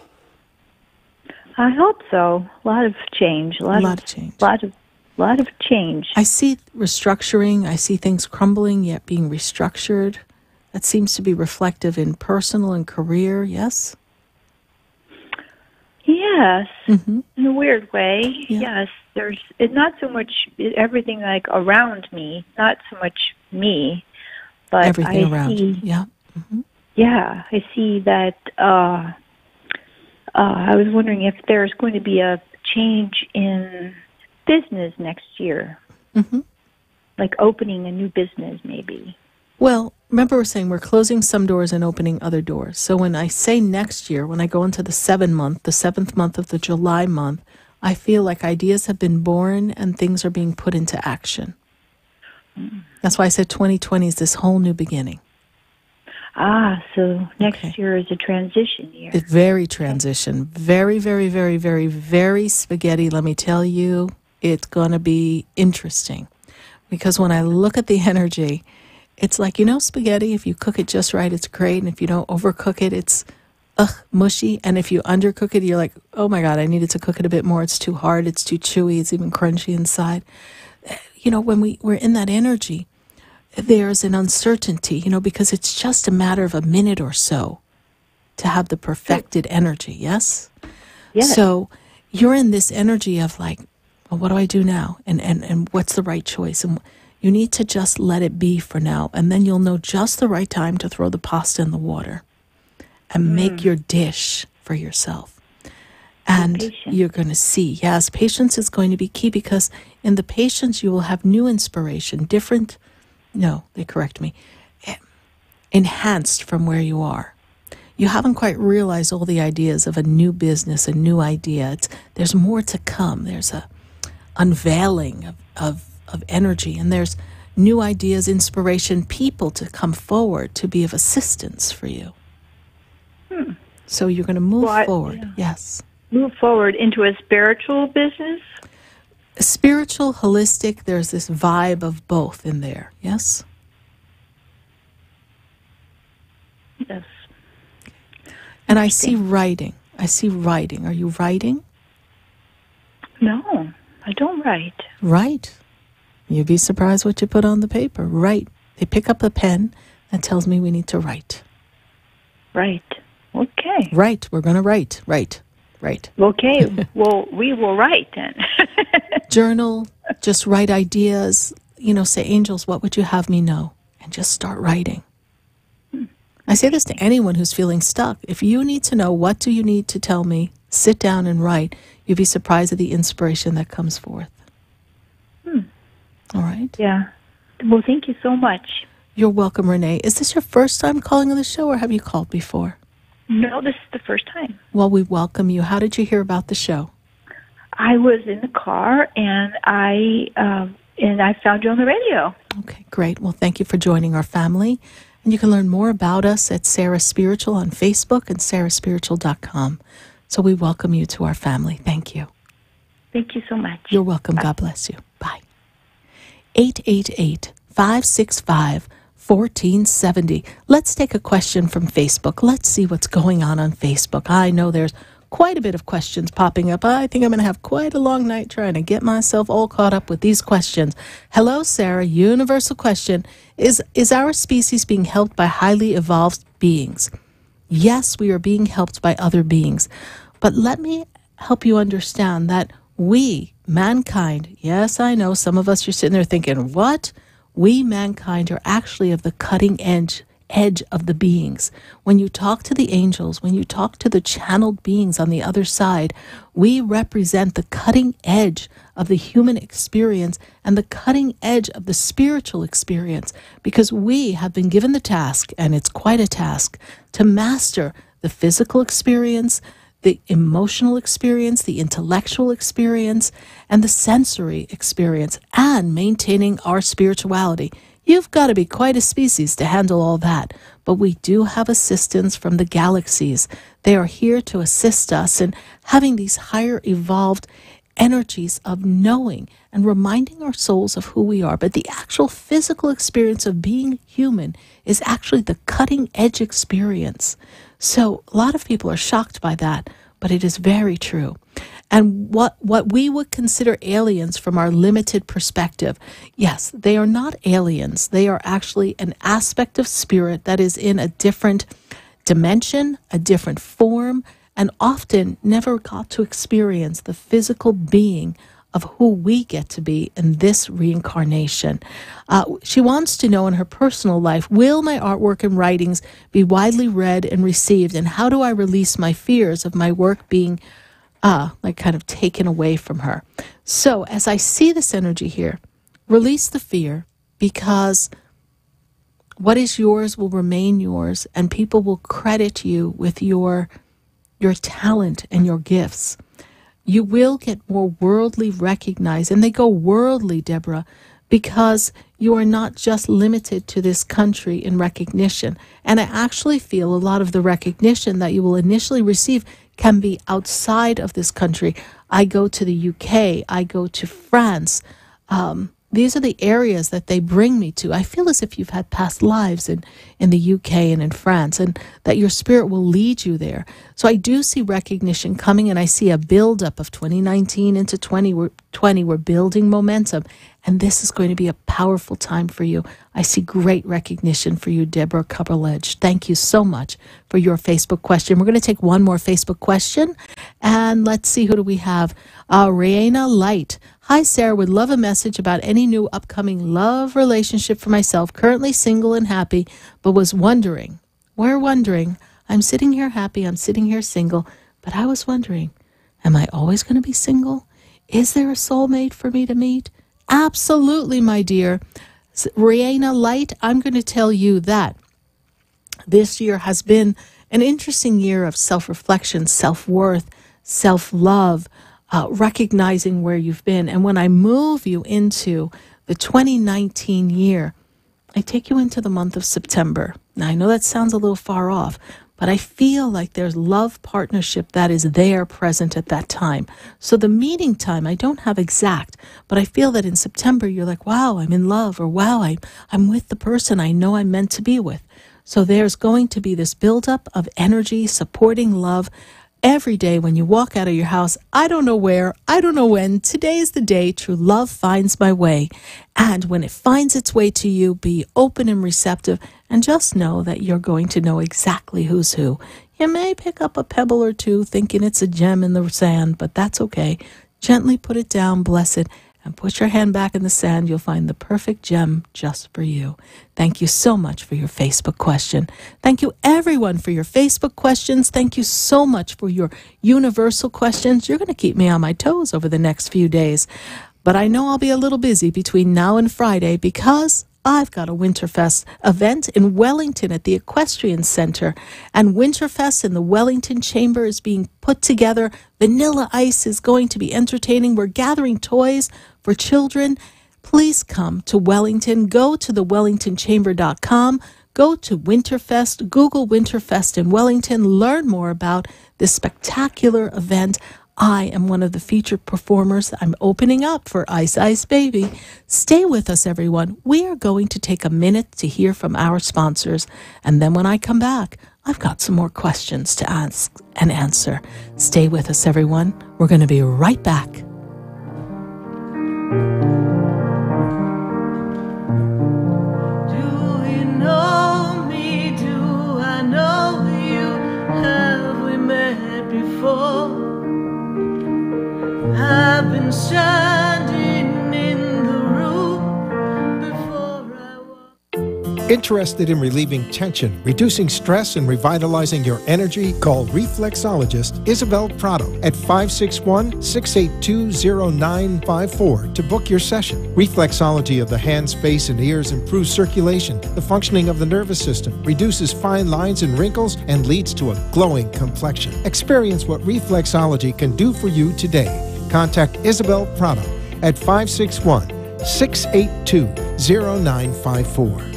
I hope so. A lot of change. A lot of change. A lot of change. I see restructuring. I see things crumbling yet being restructured. That seems to be reflective in personal and career, yes? Yes, Mm-hmm. in a weird way. Yeah. Yes, it's not so much everything like around me, not so much me, but everything around you. Yeah. Mm-hmm. Yeah, I see that. I was wondering if there's going to be a change in business next year, Mm-hmm. like opening a new business, maybe. Well, remember we're saying we're closing some doors and opening other doors. So when I say next year, when I go into the 7th month of the July month, I feel like ideas have been born and things are being put into action. That's why I said 2020 is this whole new beginning. So next year is a transition year. It's very transition. Very, very, very, very, very spaghetti. Let me tell you, it's going to be interesting. Because when I look at the energy, it's like, spaghetti, if you cook it just right, it's great. And if you don't overcook it, it's mushy. And if you undercook it, you're like, oh my God, I needed to cook it a bit more. It's too hard. It's too chewy. It's even crunchy inside. when we're in that energy, there's an uncertainty, because it's just a matter of a minute or so to have the perfected energy, yes? Yes. So you're in this energy of like, well, what do I do now? And what's the right choice? And you need to just let it be for now. And then you'll know just the right time to throw the pasta in the water and make your dish for yourself. And you're going to see, yes, patience is going to be key, because in the patience you will have new inspiration, enhanced from where you are. You haven't quite realized all the ideas of a new business, a new idea. There's more to come. There's a unveiling of energy, and there's new ideas, inspiration, people to come forward to be of assistance for you. So you're going to move forward. Yeah. Yes. Move forward into a spiritual business? Spiritual, holistic, there's this vibe of both in there. Yes? Yes. And I see writing. Are you writing? No, I don't write. Write. You'd be surprised what you put on the paper. Write. They pick up a pen that tells me we need to write. Right. Okay. Right. We're going to write. Right. Okay. Well, we will write then. Journal. Just write ideas. Say, angels, what would you have me know? And just start writing. I say this to anyone who's feeling stuck. If you need to know, what do you need to tell me? Sit down and write. You'd be surprised at the inspiration that comes forth. All right? Yeah. Well, thank you so much. You're welcome, Renee. Is this your first time calling on the show, or have you called before? No, this is the first time. Well, we welcome you. How did you hear about the show? I was in the car, and I found you on the radio. Okay, great. Well, thank you for joining our family. And you can learn more about us at SarahSpiritual on Facebook and SarahSpiritual.com. So we welcome you to our family. Thank you. Thank you so much. You're welcome. Bye. God bless you. Bye. 888-565-1470. Let's take a question from Facebook. Let's see what's going on Facebook. I know there's quite a bit of questions popping up. I think I'm going to have quite a long night trying to get myself all caught up with these questions. Hello, Sarah. Universal question. Is our species being helped by highly evolved beings? Yes, we are being helped by other beings. But let me help you understand that we, mankind, yes, I know some of us are sitting there thinking, what? We, mankind, are actually of the cutting edge of the beings. When you talk to the angels, when you talk to the channeled beings on the other side, we represent the cutting edge of the human experience and the cutting edge of the spiritual experience, because we have been given the task, and it's quite a task, to master the physical experience, the emotional experience, the intellectual experience, and the sensory experience, and maintaining our spirituality. You've got to be quite a species to handle all that. But we do have assistance from the galaxies. They are here to assist us in having these higher evolved energies of knowing and reminding our souls of who we are. But the actual physical experience of being human is actually the cutting edge experience. So a lot of people are shocked by that, but it is very true. And what we would consider aliens from our limited perspective, yes, they are not aliens. They are actually an aspect of spirit that is in a different dimension, a different form, and often never got to experience the physical being of who we get to be in this reincarnation. She wants to know in her personal life, will my artwork and writings be widely read and received? And how do I release my fears of my work being kind of taken away from her? So as I see this energy here, release the fear, because what is yours will remain yours, and people will credit you with your talent and your gifts. You will get more worldly recognized, and they go worldly, Deborah, because you are not just limited to this country in recognition. And I actually feel a lot of the recognition that you will initially receive can be outside of this country. I go to the UK, I go to France. these are the areas that they bring me to. I feel as if you've had past lives in the UK and in France, and that your spirit will lead you there. So I do see recognition coming, and I see a buildup of 2019 into 2020. We're building momentum, and this is going to be a powerful time for you. I see great recognition for you, Deborah Copperledge. Thank you so much for your Facebook question. We're going to take one more Facebook question, and let's see, who do we have? Rihanna Light. Hi, Sarah. Would love a message about any new upcoming love relationship for myself. Currently single and happy, but was wondering. We're wondering. I'm sitting here happy. I'm sitting here single, but I was wondering, am I always going to be single? Is there a soulmate for me to meet? Absolutely, my dear. Rihanna Light, I'm going to tell you that this year has been an interesting year of self-reflection, self-worth, self-love, recognizing where you've been. And when I move you into the 2019 year, I take you into the month of September. Now, I know that sounds a little far off, but I feel like there's love partnership that is there present at that time. So the meeting time, I don't have exact, but I feel that in September, you're like, wow, I'm in love, or wow, I'm with the person I know I'm meant to be with. So there's going to be this buildup of energy, supporting love. Every day when you walk out of your house, I don't know where, I don't know when, today is the day true love finds my way. And when it finds its way to you, be open and receptive, and just know that you're going to know exactly who's who. You may pick up a pebble or two thinking it's a gem in the sand, but that's okay. Gently put it down, bless it, and put your hand back in the sand. You'll find the perfect gem just for you. Thank you so much for your Facebook question. Thank you, everyone, for your Facebook questions. Thank you so much for your universal questions. You're going to keep me on my toes over the next few days. But I know I'll be a little busy between now and Friday because I've got a Winterfest event in Wellington at the Equestrian Center. And Winterfest in the Wellington Chamber is being put together. Vanilla Ice is going to be entertaining. We're gathering toys for children. Please come to Wellington. Go to the wellingtonchamber.com. Go to Winterfest. Google Winterfest in Wellington. Learn more about this spectacular event. I am one of the featured performers. I'm opening up for Ice Ice Baby. Stay with us, everyone. We are going to take a minute to hear from our sponsors. And then when I come back, I've got some more questions to ask and answer. Stay with us, everyone. We're going to be right back. Do you know me? Do I know you? Have we met before? I've been standing in the room before I walk. Interested in relieving tension, reducing stress, and revitalizing your energy? Call reflexologist Isabel Prado at 561-682-0954 to book your session. Reflexology of the hands, face, and ears improves circulation, the functioning of the nervous system, reduces fine lines and wrinkles, and leads to a glowing complexion. Experience what reflexology can do for you today. Contact Isabel Prado at 561-682-0954.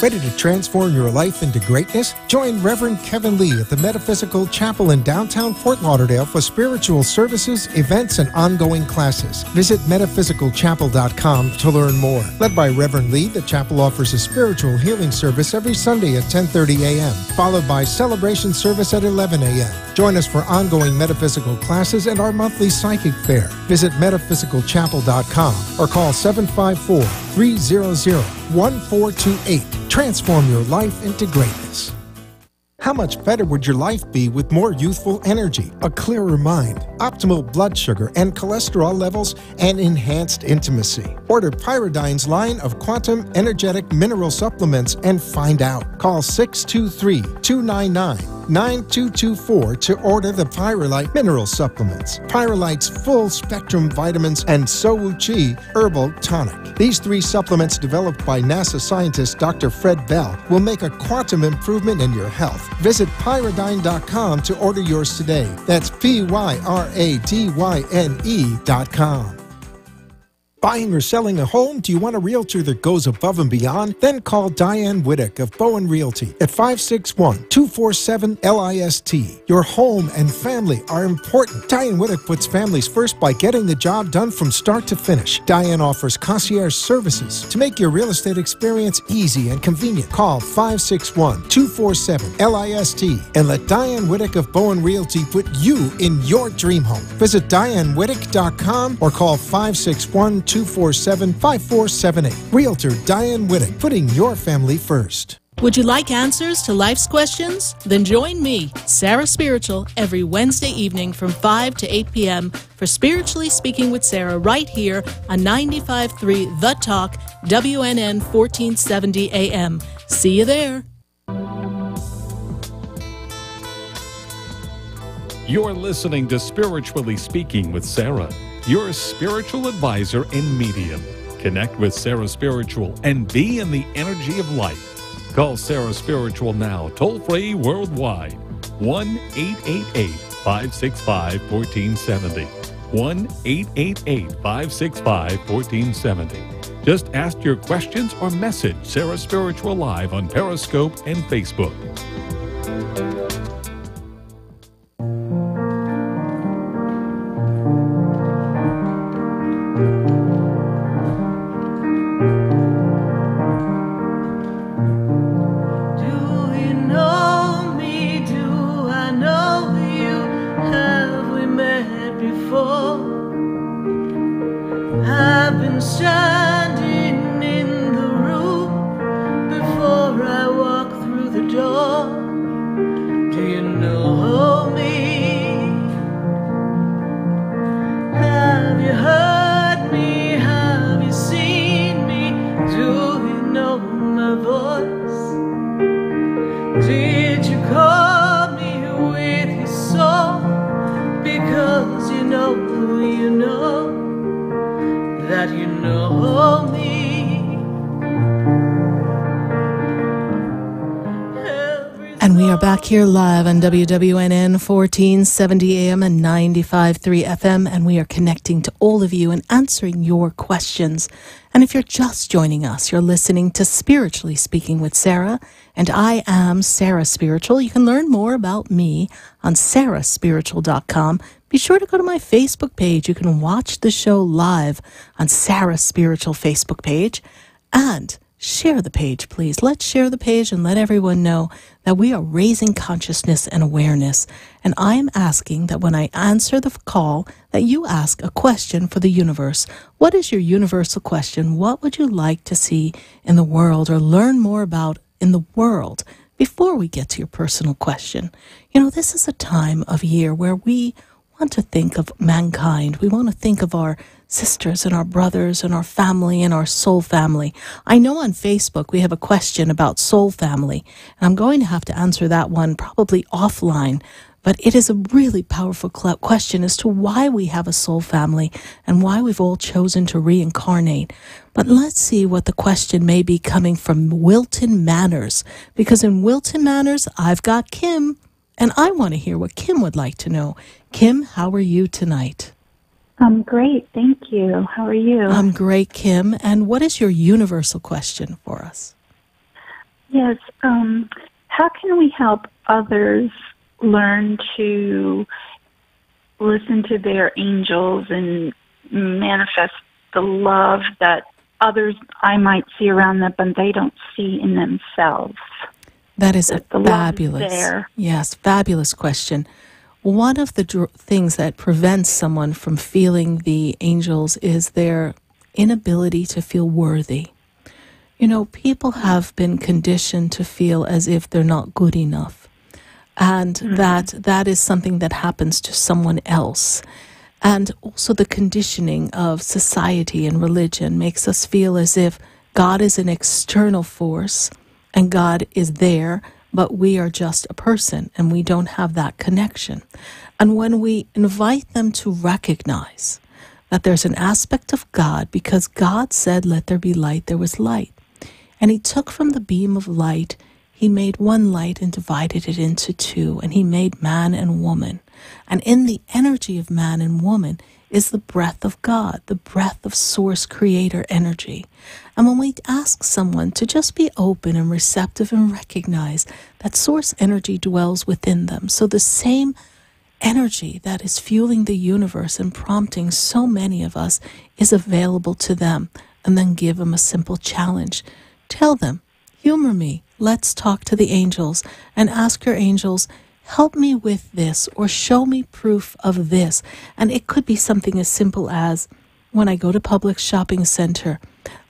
Ready to transform your life into greatness? Join Reverend Kevin Lee at the Metaphysical Chapel in downtown Fort Lauderdale for spiritual services, events, and ongoing classes. Visit metaphysicalchapel.com to learn more. Led by Reverend Lee, the chapel offers a spiritual healing service every Sunday at 10:30 a.m., followed by celebration service at 11 a.m. Join us for ongoing metaphysical classes and our monthly psychic fair. Visit metaphysicalchapel.com or call 754-300-1428. Transform your life into greatness. How much better would your life be with more youthful energy, a clearer mind, optimal blood sugar and cholesterol levels, and enhanced intimacy? Order Pyridine's line of quantum energetic mineral supplements and find out. Call 623-299-9224 to order the Pyrolite mineral supplements, Pyrolite's full spectrum vitamins, and So-Wu-Chi herbal tonic. These three supplements developed by NASA scientist Dr. Fred Bell will make a quantum improvement in your health. Visit Pyridine.com to order yours today. That's Pyradine.com. Buying or selling a home? Do you want a realtor that goes above and beyond? Then call Diane Whittick of Bowen Realty at 561-247-LIST. Your home and family are important. Diane Whittick puts families first by getting the job done from start to finish. Diane offers concierge services to make your real estate experience easy and convenient. Call 561-247-LIST and let Diane Whittick of Bowen Realty put you in your dream home. Visit DianeWhittick.com or call 561-247-5478. Realtor Diane Whittick, putting your family first. Would you like answers to life's questions? Then join me, Sarah Spiritual, every Wednesday evening from 5 to 8 p.m. for Spiritually Speaking with Sarah right here on 95.3 The Talk, WNN 1470 AM. See you there. You're listening to Spiritually Speaking with Sarah, your spiritual advisor and medium. Connect with Sarah Spiritual and be in the energy of life. Call Sarah Spiritual now, toll-free worldwide. 1-888-565-1470. 1-888-565-1470. Just ask your questions or message Sarah Spiritual live on Periscope and Facebook. And we are back here live on WWNN 1470 AM and 95.3 FM, and we are connecting to all of you and answering your questions. And if you're just joining us, you're listening to Spiritually Speaking with Sarah, and I am Sarah Spiritual. You can learn more about me on SarahSpiritual.com. Be sure to go to my Facebook page. You can watch the show live on Sarah Spiritual Facebook page, and share the page, please. Let's share the page and let everyone know that we are raising consciousness and awareness. And I am asking that when I answer the call, that you ask a question for the universe. What is your universal question? What would you like to see in the world or learn more about in the world before we get to your personal question? You know, this is a time of year where we want to think of mankind. We want to think of our sisters and our brothers and our family and our soul family. I know on Facebook we have a question about soul family, and I'm going to have to answer that one probably offline, but it is a really powerful question as to why we have a soul family and why we've all chosen to reincarnate. But let's see what the question may be coming from Wilton Manors, because in Wilton Manors I've got Kim, and I want to hear what Kim would like to know. Kim, how are you tonight? I'm great, thank you. How are you? I'm great, Kim. And what is your universal question for us? Yes, how can we help others learn to listen to their angels and manifest the love that others I might see around them, but they don't see in themselves? That is a fabulous, yes, fabulous question. One of the things that prevents someone from feeling the angels is their inability to feel worthy. You know, people have been conditioned to feel as if they're not good enough, and that is something that happens to someone else. And also the conditioning of society and religion makes us feel as if God is an external force and God is there, but we are just a person and we don't have that connection. And when we invite them to recognize that there's an aspect of God, because God said, let there be light, there was light. And he took from the beam of light, he made one light and divided it into two, and he made man and woman. And in the energy of man and woman is the breath of God, the breath of source creator energy. And when we ask someone to just be open and receptive and recognize that source energy dwells within them, so the same energy that is fueling the universe and prompting so many of us is available to them, and then give them a simple challenge. Tell them, humor me, let's talk to the angels, and ask your angels, help me with this, or show me proof of this. And it could be something as simple as, when I go to Publix shopping center,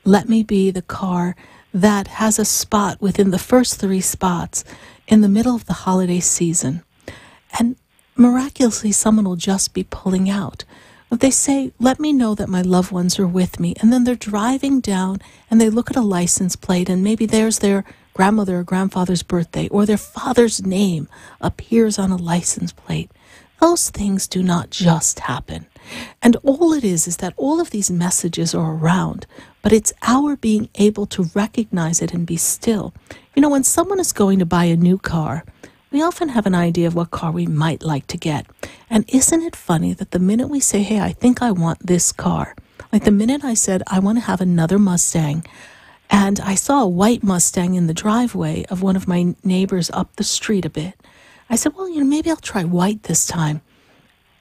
let me be the car that has a spot within the first 3 spots in the middle of the holiday season. And miraculously, someone will just be pulling out. If they say, let me know that my loved ones are with me, and then they're driving down and they look at a license plate, and maybe there's their grandmother or grandfather's birthday, or their father's name appears on a license plate. Those things do not just happen. And all it is that all of these messages are around, but it's our being able to recognize it and be still. You know, when someone is going to buy a new car, we often have an idea of what car we might like to get. And isn't it funny that the minute we say, hey, I think I want this car, like the minute I said, I want to have another Mustang, and I saw a white Mustang in the driveway of one of my neighbors up the street a bit, I said, well, maybe I'll try white this time.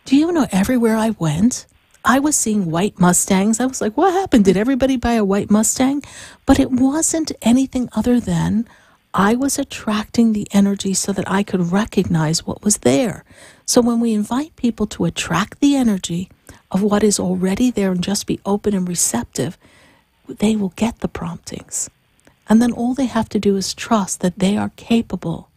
Do you know, everywhere I went, I was seeing white Mustangs. I was like, what happened? Did everybody buy a white Mustang? But it wasn't anything other than I was attracting the energy so that I could recognize what was there. So when we invite people to attract the energy of what is already there and just be open and receptive, they will get the promptings. And then all they have to do is trust that they are capable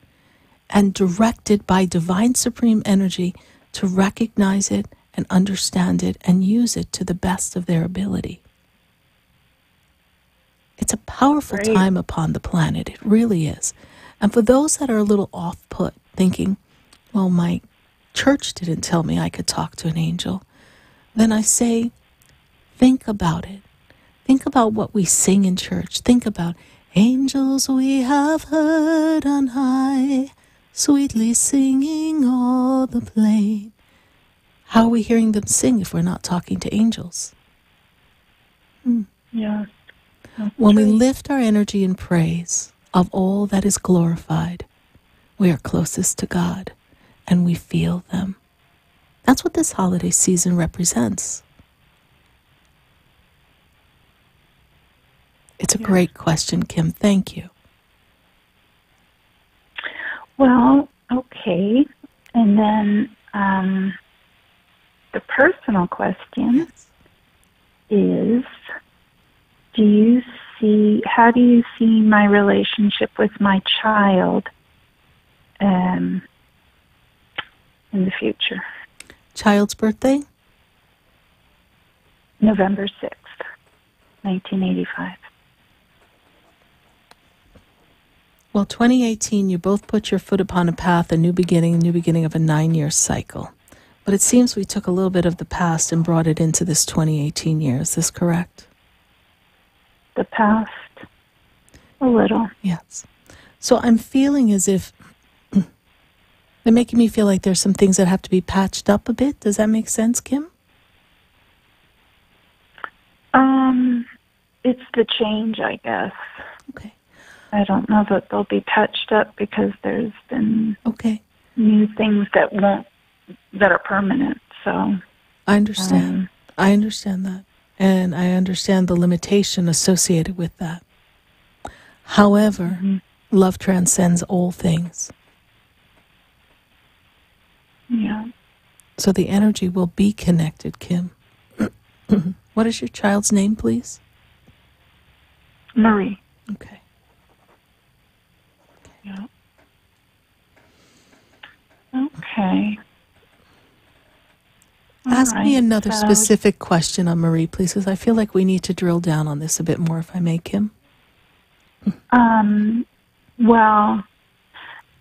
and directed by divine supreme energy to recognize it and understand it and use it to the best of their ability. It's a powerful time upon the planet. It really is. And for those that are a little off-put, thinking, well, my church didn't tell me I could talk to an angel, then I say, think about it. Think about what we sing in church. Think about, angels we have heard on high, sweetly singing o'er the plain. How are we hearing them sing if we're not talking to angels? Yeah. When we lift our energy in praise of all that is glorified, we are closest to God and we feel them. That's what this holiday season represents. It's a great question, Kim. Thank you. Well, okay. And then the personal question is, how do you see my relationship with my child in the future? Child's birthday? November 6th, 1985. Well, 2018, you both put your foot upon a path, a new beginning of a 9-year cycle. But it seems we took a little bit of the past and brought it into this 2018 year. Is this correct? The past, a little. Yes. So I'm feeling as if they're making me feel like there's some things that have to be patched up a bit. Does that make sense, Kim? It's the change, I guess. Okay. I don't know that they'll be patched up because there's been new things that are permanent. So I understand. I understand that. And I understand the limitation associated with that. However, love transcends all things. Yeah. So the energy will be connected, Kim. What is your child's name, please? Marie. Okay. Yeah. Okay. Ask me another specific question on Marie, please, because I feel like we need to drill down on this a bit more, if I may, Kim. Well,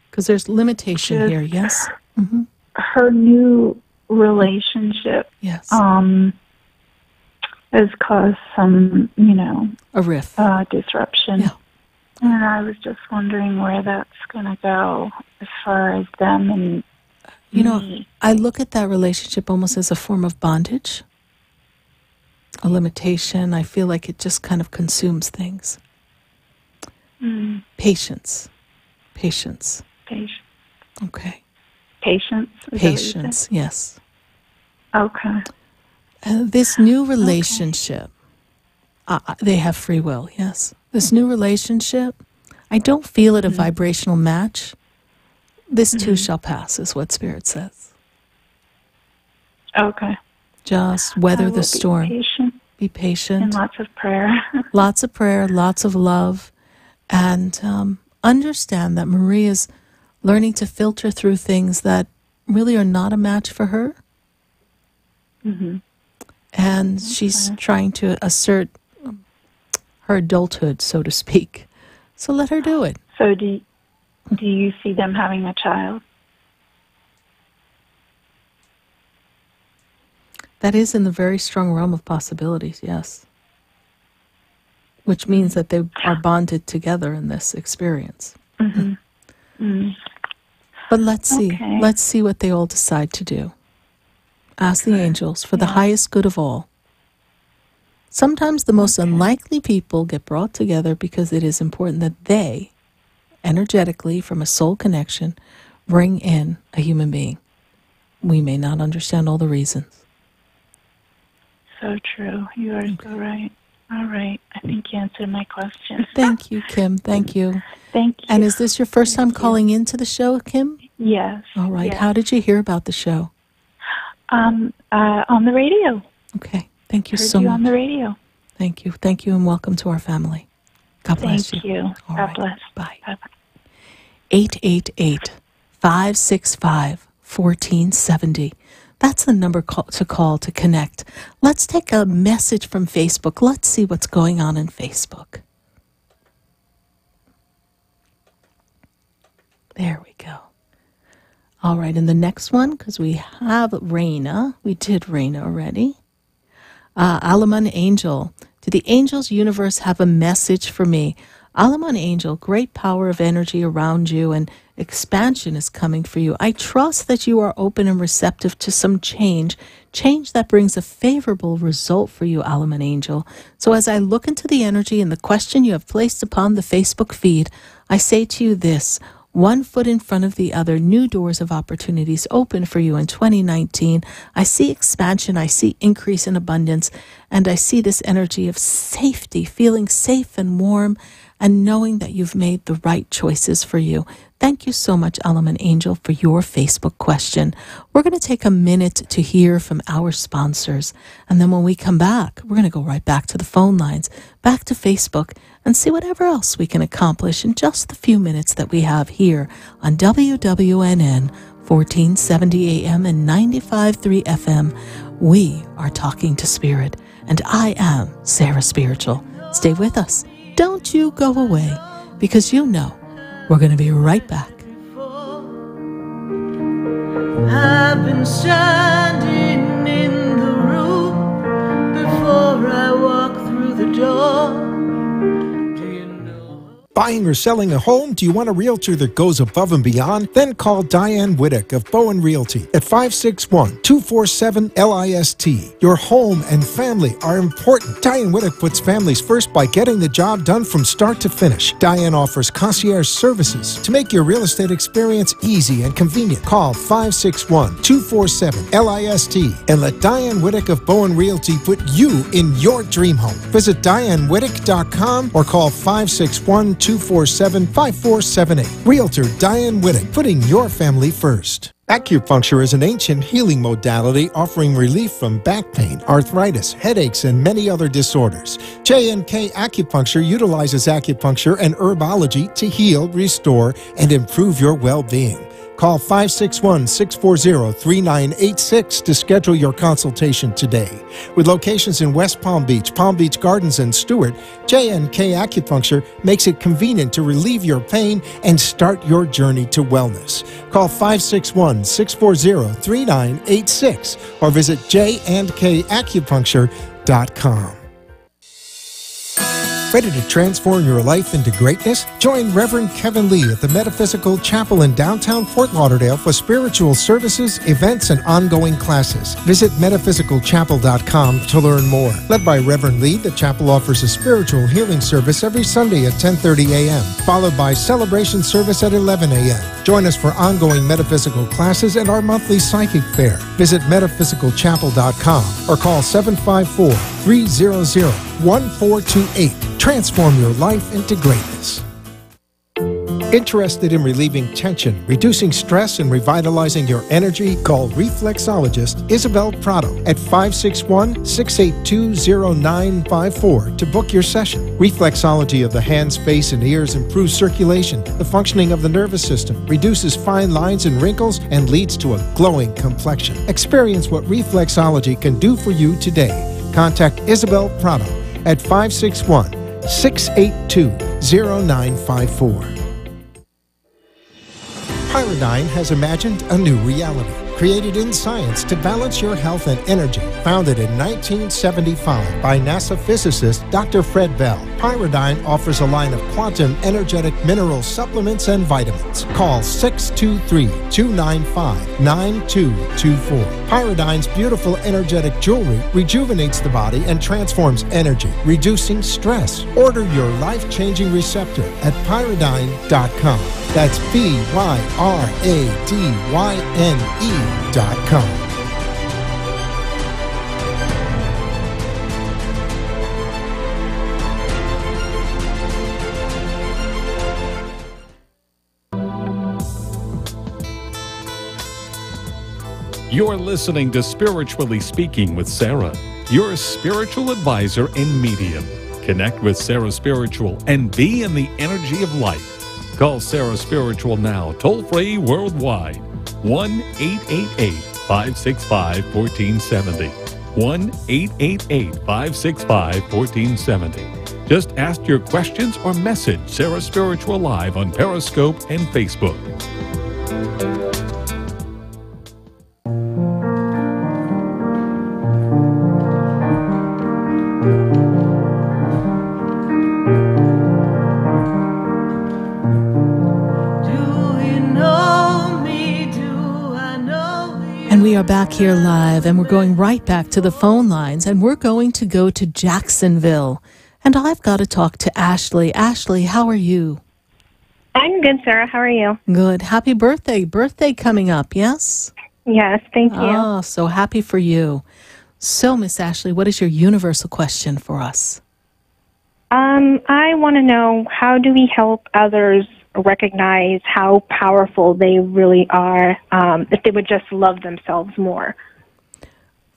because there's limitation here, yes? Her new relationship has caused some, a rift, disruption. Yeah. And I was just wondering where that's going to go as far as them and I look at that relationship almost as a form of bondage. a limitation. I feel like it just kind of consumes things. Patience. Patience. Patience. Okay. Patience. Patience, yes. Okay. This new relationship, they have free will, yes. This new relationship, I don't feel it a vibrational match. This too shall pass, is what Spirit says. Okay. Just weather the storm. Be patient. And lots of prayer. Lots of prayer, lots of love. And understand that Marie is learning to filter through things that really are not a match for her. And she's trying to assert her adulthood, so to speak. So let her do it. So do you see them having a child? That is in the very strong realm of possibilities, yes. Which means that they are bonded together in this experience. But let's see. Okay. Let's see what they all decide to do. Ask the angels for the highest good of all. Sometimes the most unlikely people get brought together because it is important that they, energetically, from a soul connection, bring in a human being. We may not understand all the reasons. So true. You are so right. All right. I think you answered my question. Thank you, Kim. Thank you. Thank you. And is this your first time calling into the show, Kim? Yes. All right. Yes. How did you hear about the show? On the radio. Okay. Thank you Heard so you much. on the radio. Thank you. Thank you, and welcome to our family. God bless you. Thank you. All God right. bless. Bye. Bye-bye. 888-565-1470. That's the number to call to connect. Let's take a message from Facebook. Let's see what's going on in Facebook. There we go. All right, and the next one, because we have Raina. We did Raina already. Alaman Angel. Do the angels universe have a message for me? Alaman Angel, great power of energy around you and expansion is coming for you. I trust that you are open and receptive to some change that brings a favorable result for you, Alaman Angel. So as I look into the energy and the question you have placed upon the Facebook feed, I say to you this: one foot in front of the other, new doors of opportunities open for you in 2019. I see expansion, I see increase in abundance, and I see this energy of safety, feeling safe and warm, and knowing that you've made the right choices for you. Thank you so much, Element Angel, for your Facebook question. We're going to take a minute to hear from our sponsors. And then when we come back, we're going to go right back to the phone lines, back to Facebook, and see whatever else we can accomplish in just the few minutes that we have here on WWNN 1470 AM and 95.3 FM. We are talking to Spirit, and I am Sarah Spiritual. Stay with us. Don't you go away, because you know we're going to be right back. I've been standing in the room before I walk through the door. Buying or selling a home? Do you want a realtor that goes above and beyond? Then call Diane Whittick of Bowen Realty at 561-247-LIST. Your home and family are important. Diane Whittick puts families first by getting the job done from start to finish. Diane offers concierge services to make your real estate experience easy and convenient. Call 561-247-LIST and let Diane Whittick of Bowen Realty put you in your dream home. Visit DianeWhittick.com or call 561-247-5478. Realtor Diane Whittick, putting your family first. Acupuncture is an ancient healing modality offering relief from back pain, arthritis, headaches, and many other disorders. J&K Acupuncture utilizes acupuncture and herbology to heal, restore, and improve your well-being. Call 561-640-3986 to schedule your consultation today. With locations in West Palm Beach Gardens, and Stewart, J&K Acupuncture makes it convenient to relieve your pain and start your journey to wellness. Call 561-640-3986 or visit jandkacupuncture.com. Ready to transform your life into greatness? Join Reverend Kevin Lee at the Metaphysical Chapel in downtown Fort Lauderdale for spiritual services, events, and ongoing classes. Visit metaphysicalchapel.com to learn more. Led by Reverend Lee, the chapel offers a spiritual healing service every Sunday at 10:30 a.m., followed by celebration service at 11 a.m. Join us for ongoing metaphysical classes and our monthly psychic fair. Visit metaphysicalchapel.com or call 754-300-1428. Transform your life into greatness. Interested in relieving tension, reducing stress, and revitalizing your energy? Call reflexologist Isabel Prado at 561-682-0954 to book your session. Reflexology of the hands, face, and ears improves circulation, the functioning of the nervous system, reduces fine lines and wrinkles, and leads to a glowing complexion. Experience what reflexology can do for you today. Contact Isabel Prado at 561-682-0954. Pyridine has imagined a new reality, created in science to balance your health and energy. Founded in 1975 by NASA physicist Dr. Fred Bell, Pyridine offers a line of quantum energetic mineral supplements and vitamins. Call 623-295-9224. Pyridine's beautiful energetic jewelry rejuvenates the body and transforms energy, reducing stress. Order your life-changing receptor at pyridine.com. That's BYRADYNE.com. You're listening to Spiritually Speaking with Sarah, your spiritual advisor and medium. Connect with SarahSpiritual and be in the energy of life. Call SarahSpiritual now, toll-free worldwide. 1-888-565-1470. 1-888-565-1470. Just ask your questions or message SarahSpiritual live on Periscope and Facebook. We are back here live, and we're going right back to the phone lines, and we're going to go to Jacksonville. And I've got to talk to Ashley. Ashley, how are you? I'm good, Sarah. How are you? Good. Happy birthday. Birthday coming up, yes? Yes, thank you. Oh, so happy for you. So, Miss Ashley, what is your universal question for us? I want to know, how do we help others recognize how powerful they really are, if they would just love themselves more?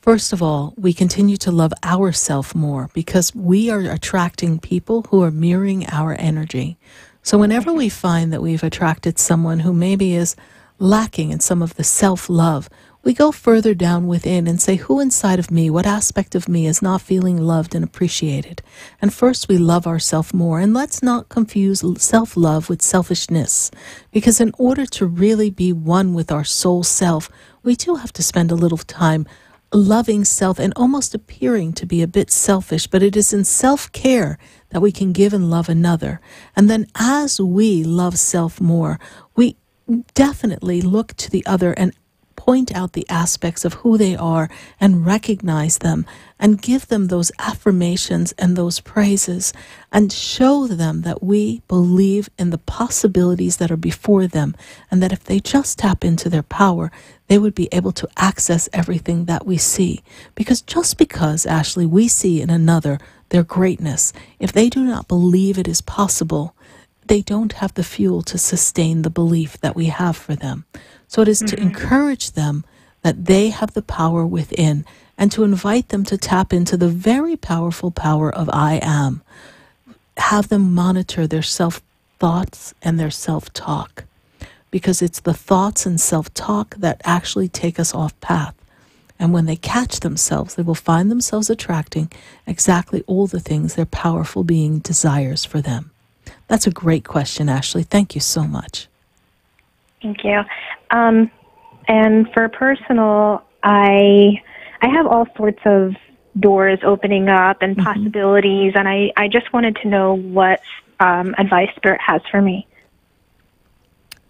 First of all, we continue to love ourselves more because we are attracting people who are mirroring our energy. So whenever we find that we've attracted someone who maybe is lacking in some of the self-love, we go further down within and say, who inside of me, what aspect of me is not feeling loved and appreciated? And first we love ourselves more. And let's not confuse self-love with selfishness, because in order to really be one with our soul self, we do have to spend a little time loving self and almost appearing to be a bit selfish, but it is in self-care that we can give and love another. And then as we love self more, we definitely look to the other and point out the aspects of who they are and recognize them and give them those affirmations and those praises and show them that we believe in the possibilities that are before them, and that if they just tap into their power, they would be able to access everything that we see. Because just because, Ashley, we see in another their greatness, if they do not believe it is possible, they don't have the fuel to sustain the belief that we have for them. So it is to encourage them that they have the power within, and to invite them to tap into the very powerful power of I am. Have them monitor their self-thoughts and their self-talk, because it's the thoughts and self-talk that actually take us off path. And when they catch themselves, they will find themselves attracting exactly all the things their powerful being desires for them. That's a great question, Ashley. Thank you so much. Thank you. And for personal, I have all sorts of doors opening up and possibilities, and I just wanted to know what advice Spirit has for me.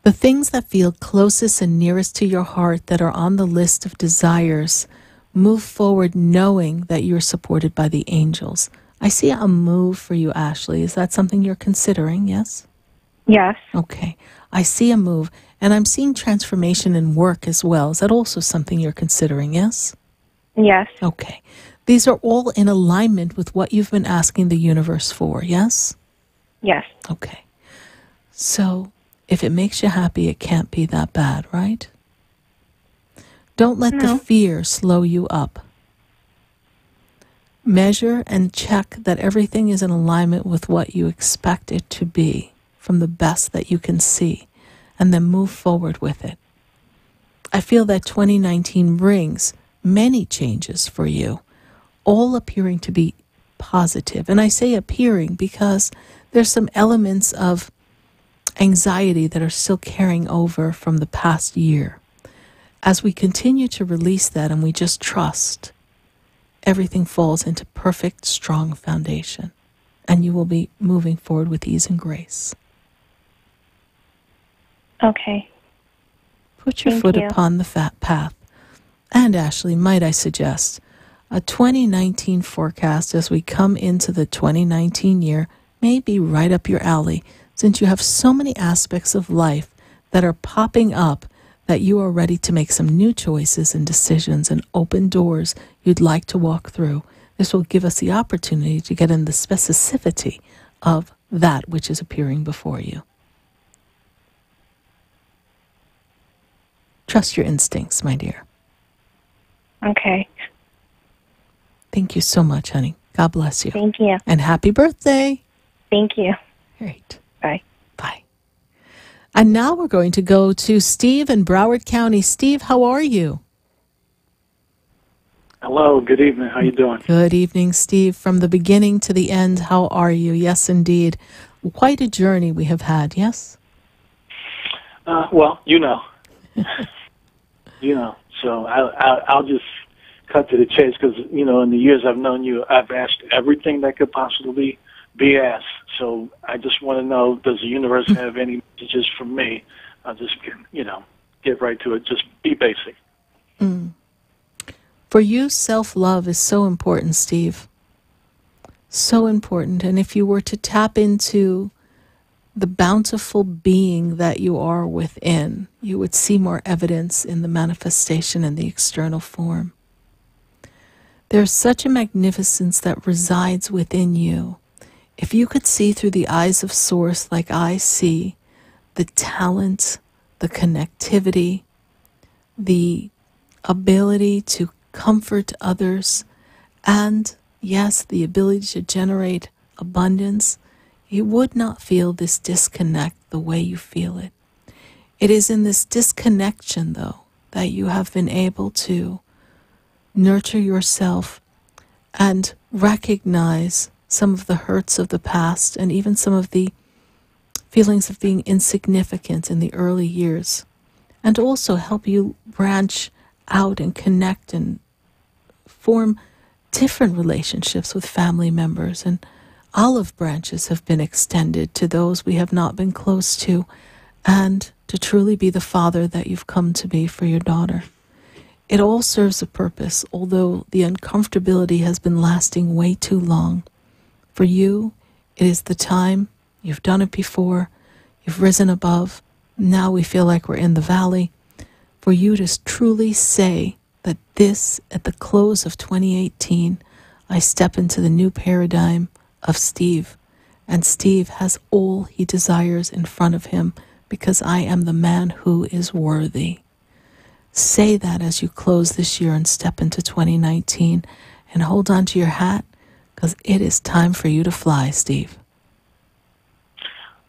The things that feel closest and nearest to your heart that are on the list of desires, move forward knowing that you're supported by the angels. I see a move for you, Ashley. Is that something you're considering, yes? Yes. Okay. I see a move, and I'm seeing transformation in work as well. Is that also something you're considering, yes? Yes. Okay. These are all in alignment with what you've been asking the universe for, yes? Yes. Okay. So, if it makes you happy, it can't be that bad, right? Don't let the fear slow you up. Measure and check that everything is in alignment with what you expect it to be from the best that you can see, and then move forward with it. I feel that 2019 brings many changes for you, all appearing to be positive. And I say appearing because there's some elements of anxiety that are still carrying over from the past year. As we continue to release that and we just trust, everything falls into perfect, strong foundation, and you will be moving forward with ease and grace. Okay. Put your foot upon the fat path. And Ashley, might I suggest, a 2019 forecast as we come into the 2019 year may be right up your alley, since you have so many aspects of life that are popping up that you are ready to make some new choices and decisions and open doors you'd like to walk through. This will give us the opportunity to get in the specificity of that which is appearing before you. Trust your instincts, my dear. Okay. Thank you so much, honey. God bless you. Thank you. And happy birthday. Thank you. Great. Bye. Bye. And now we're going to go to Steve in Broward County. Steve, how are you? Hello, good evening. How you doing? Good evening, Steve. From the beginning to the end, how are you? Yes, indeed. Quite a journey we have had, yes? Well, you know. So I'll just cut to the chase because, in the years I've known you, I've asked everything that could possibly be asked. So I just want to know, does the universe have any messages for me? I'll just, get right to it. Just be basic. For you, self-love is so important, Steve. So important. And if you were to tap into the bountiful being that you are within, you would see more evidence in the manifestation in the external form. There's such a magnificence that resides within you. If you could see through the eyes of Source like I see, the talent, the connectivity, the ability to comfort others, and yes, the ability to generate abundance, you would not feel this disconnect the way you feel it. It is in this disconnection, though, that you have been able to nurture yourself and recognize some of the hurts of the past and even some of the feelings of being insignificant in the early years, and also help you branch out and connect and form different relationships with family members. And olive branches have been extended to those we have not been close to, and to truly be the father that you've come to be for your daughter. It all serves a purpose, although the uncomfortability has been lasting way too long. For you, it is the time. You've done it before. You've risen above. Now we feel like we're in the valley. For you to truly say that this, at the close of 2018, I step into the new paradigm of Steve, and Steve has all he desires in front of him because I am the man who is worthy. Say that as you close this year and step into 2019, and hold on to your hat because it is time for you to fly, Steve.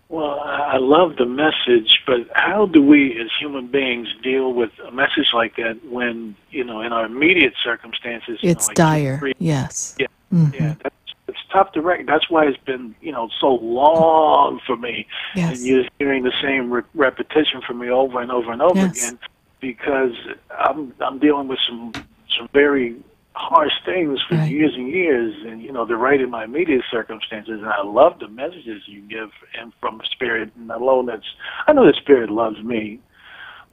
Well, I love the message, but how do we as human beings deal with a message like that when, in our immediate circumstances? It's dire, yes. Yeah, yeah, it's tough to recognize. That's why it's been, so long for me. Yes. And you're hearing the same repetition from me over and over and over again, because I'm dealing with some very harsh things for years and years, and they're right in my immediate circumstances, and I love the messages you give, and from the Spirit. And I know the Spirit loves me,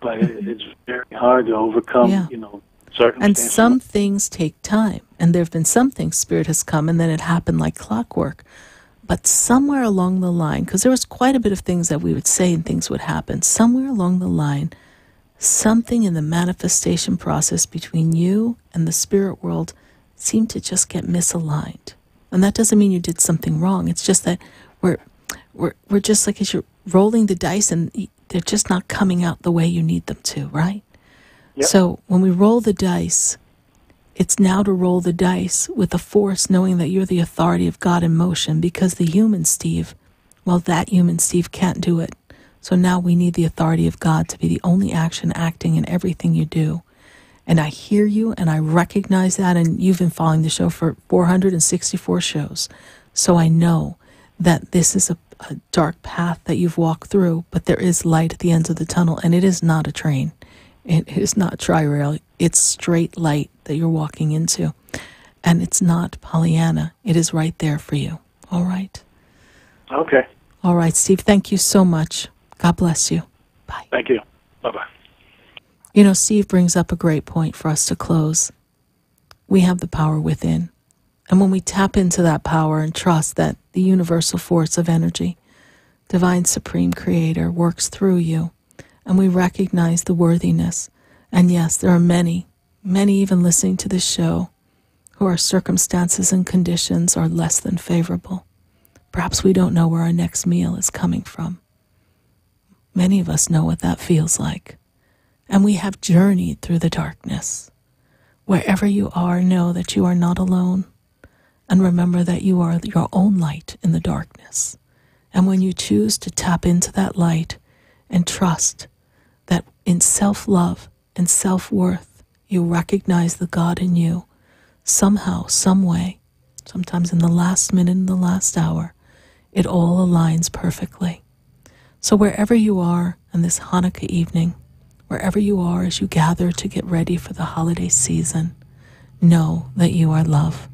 but it's very hard to overcome, circumstances. And some things take time, and there have been some things Spirit has come, and then it happened like clockwork. But somewhere along the line, because there was quite a bit of things that we would say and things would happen, somewhere along the line, something in the manifestation process between you and the spirit world seemed to just get misaligned. And that doesn't mean you did something wrong. It's just that we're just like, as you're rolling the dice, and they're just not coming out the way you need them to, right? Yep. So when we roll the dice, it's now to roll the dice with a force, knowing that you're the authority of God in motion, because the human Steve, well, that human Steve can't do it. So now we need the authority of God to be the only action acting in everything you do. And I hear you, and I recognize that, and you've been following the show for 464 shows. So I know that this is a dark path that you've walked through, but there is light at the ends of the tunnel, and it is not a train. It is not tri-rail. It's straight light that you're walking into. And it's not Pollyanna. It is right there for you. All right? Okay. All right, Steve. Thank you so much. God bless you. Bye. Thank you. Bye-bye. Steve brings up a great point for us to close. We have the power within. And when we tap into that power and trust that the universal force of energy, divine supreme creator, works through you, and we recognize the worthiness. And yes, there are many even listening to this show, who our circumstances and conditions are less than favorable. Perhaps we don't know where our next meal is coming from. Many of us know what that feels like. And we have journeyed through the darkness. Wherever you are, know that you are not alone. And remember that you are your own light in the darkness. And when you choose to tap into that light and trust that in self-love and self-worth, you recognize the God in you, somehow, some way, sometimes in the last minute, in the last hour, it all aligns perfectly. So wherever you are on this Hanukkah evening, wherever you are as you gather to get ready for the holiday season, know that you are love.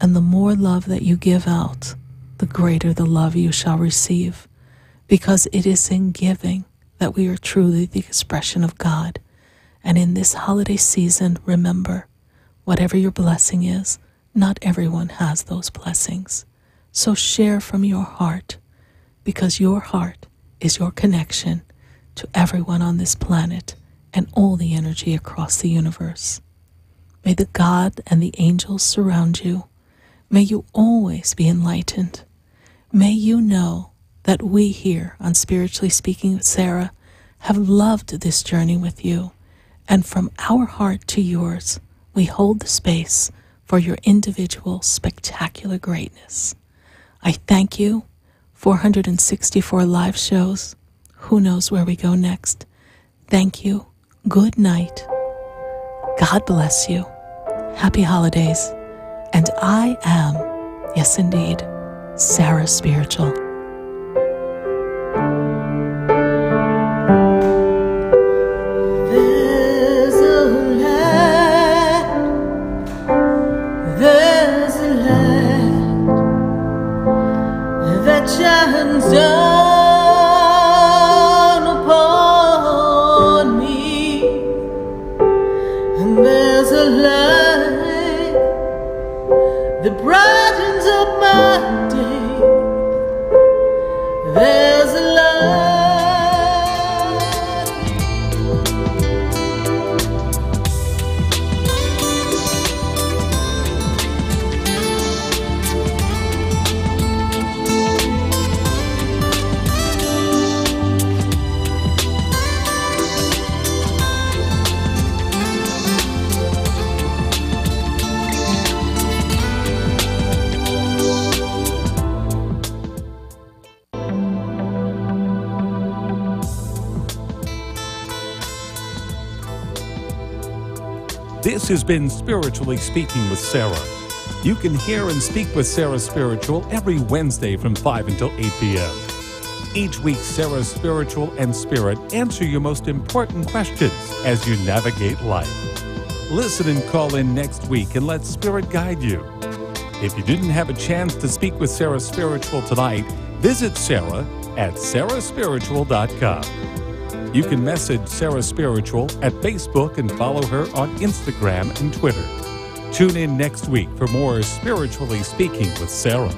And the more love that you give out, the greater the love you shall receive, because it is in giving that we are truly the expression of God. And in this holiday season, remember, whatever your blessing is, not everyone has those blessings. So share from your heart, because your heart is your connection to everyone on this planet and all the energy across the universe. May the God and the angels surround you. May you always be enlightened. May you know that we here on Spiritually Speaking with Sarah have loved this journey with you. And from our heart to yours, we hold the space for your individual spectacular greatness. I thank you. 464 live shows. Who knows where we go next? Thank you. Good night. God bless you. Happy holidays. And I am, yes indeed, SarahSpiritual. Shines down upon me, and there's a light that brightens up my day. There's a This has been Spiritually Speaking with Sarah. You can hear and speak with Sarah Spiritual every Wednesday from 5 until 8 p.m. Each week, Sarah Spiritual and Spirit answer your most important questions as you navigate life. Listen and call in next week and let Spirit guide you. If you didn't have a chance to speak with Sarah Spiritual tonight, visit Sarah at SarahSpiritual.com. You can message Sarah Spiritual at Facebook and follow her on Instagram and Twitter. Tune in next week for more Spiritually Speaking with Sarah.